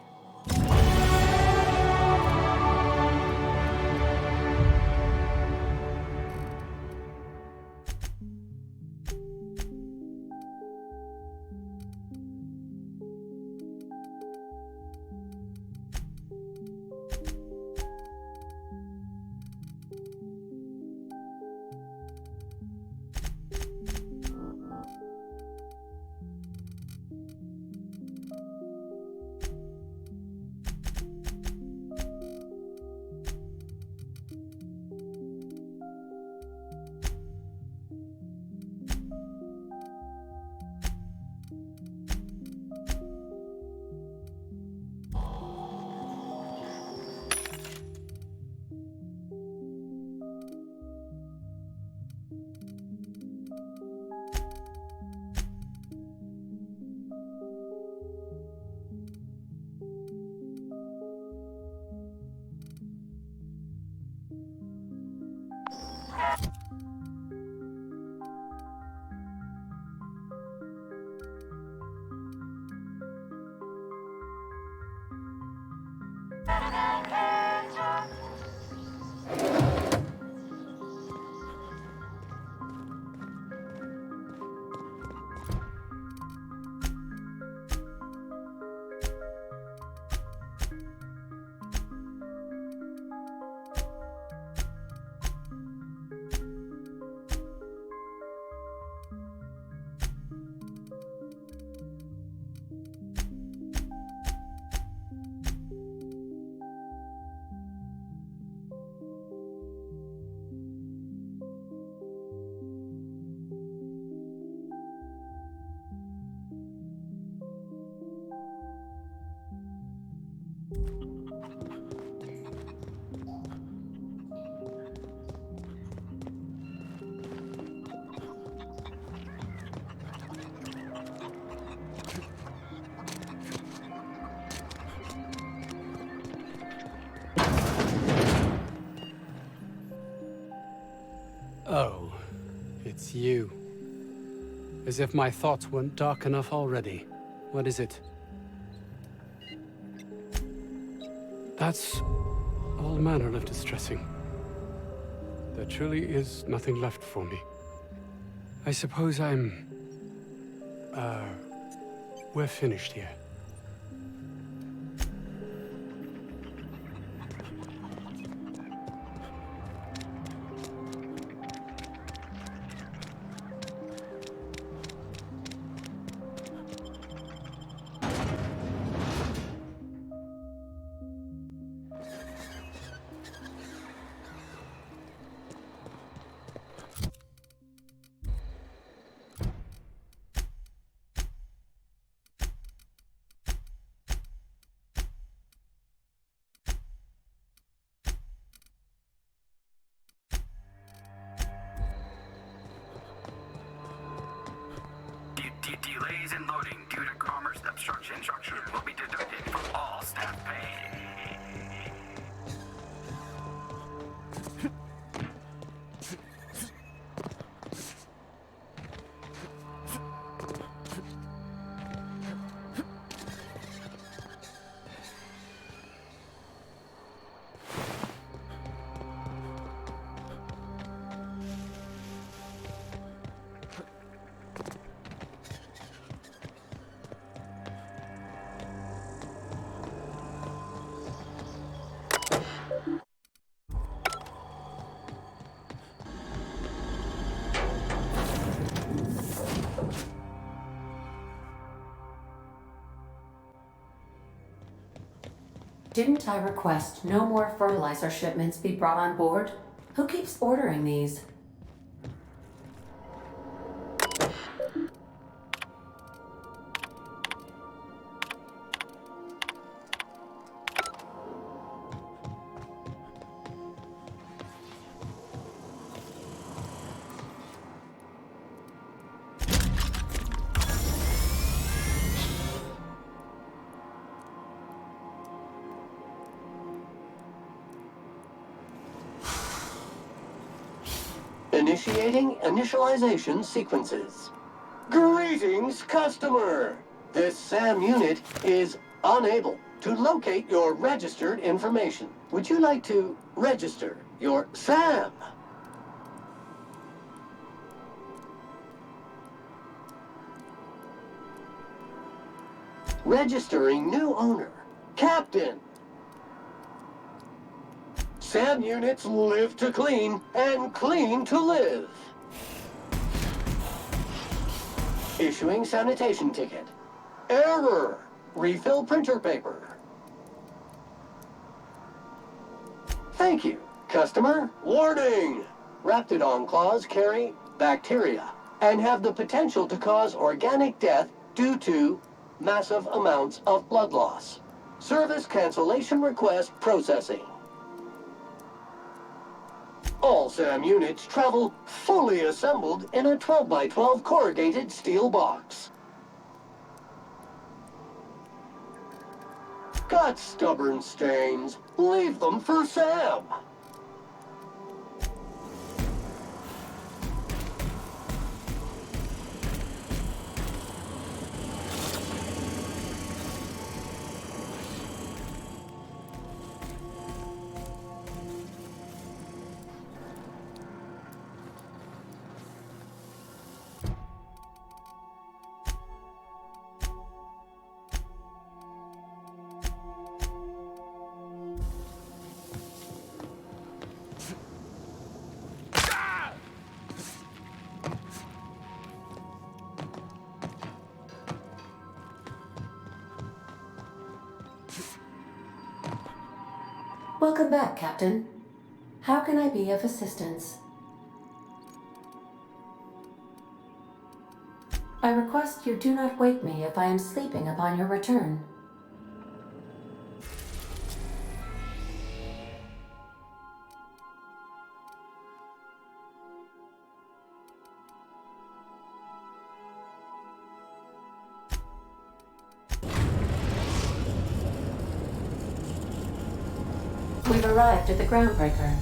you. As if my thoughts weren't dark enough already. What is it? That's all manner of distressing. There truly is nothing left for me. I suppose we're finished here. Delays in loading due to commerce obstruction will be deducted from all staff pay. Didn't I request no more fertilizer shipments be brought on board? Who keeps ordering these? Initiating initialization sequences. Greetings, customer! This SAM unit is unable to locate your registered information. Would you like to register your SAM? Registering new owner. Captain. SAM units live to clean and clean to live. Issuing sanitation ticket. Error. Refill printer paper. Thank you, customer. Warning! Raptidon claws carry bacteria and have the potential to cause organic death due to massive amounts of blood loss. Service cancellation request processing. All SAM units travel fully assembled in a 12x12 corrugated steel box. Got stubborn stains? Leave them for Sam. Welcome back, Captain. How can I be of assistance? I request you do not wake me if I am sleeping upon your return. We've arrived at the groundbreaker.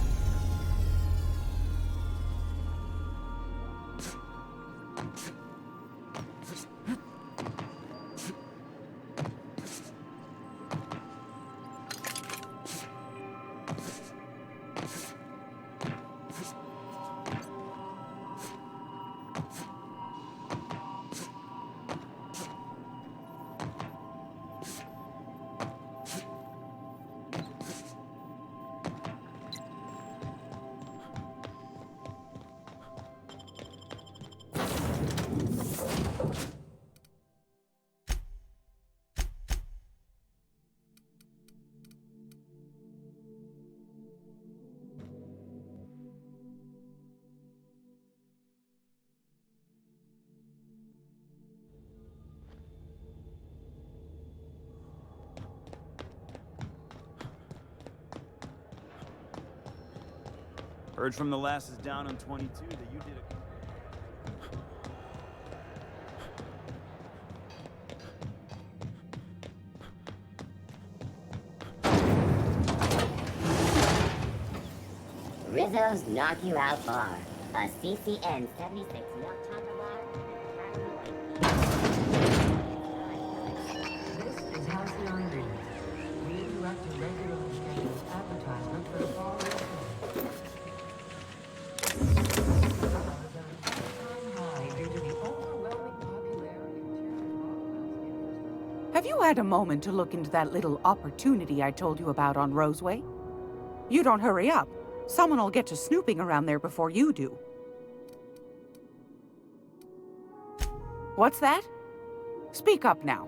Heard from the lasses down on 22 that you did a... Rizzo's knock you out bar. A CCN 76 milk chocolate bar. This is Halcyon News. We interrupt a regularly scheduled advertisement for the following Have you had a moment to look into that little opportunity I told you about on Roseway? You don't hurry up. Someone will get to snooping around there before you do. What's that? Speak up now.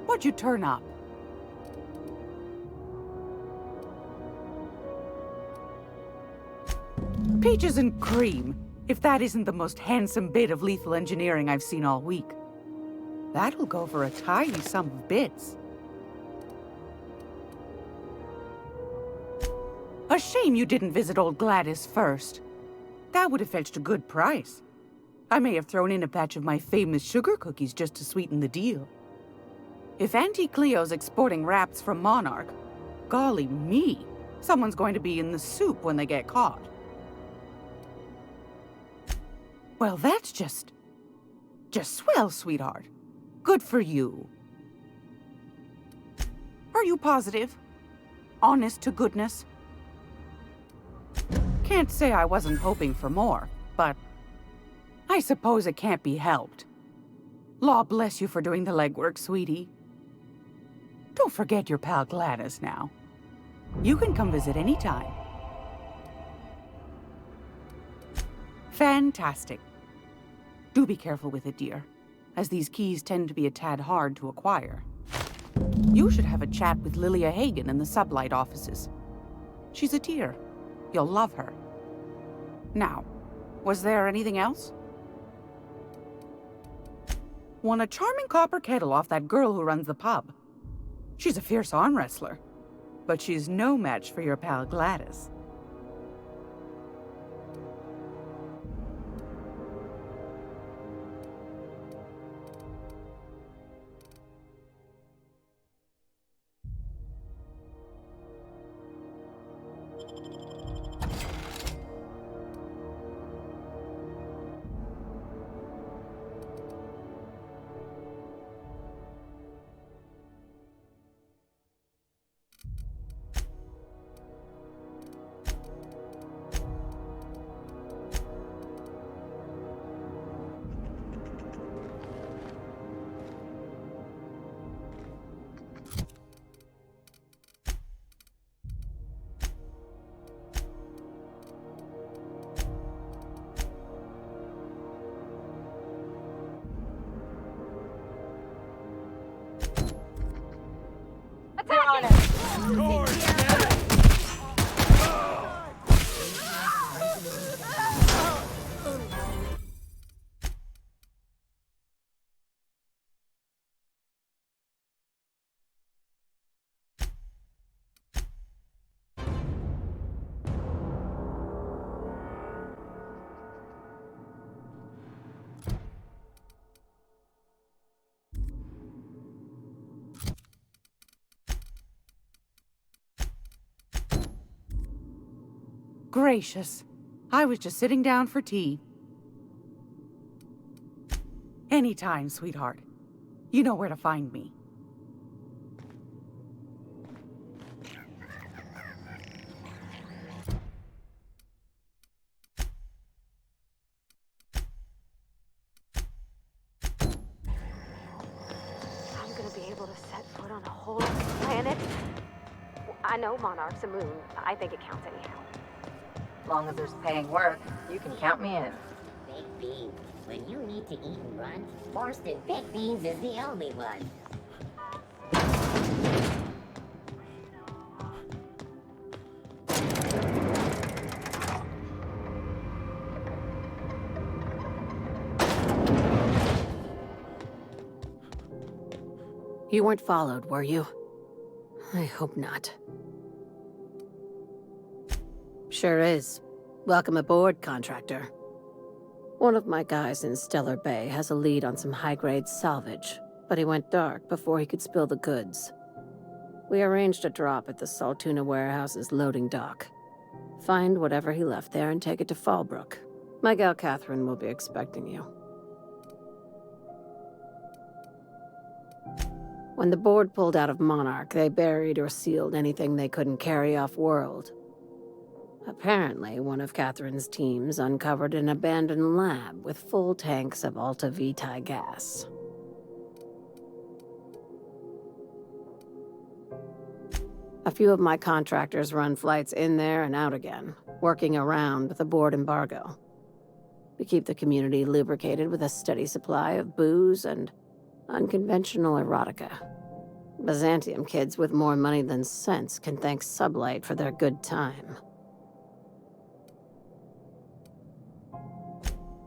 What'd you turn up? Peaches and cream, if that isn't the most handsome bit of lethal engineering I've seen all week. That'll go for a tidy sum of bits. A shame you didn't visit old Gladys first. That would have fetched a good price. I may have thrown in a batch of my famous sugar cookies just to sweeten the deal. If Auntie Cleo's exporting wraps from Monarch, golly me, someone's going to be in the soup when they get caught. Well, that's just swell, sweetheart. Good for you. Are you positive? Honest to goodness? Can't say I wasn't hoping for more, but I suppose it can't be helped. Law bless you for doing the legwork, sweetie. Don't forget your pal Gladys now. You can come visit anytime. Fantastic. Do be careful with it, dear, as these keys tend to be a tad hard to acquire. You should have a chat with Lilia Hagen in the Sublight offices. She's a dear. You'll love her. Now, was there anything else? Won a charming copper kettle off that girl who runs the pub. She's a fierce arm wrestler, but she's no match for your pal Gladys. Gracious. I was just sitting down for tea. Anytime, sweetheart. You know where to find me. I'm gonna be able to set foot on a whole other planet. I know Monarch's a moon. I think it counts anyhow. As long as there's paying work, you can count me in. Baked beans. When you need to eat and run, Borston Baked Beans is the only one. You weren't followed, were you? I hope not. Sure is. Welcome aboard, contractor. One of my guys in Stellar Bay has a lead on some high-grade salvage, but he went dark before he could spill the goods. We arranged a drop at the Saltuna warehouse's loading dock. Find whatever he left there and take it to Fallbrook. My gal Catherine will be expecting you. When the board pulled out of Monarch, they buried or sealed anything they couldn't carry off-world. Apparently, one of Catherine's teams uncovered an abandoned lab with full tanks of Alta Vitae gas. A few of my contractors run flights in there and out again, working around the board embargo. We keep the community lubricated with a steady supply of booze and unconventional erotica. Byzantium kids with more money than sense can thank Sublight for their good time.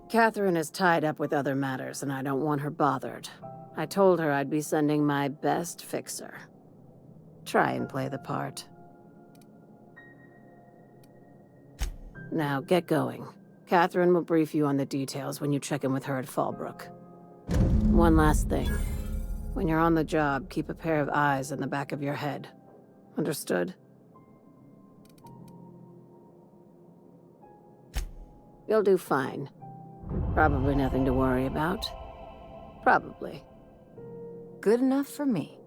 Catherine is tied up with other matters, and I don't want her bothered. I told her I'd be sending my best fixer. Try and play the part. Now, get going. Catherine will brief you on the details when you check in with her at Fallbrook. One last thing. When you're on the job, keep a pair of eyes in the back of your head. Understood? You'll do fine. Probably nothing to worry about. Probably. Good enough for me.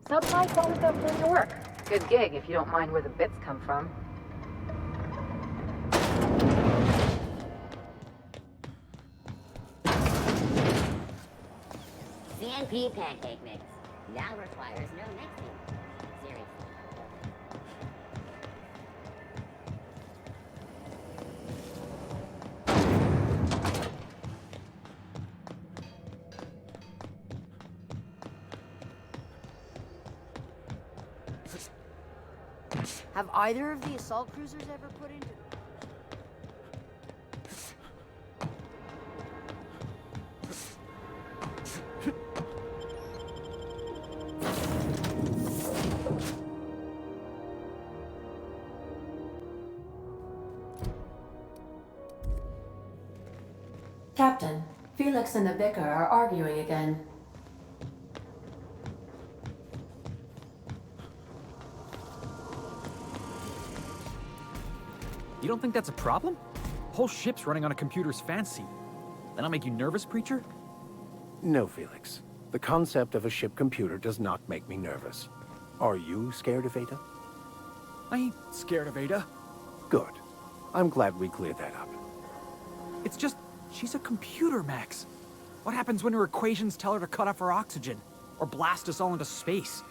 Supply's always up for your work. Good gig if you don't mind where the bits come from. CNP pancake mix now requires no mixing. Seriously. Have either of the assault cruisers ever put into... Captain, Felix and the Vicar are arguing again. You don't think that's a problem? Whole ship's running on a computer's fancy. That'll make you nervous, Preacher? No, Felix. The concept of a ship computer does not make me nervous. Are you scared of Ada? I ain't scared of Ada. Good. I'm glad we cleared that up. It's just, she's a computer, Max. What happens when her equations tell her to cut off her oxygen? Or blast us all into space?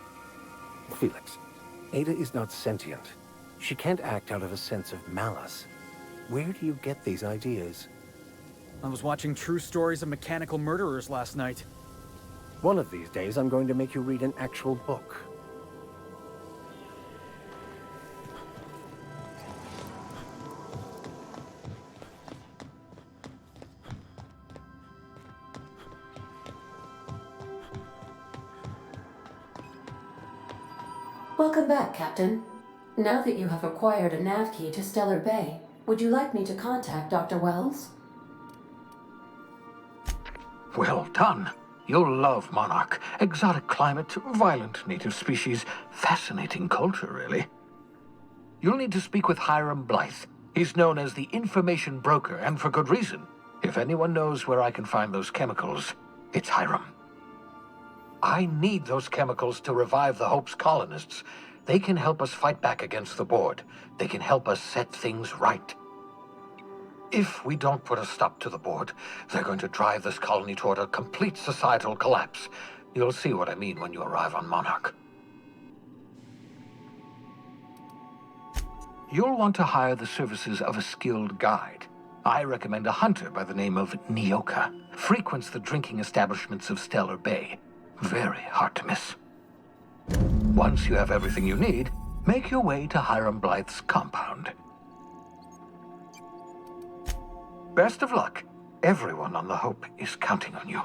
Felix, Ada is not sentient. She can't act out of a sense of malice. Where do you get these ideas? I was watching True Stories of Mechanical Murderers last night. One of these days, I'm going to make you read an actual book. Welcome back, Captain. Now that you have acquired a nav key to Stellar Bay, would you like me to contact Dr. Wells? Well done. You'll love Monarch. Exotic climate, violent native species, fascinating culture, really. You'll need to speak with Hiram Blythe. He's known as the information broker, and for good reason. If anyone knows where I can find those chemicals, it's Hiram. I need those chemicals to revive the Hope's colonists. They can help us fight back against the board. They can help us set things right. If we don't put a stop to the board, they're going to drive this colony toward a complete societal collapse. You'll see what I mean when you arrive on Monarch. you'll want to hire the services of a skilled guide. I recommend a hunter by the name of Nyoka. Frequents the drinking establishments of Stellar Bay. Very hard to miss. Once you have everything you need, make your way to Hiram Blythe's compound. Best of luck. Everyone on the Hope is counting on you.